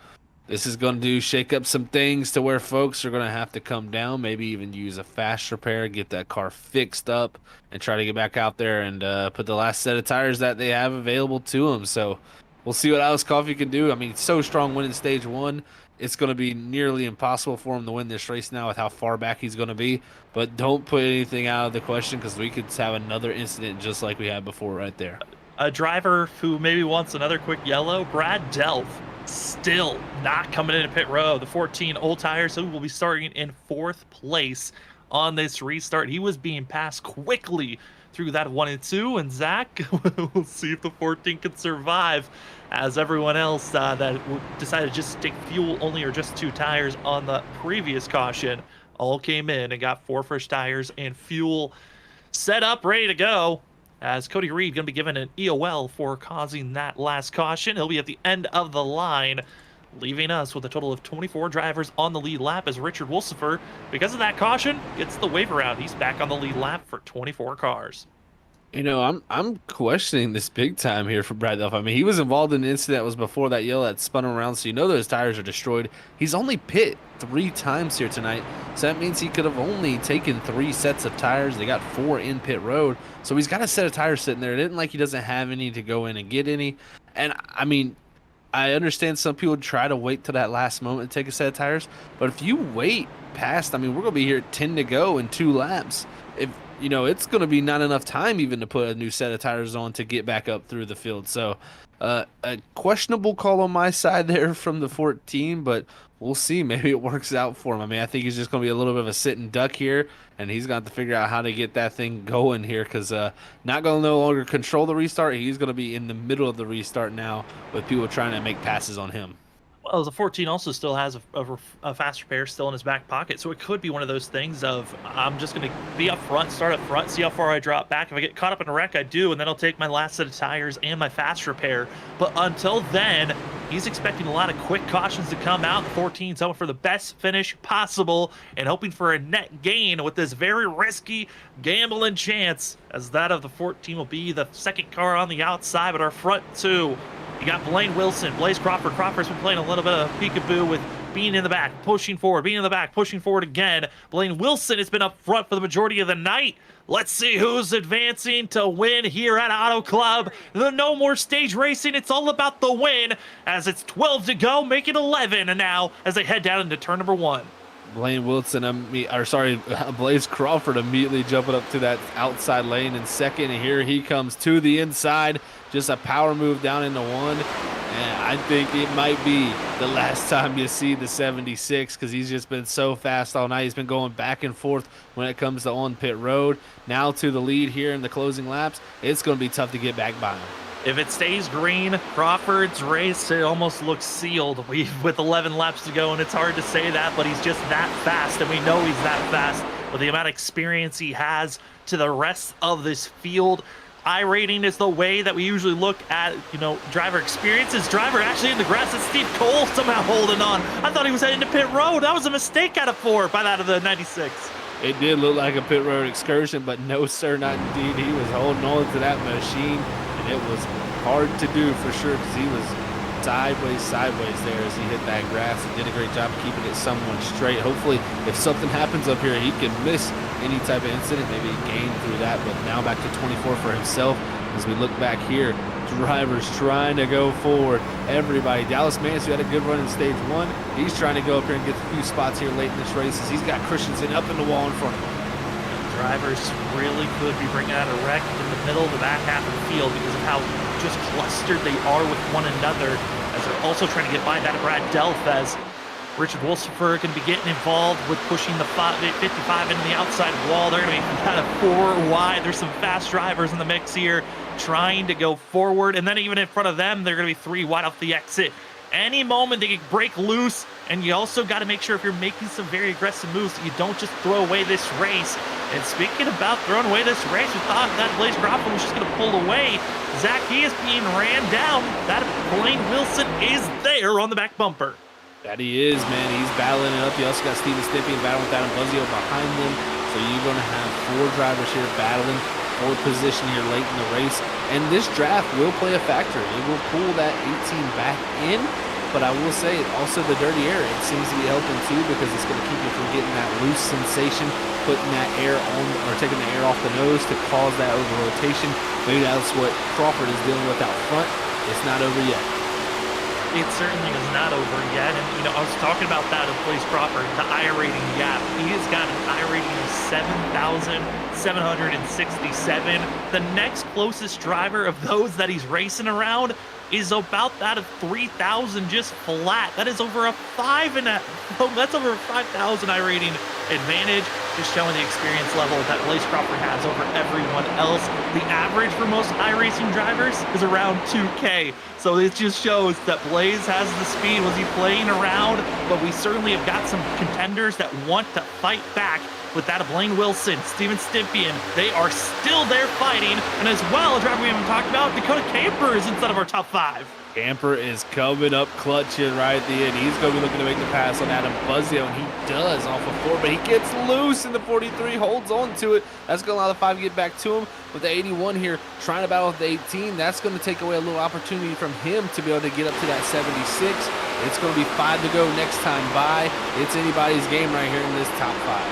this is going to shake up some things to where folks are going to have to come down, maybe even use a fast repair, get that car fixed up, and try to get back out there and put the last set of tires that they have available to them. So we'll see what Alex Coffey can do. I mean, so strong winning stage 1. It's going to be nearly impossible for him to win this race now with how far back he's going to be. But don't put anything out of the question, because we could have another incident just like we had before right there. A driver who maybe wants another quick yellow, Brad Delph, still not coming into pit row. The 14 old tires, who will be starting in 4th place on this restart. He was being passed quickly through that 1 and 2, and Zach, we'll see if the 14 can survive, as everyone else that decided to just stick fuel only or just 2 tires on the previous caution all came in and got 4 fresh tires and fuel set up, ready to go. As Cody Reed going to be given an EOL for causing that last caution. He'll be at the end of the line, leaving us with a total of 24 drivers on the lead lap, as Richard Wolsifer, because of that caution, gets the waiver out. He's back on the lead lap for 24 cars. I'm questioning this big time here for Brad Delph. I mean, he was involved in an incident that was before that yellow that spun him around, so those tires are destroyed. He's only pit 3 times here tonight, so that means he could have only taken 3 sets of tires. They got 4 in pit road, so he's got a set of tires sitting there. It isn't like he doesn't have any to go in and get any. And I mean, I understand some people try to wait till that last moment to take a set of tires, but if you wait past, I mean, we're going to be here at 10 to go in 2 laps. If it's going to be not enough time even to put a new set of tires on to get back up through the field. So a questionable call on my side there from the 14, but we'll see. Maybe it works out for him. I mean, I think he's just going to be a little bit of a sitting duck here, and he's going to have to figure out how to get that thing going here, because not going to no longer control the restart. He's going to be in the middle of the restart now with people trying to make passes on him. Well, the 14 also still has a fast repair still in his back pocket, so it could be one of those things of, I'm just going to be up front, start up front, see how far I drop back. If I get caught up in a wreck, I do, and then I'll take my last set of tires and my fast repair. But until then, he's expecting a lot of quick cautions to come out. The 14's hoping for the best finish possible and hoping for a net gain with this very risky gambling chance, as that of the 14 will be the second car on the outside, but our front 2. You got Blaine Wilson, Blaze Crawford. Crawford's been playing a little bit of peekaboo with being in the back, pushing forward, being in the back, pushing forward again. Blaine Wilson has been up front for the majority of the night. Let's see who's advancing to win here at Auto Club. The No More Stage Racing. It's all about the win, as it's 12 to go, make it 11 now as they head down into turn number 1. Blaine Wilson, Blaze Crawford immediately jumping up to that outside lane in second, and here he comes to the inside. Just a power move down into 1, and I think it might be the last time you see the 76, because he's just been so fast all night. He's been going back and forth when it comes to on pit road. Now to the lead here in the closing laps. It's going to be tough to get back by him. If it stays green, Crawford's race, it almost looks sealed with 11 laps to go, and it's hard to say that, but he's just that fast, and we know he's that fast with the amount of experience he has to the rest of this field. iRating is the way that we usually look at, driver experiences. Driver actually in the grass, and Steve Cole somehow holding on. I thought he was heading to pit road. That was a mistake out of 4 by that of the 96. It did look like a pit road excursion, but no, sir, not indeed. He was holding on to that machine, and it was hard to do for sure, because he was sideways there as he hit that grass and did a great job of keeping it somewhat straight. Hopefully, if something happens up here, he can miss any type of incident, maybe gain through that. But now back to 24 for himself as we look back here. Drivers trying to go forward. Everybody. Dallas Mance, who had a good run in stage 1, he's trying to go up here and get a few spots here late in this race as he's got Christensen up in the wall in front of him. Drivers really could be bringing out a wreck in the middle of the back half of the field because of how just clustered they are with one another, as they're also trying to get by that Brad Delph, as Richard Wolfenberg going to be getting involved with pushing the 55 into the outside wall. They're going to be kind of 4 wide. There's some fast drivers in the mix here trying to go forward, and then even in front of them, they're going to be 3 wide off the exit. Any moment they can break loose, and you also got to make sure if you're making some very aggressive moves that you don't just throw away this race. And speaking about throwing away this race, we thought that Blaze Crawford was just going to pull away. Zach, he is being ran down. That Blaine Wilson is there on the back bumper. That he is, man. He's battling it up. You also got Steven Stippian battling with Adam Buzzio behind them. So you're going to have 4 drivers here battling for position here late in the race. And this draft will play a factor. It will pull that 18 back in. But I will say, also the dirty air, it seems to be helping too, because it's going to keep you from getting that loose sensation, putting that air on, or taking the air off the nose to cause that over rotation. Maybe that's what Crawford is dealing with out front. It's not over yet. It certainly is not over yet. And, you know, I was talking about that of Blaze Crawford, the iRating gap. He has got an iRating of 7,767. The next closest driver of those that he's racing around is about that of 3,000 just flat. That is over a 5,000 iRating advantage, just showing the experience level that Blaze Crawford has over everyone else. The average for most iRacing drivers is around 2K. So it just shows that Blaze has the speed. Was he playing around? But we certainly have got some contenders that want to fight back. With that of Blaine Wilson, Steven Stippian, they are still there fighting. And as well, a driver we haven't talked about, Dakota Camper is inside of our top 5. Camper is coming up clutching right at the end. He's going to be looking to make the pass on Adam Buzzio, and he does off of 4, but he gets loose in the 43, holds on to it. That's going to allow the 5 to get back to him. With the 81 here, trying to battle with the 18, that's going to take away a little opportunity from him to be able to get up to that 76. It's going to be 5 to go next time by. It's anybody's game right here in this top 5.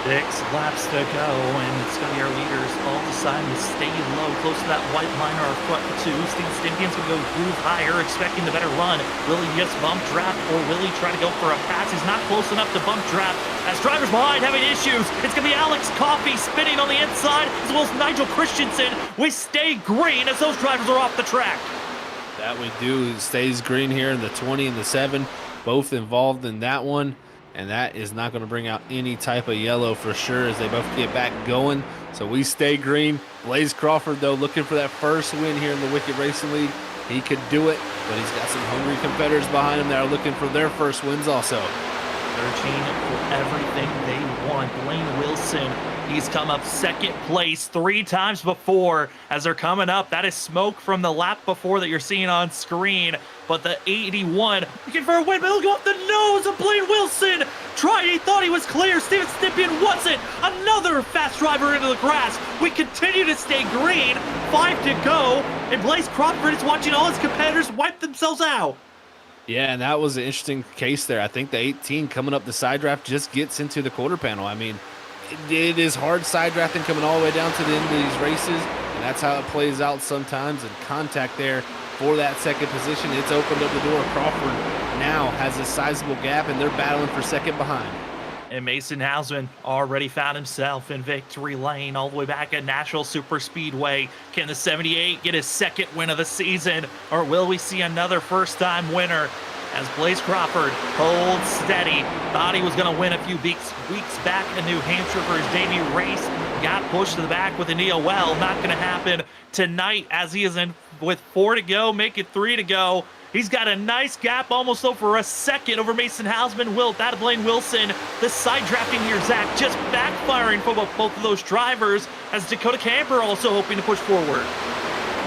6 laps to go, and it's going to be our leaders all deciding to stay low, close to that white line or front 2. Steven Stippian's going to go groove higher, expecting the better run. Will he just bump draft, or will he try to go for a pass? He's not close enough to bump draft, as drivers behind having issues. It's going to be Alex Coffey spinning on the inside, as well as Nigel Christensen. We stay green as those drivers are off the track. That we do. It stays green here in the 20 and the 7, both involved in that one. And that is not going to bring out any type of yellow for sure as they both get back going. So we stay green. Blaze Crawford, though, looking for that first win here in the Wicked Racing League. He could do it, but he's got some hungry competitors behind him that are looking for their first wins also. Searching for everything they want. Blaine Wilson, he's come up 2nd place 3 times before as they're coming up. That is smoke from the lap before that you're seeing on screen. But the 81 looking for a win, but he'll go off the nose of Blaine Wilson. Tried, he thought he was clear. Steven Stippian wasn't. Another fast driver into the grass. We continue to stay green. 5 to go, and Blaze Crawford is watching all his competitors wipe themselves out. Yeah, and that was an interesting case there. I think the 18 coming up the side draft just gets into the quarter panel. I mean, it is hard side drafting coming all the way down to the end of these races, and that's how it plays out sometimes. And contact there for that 2nd position. It's opened up the door. Crawford now has a sizable gap, and they're battling for 2nd behind. And Mason Hausman already found himself in victory lane all the way back at Nashville Super Speedway. Can the 78 get his 2nd win of the season, or will we see another first-time winner? As Blaze Crawford holds steady. Thought he was going to win a few weeks back in New Hampshire for his debut race. Got pushed to the back with an EOL. Not going to happen tonight as he is in with 4 to go, make it 3 to go. He's got a nice gap, almost over a 2nd over Mason Hausman. That of Blaine Wilson. The side drafting here, Zach, just backfiring for both of those drivers, as Dakota Camper also hoping to push forward.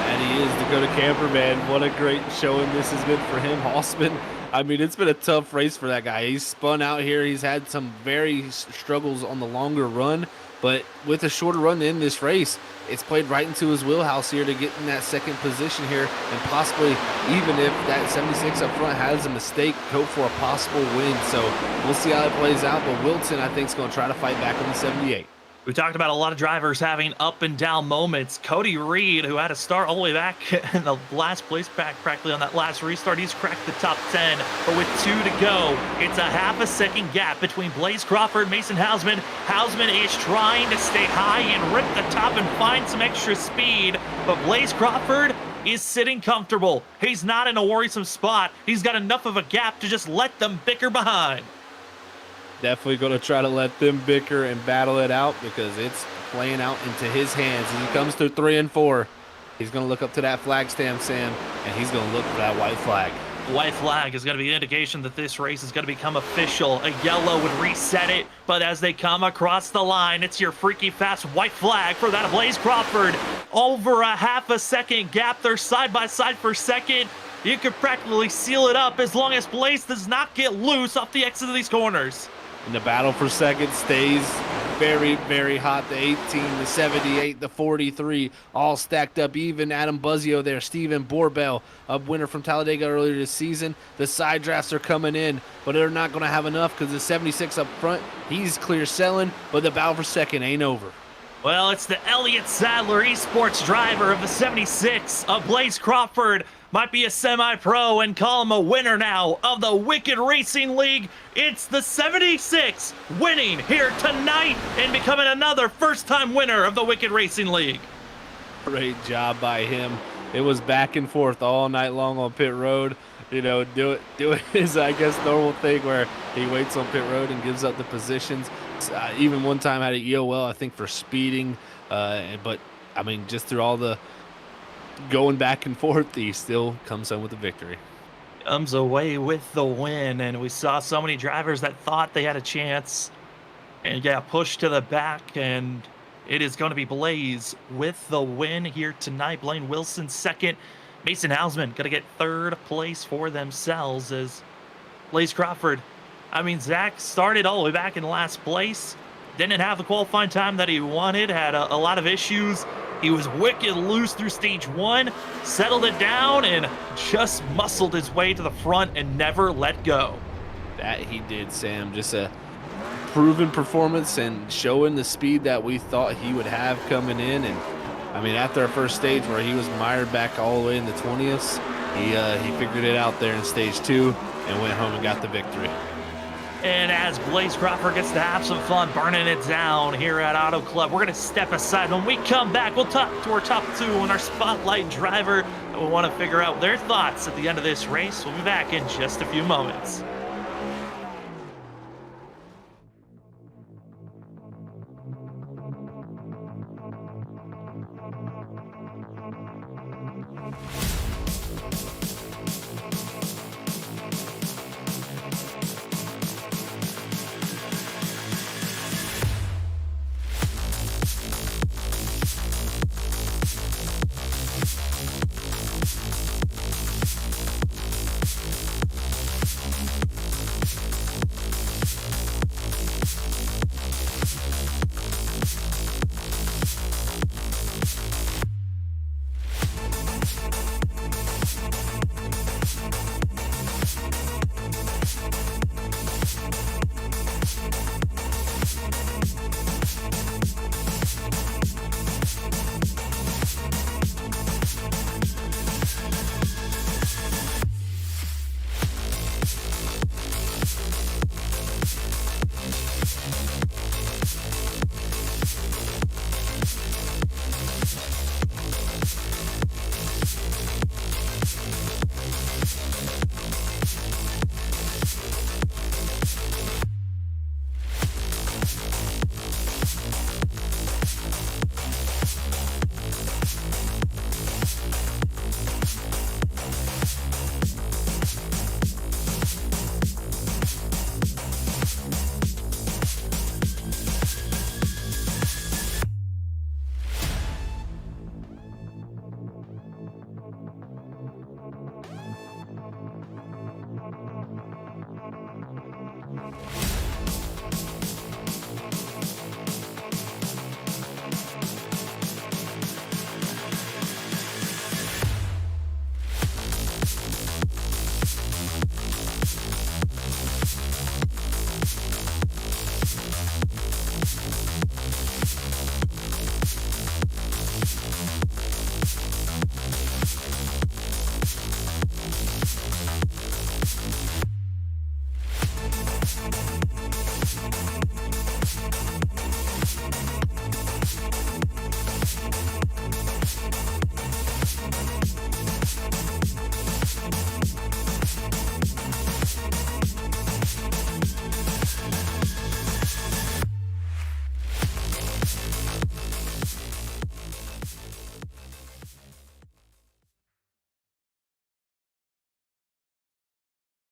And he is Dakota Camper, man. What a great showing this has been for him. Hausman, I mean, it's been a tough race for that guy. He's spun out here. He's had some very struggles on the longer run, But with a shorter run in this race, it's played right into his wheelhouse here to get in that second position here, and possibly, even if that 76 up front has a mistake, go for a possible win. So we'll see how it plays out, but Wilton, I think, is going to try to fight back on the 78. We talked about a lot of drivers having up and down moments. Cody Reed, who had to start all the way back in the last place practically on that last restart, he's cracked the top 10. But with 2 to go, it's a half a second gap between Blaze Crawford and Mason Hausman. Hausman is trying to stay high and rip the top and find some extra speed, but Blaze Crawford is sitting comfortable. He's not in a worrisome spot. He's got enough of a gap to just let them bicker behind. Definitely going to try to let them bicker and battle it out because it's playing out into his hands. As he comes through 3 and 4, he's going to look up to that flag stand, Sam, and he's going to look for that white flag. White flag is going to be an indication that this race is going to become official. A yellow would reset it, but as they come across the line, it's your freaky fast white flag for that Blaze Crawford. Over a half a second gap, they're side by side for second. You could practically seal it up as long as Blaze does not get loose off the exit of these corners. And the battle for second stays very, very hot. The 18, the 78, the 43, all stacked up. Even Adam Buzzio there, Steven Borbell, a winner from Talladega earlier this season. The side drafts are coming in, but they're not going to have enough because the 76 up front, he's clear selling, but the battle for second ain't over. Well, it's the Elliott Sadler esports driver of the 76 of Blaze Crawford. Might be a semi-pro and call him a winner now of the Wicked Racing League. It's the 76 winning here tonight and becoming another first-time winner of the Wicked Racing League. Great job by him. It was back and forth all night long on pit road. You know, do it his, I guess, normal thing where he waits on pit road and gives up the positions. Even one time had an EOL, I think, for speeding. But, I mean, just through all the going back and forth, he still comes home with the victory. Comes away with the win, and we saw so many drivers that thought they had a chance and got pushed to the back, and it is going to be Blaze with the win here tonight. Blaine Wilson second. Mason Hausman going to get third place for themselves as Blaze Crawford. I mean, Zach started all the way back in last place. Didn't have the qualifying time that he wanted. Had a lot of issues. He was wicked loose through stage 1. Settled it down and just muscled his way to the front and never let go. That he did, Sam. Just a proven performance and showing the speed that we thought he would have coming in. And I mean, after our first stage where he was mired back all the way in the 20th, he figured it out there in stage 2 and went home and got the victory. And as Blaze Crawford gets to have some fun burning it down here at Auto Club, we're going to step aside. When we come back, we'll talk to our top 2 and our spotlight driver. And we'll want to figure out their thoughts at the end of this race. We'll be back in just a few moments.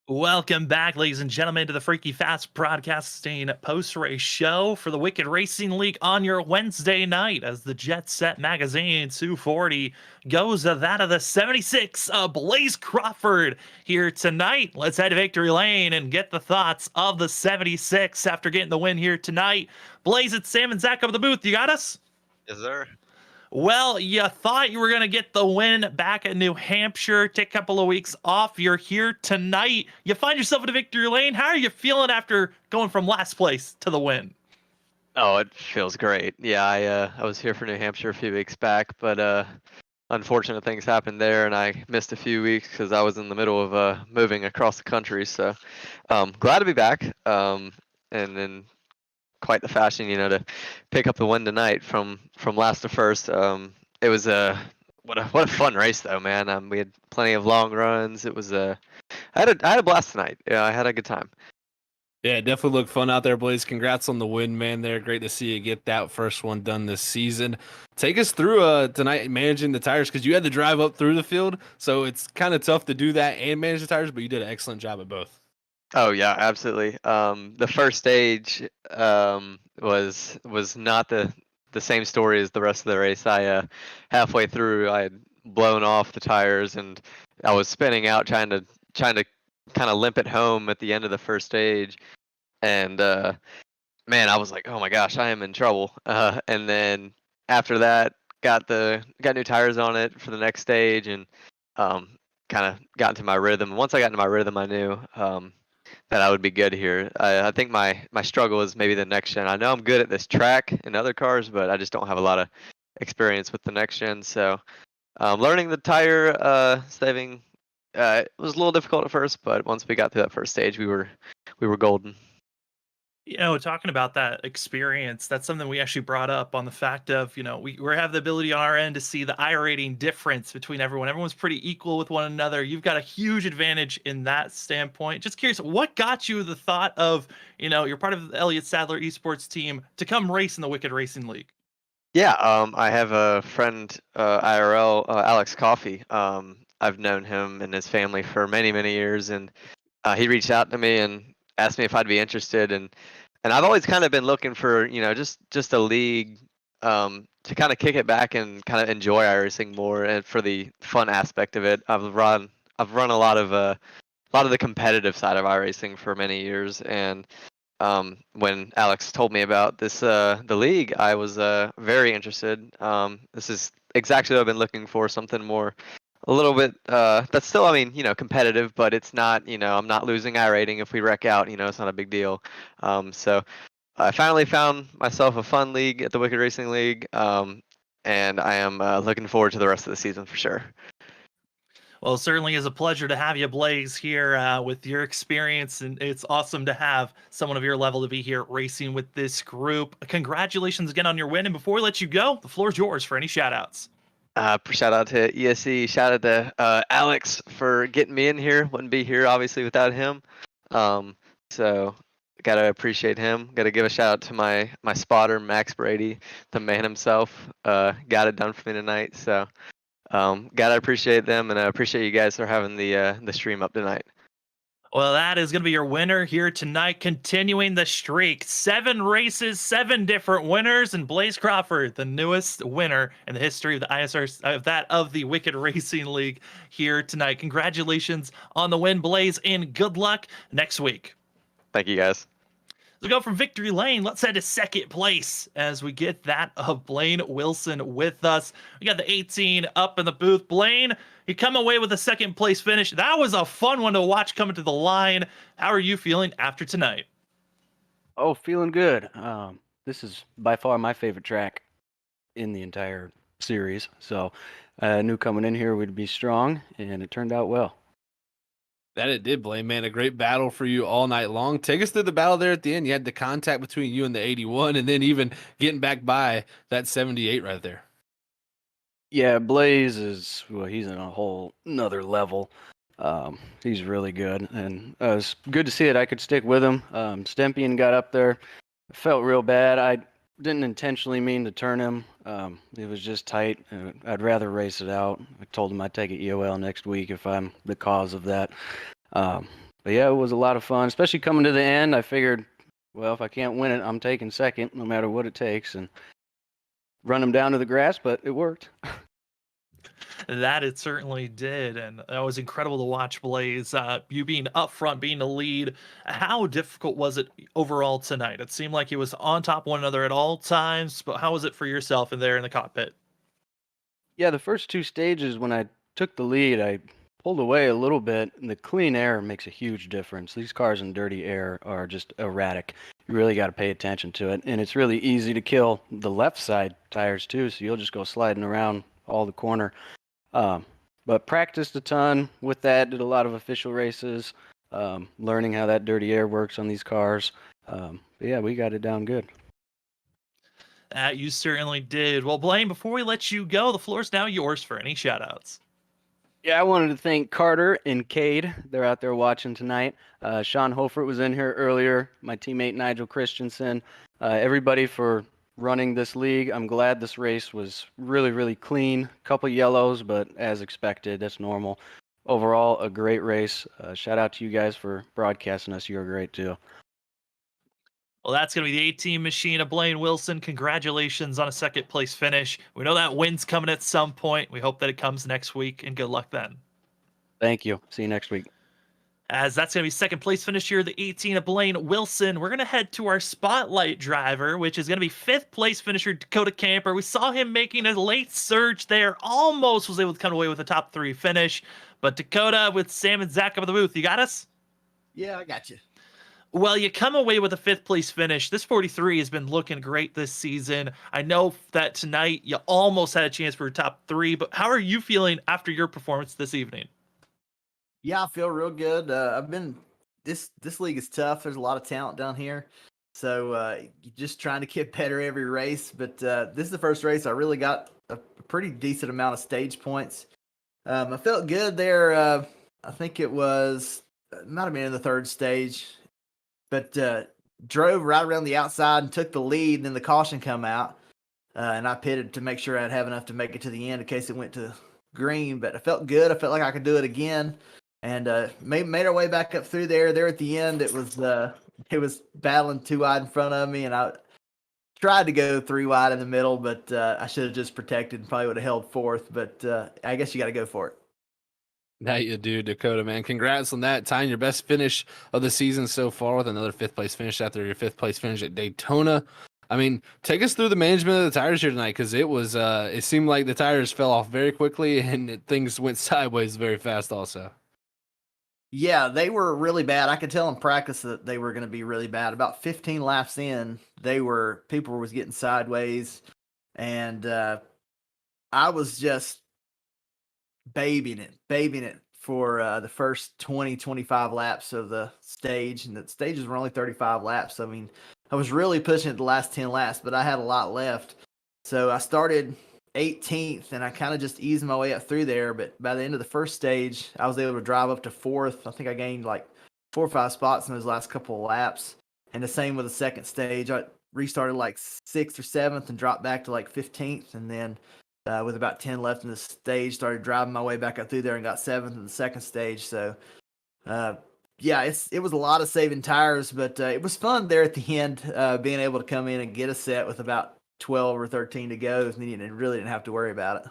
Welcome back, ladies and gentlemen, to the Freaky Fast Broadcasting post-race show for the Wicked Racing League on your Wednesday night as the Jet Set Magazine 240 goes to that of the 76 Blaze Crawford here tonight. Let's head to Victory Lane and get the thoughts of the 76 after getting the win here tonight. Blaze, it's Sam and Zach up at the booth. You got us? Yes, sir. Well, you thought you were going to get the win back at New Hampshire, take a couple of weeks off. You're here tonight. You find yourself in a victory lane. How are you feeling after going from last place to the win? Oh, it feels great. Yeah, I was here for New Hampshire a few weeks back, but unfortunate things happened there, and I missed a few weeks because I was in the middle of moving across the country. So, glad to be back. And then quite the fashion, to pick up the win tonight from last to first. It was what a fun race though, man. We had plenty of long runs. It was I had a blast tonight. Yeah, I had a good time. Yeah, it definitely looked fun out there, Blaze. Congrats on the win, man. There, great to see you get that first one done this season. Take us through tonight managing the tires because you had to drive up through the field, so it's kind of tough to do that and manage the tires. But you did an excellent job at both. Oh yeah, absolutely. The first stage was not the same story as the rest of the race. I halfway through I had blown off the tires and I was spinning out trying to kind of limp it home at the end of the first stage. And man, I was like, oh my gosh, I am in trouble. And then after that, got new tires on it for the next stage and kind of got into my rhythm. And once I got into my rhythm, I knew that I would be good here. I think my struggle is maybe the next gen. I know I'm good at this track in other cars, but I just don't have a lot of experience with the next gen. So learning the tire saving it was a little difficult at first, but once we got through that first stage, we were golden. Talking about that experience, that's something we actually brought up on the fact of, we have the ability on our end to see the iRating difference between everyone. Everyone's pretty equal with one another. You've got a huge advantage in that standpoint. Just curious, what got you the thought of, you're part of the Elliott Sadler Esports team to come race in the Wicked Racing League? Yeah, I have a friend, IRL, Alex Coffey. I've known him and his family for many, many years, and he reached out to me and asked me if I'd be interested, and I've always kind of been looking for just a league to kind of kick it back and kind of enjoy iRacing more, and for the fun aspect of it. I've run a lot of the competitive side of iRacing for many years, and when Alex told me about this the league, I was very interested. This is exactly what I've been looking for, something more a little bit that's still, competitive, but it's not, I'm not losing iRating if we wreck out, it's not a big deal. So I finally found myself a fun league at the Wicked Racing League, and I am looking forward to the rest of the season for sure. Well, it certainly is a pleasure to have you, Blaze, here with your experience, and it's awesome to have someone of your level to be here racing with this group. Congratulations again on your win, and before we let you go, the floor is yours for any shout-outs. Shout out to ESC. Shout out to Alex for getting me in here. Wouldn't be here obviously without him. So gotta appreciate him. Gotta give a shout out to my spotter Max Brady, the man himself. Got it done for me tonight. So gotta appreciate them, and I appreciate you guys for having the stream up tonight. Well, that is going to be your winner here tonight, continuing the streak. 7 races, 7 different winners, and Blaze Crawford, the newest winner in the history of the ISR, of the Wicked Racing League here tonight. Congratulations on the win, Blaze, and good luck next week. Thank you, guys. So we go from victory lane. Let's head to second place as we get that of Blaine Wilson with us. We got the 18 up in the booth. Blaine, you come away with a second place finish. That was a fun one to watch coming to the line. How are you feeling after tonight? Oh, feeling good. This is by far my favorite track in the entire series. So I knew coming in here we'd be strong, and it turned out well. That it did, Blaine, man. A great battle for you all night long. Take us through the battle there at the end. You had the contact between you and the 81, and then even getting back by that 78 right there. Yeah, Blaze is, well, he's in a whole nother level. He's really good, and it was good to see that I could stick with him. Stempian got up there. I felt real bad. I didn't intentionally mean to turn him. It was just tight. I'd rather race it out. I told him I'd take an EOL next week if I'm the cause of that. But yeah, it was a lot of fun, especially coming to the end. I figured, well, if I can't win it, I'm taking second, no matter what it takes, and run them down to the grass. But it worked. That it certainly did, and that was incredible to watch, Blaze. You being up front, being the lead. How difficult was it overall tonight? It seemed like it was on top of one another at all times, but how was it for yourself in there in the cockpit? Yeah, the first two stages when I took the lead, I pulled away a little bit, and the clean air makes a huge difference. These cars in dirty air are just erratic. You really got to pay attention to it, and it's really easy to kill the left side tires too, so you'll just go sliding around all the corner. Um, but practiced a ton with that, did a lot of official races, learning how that dirty air works on these cars. But yeah, we got it down good. You certainly did. Well, Blaine, before we let you go, the floor is now yours for any shoutouts. Yeah, I wanted to thank Carter and Cade. They're out there watching tonight. Sean Hofert was in here earlier, my teammate Nigel Christensen. Everybody for running this league. I'm glad this race was really, really clean. Couple yellows, but as expected, that's normal. Overall, a great race. Shout out to you guys for broadcasting us. You were great too. Well, that's going to be the 18 machine of Blaine Wilson. Congratulations on a second place finish. We know that win's coming at some point. We hope that it comes next week, and good luck then. Thank you. See you next week. As that's going to be second place finish here, the 18 of Blaine Wilson. We're going to head to our spotlight driver, which is going to be fifth place finisher Dakota Camper. We saw him making a late surge there, almost was able to come away with a top 3 finish. But Dakota with Sam and Zach up in the booth, you got us? Yeah, I got you. Well, you come away with a fifth place finish. This 43 has been looking great this season. I know that tonight you almost had a chance for a top 3, but how are you feeling after your performance this evening? Yeah, I feel real good. I've been this league is tough. There's a lot of talent down here, so just trying to get better every race. But this is the first race I really got a pretty decent amount of stage points. I felt good there. I think it might have been in the third stage, but drove right around the outside and took the lead. And then the caution come out, and I pitted to make sure I'd have enough to make it to the end in case it went to green. But I felt good. I felt like I could do it again. And made our way back up through there. There at the end, it was battling 2 wide in front of me, and I tried to go 3 wide in the middle, but I should have just protected and probably would have held 4th. But I guess you got to go for it. Now you do, Dakota, man. Congrats on that. Tying your best finish of the season so far with another 5th place finish after your 5th place finish at Daytona. I mean, take us through the management of the tires here tonight, because it seemed like the tires fell off very quickly and things went sideways very fast also. Yeah, they were really bad. I could tell in practice that they were going to be really bad. About 15 laps in, people was getting sideways, and I was just babying it for the first 20, 25 laps of the stage, and the stages were only 35 laps. I mean, I was really pushing it the last 10 laps, but I had a lot left. So I started 18th, and I kind of just eased my way up through there. But by the end of the first stage, I was able to drive up to 4th. I think I gained like 4 or 5 spots in those last couple of laps. And the same with the second stage. I restarted like 6th or 7th and dropped back to like 15th. And then with about 10 left in the stage, started driving my way back up through there and got 7th in the second stage. So, yeah, it was a lot of saving tires, but it was fun there at the end, being able to come in and get a set with about 12 or 13 to go, and you really didn't have to worry about it.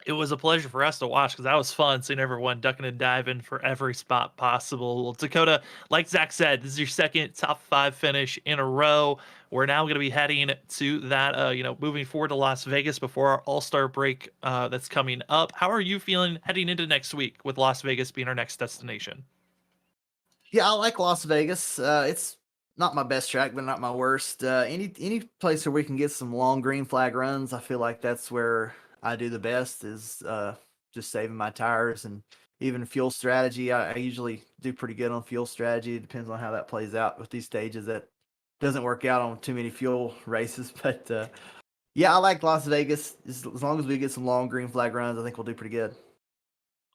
It was a pleasure for us to watch because that was fun seeing everyone ducking and diving for every spot possible. Well, Dakota, like Zach said, this is your second top 5 finish in a row. We're now going to be heading to that, moving forward to Las Vegas before our All-Star break that's coming up. How are you feeling heading into next week with Las Vegas being our next destination? Yeah, I like Las Vegas. It's not my best track, but not my worst. Any place where we can get some long green flag runs, I feel like that's where I do the best, is just saving my tires. And even fuel strategy, I usually do pretty good on fuel strategy. It depends on how that plays out with these stages. That doesn't work out on too many fuel races. But yeah, I like Las Vegas. As long as we get some long green flag runs, I think we'll do pretty good.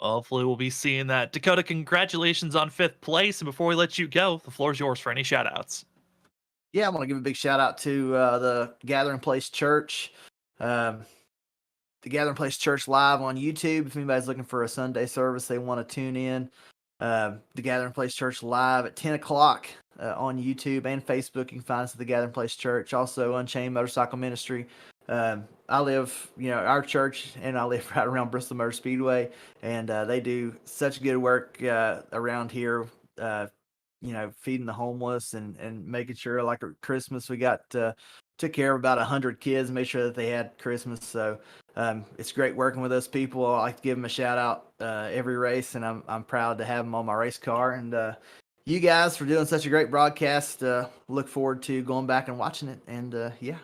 Hopefully we'll be seeing that. Dakota, congratulations on 5th place. And before we let you go, the floor is yours for any shout outs. Yeah, I want to give a big shout out to the Gathering Place Church. The Gathering Place Church live on YouTube. If anybody's looking for a Sunday service they want to tune in, the Gathering Place Church live at 10 o'clock on YouTube and Facebook. You can find us at the Gathering Place Church. Also, Unchained Motorcycle Ministry. I live, our church, and I live right around Bristol Motor Speedway, and they do such good work around here. Feeding the homeless and making sure, like at Christmas, we took care of about 100 kids, made sure that they had Christmas. So it's great working with those people. I like to give them a shout out every race, and I'm proud to have them on my race car. And you guys for doing such a great broadcast. Look forward to going back and watching it. And yeah.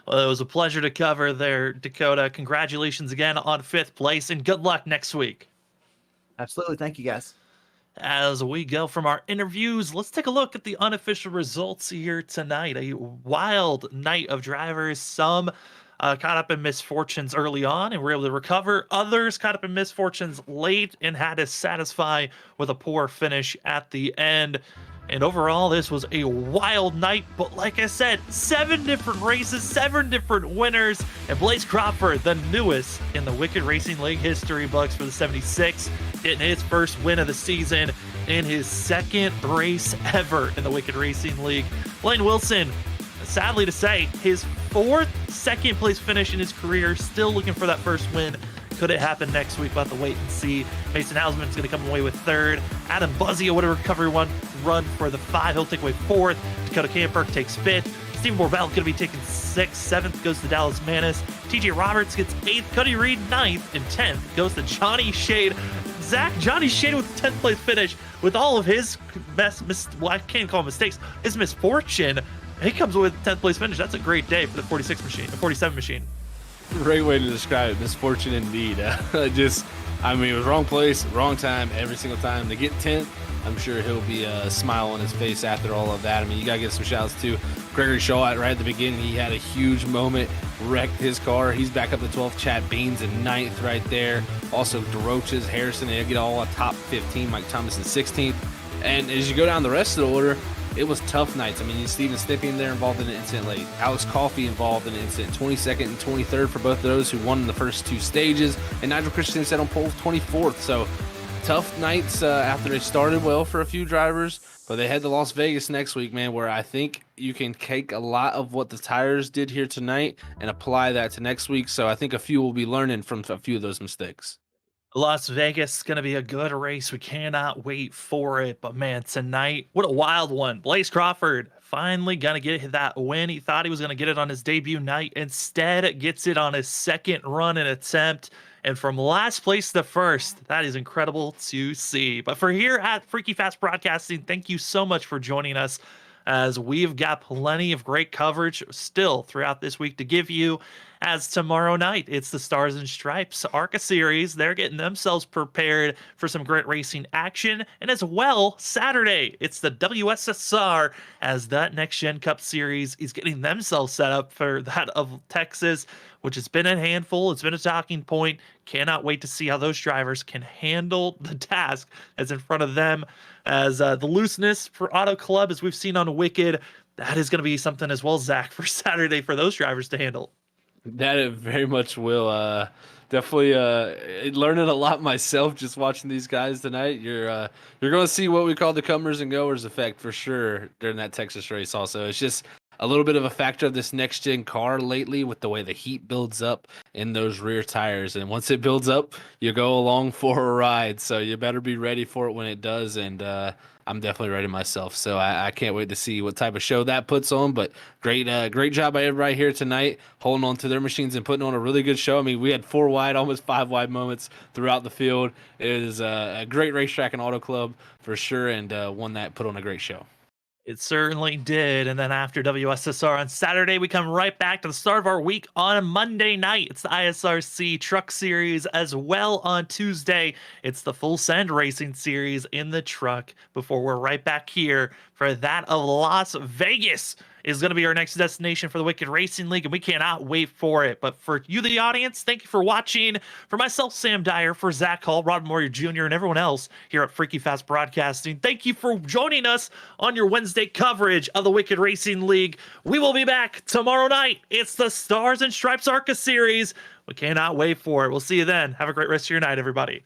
Well, it was a pleasure to cover there, Dakota. Congratulations again on 5th place, and good luck next week. Absolutely. Thank you, guys. As we go from our interviews, let's take a look at the unofficial results here tonight. A wild night of drivers. Some caught up in misfortunes early on and were able to recover. Others caught up in misfortunes late and had to satisfy with a poor finish at the end. And overall, this was a wild night, but like I said, 7 different races, 7 different winners, and Blaze Crawford, the newest in the Wicked Racing League history books for the 76, getting his first win of the season in his 2nd race ever in the Wicked Racing League. Blaine Wilson, sadly to say, his 4th second-place finish in his career, still looking for that first win. Could it happen next week? We'll have to wait and see. Mason Hausman's going to come away with 3rd. Adam Buzzio would a recovery run for the 5. He'll take away 4th. Dakota Camper takes 5th. Steve Borbell going to be taking 6th. 7th goes to Dallas Manis. TJ Roberts gets 8th. Cody Reed 9th. And 10th goes to Johnny Shade. Johnny Shade with the 10th place finish with all of his I can't call them mistakes, his misfortune. He comes away with the 10th place finish. That's a great day for the 47 machine. Great way to describe it. Misfortune indeed. It was wrong place, wrong time, every single time. To get 10th, I'm sure he'll be a smile on his face after all of that. You got to give some shouts to Gregory Shaw right at the beginning. He had a huge moment, wrecked his car. He's back up to 12th. Chad Baines in 9th right there. Also, DeRoches, Harrison, they get all a top 15. Mike Thomas in 16th. And as you go down the rest of the order, it was tough nights. Steven Stippian there involved in an incident late. Alex Coffey involved in an incident. 22nd and 23rd for both of those who won in the first 2 stages. And Nigel Christensen set on pole 24th. So tough nights after they started well for a few drivers. But they head to Las Vegas next week, man, where I think you can take a lot of what the tires did here tonight and apply that to next week. So I think a few will be learning from a few of those mistakes. Las Vegas is going to be a good race. We cannot wait for it. But man, tonight, what a wild one. Blaze Crawford finally going to get that win. He thought he was going to get it on his debut night. Instead, gets it on his 2nd run and attempt. And from last place to first, that is incredible to see. But for here at Freaky Fast Broadcasting, thank you so much for joining us, as we've got plenty of great coverage still throughout this week to give you. As tomorrow night, it's the Stars and Stripes ARCA Series. They're getting themselves prepared for some great racing action. And as well, Saturday, it's the WSSR, as that Next Gen Cup Series is getting themselves set up for that of Texas, which has been a handful. It's been a talking point. Cannot wait to see how those drivers can handle the task that's in front of them. As the looseness for Autoclub, as we've seen on Wicked, that is going to be something as well, Zach, for Saturday for those drivers to handle. That it very much will. Definitely learning a lot myself just watching these guys tonight. You're going to see what we call the comers and goers effect for sure during that Texas race. Also, it's just a little bit of a factor of this next gen car lately with the way the heat builds up in those rear tires, and once it builds up, you go along for a ride. So you better be ready for it when it does. And I'm definitely ready myself. So I can't wait to see what type of show that puts on. But great job by everybody here tonight, holding on to their machines and putting on a really good show. We had 4 wide, almost 5 wide moments throughout the field. It is a great racetrack and auto club for sure, and one that put on a great show. It certainly did. And then after WSSR on Saturday, we come right back to the start of our week on Monday night. It's the ISRC Truck Series, as well on Tuesday. It's the Full Send Racing Series in the truck, before we're right back here for that of Las Vegas. Is going to be our next destination for the Wicked Racing League, and we cannot wait for it. But for you, the audience, thank you for watching. For myself, Sam Dyer, for Zach Hall, Rod Moyer Jr., and everyone else here at Freaky Fast Broadcasting, thank you for joining us on your Wednesday coverage of the Wicked Racing League. We will be back tomorrow night. It's the Stars and Stripes ARCA Series. We cannot wait for it. We'll see you then. Have a great rest of your night, everybody.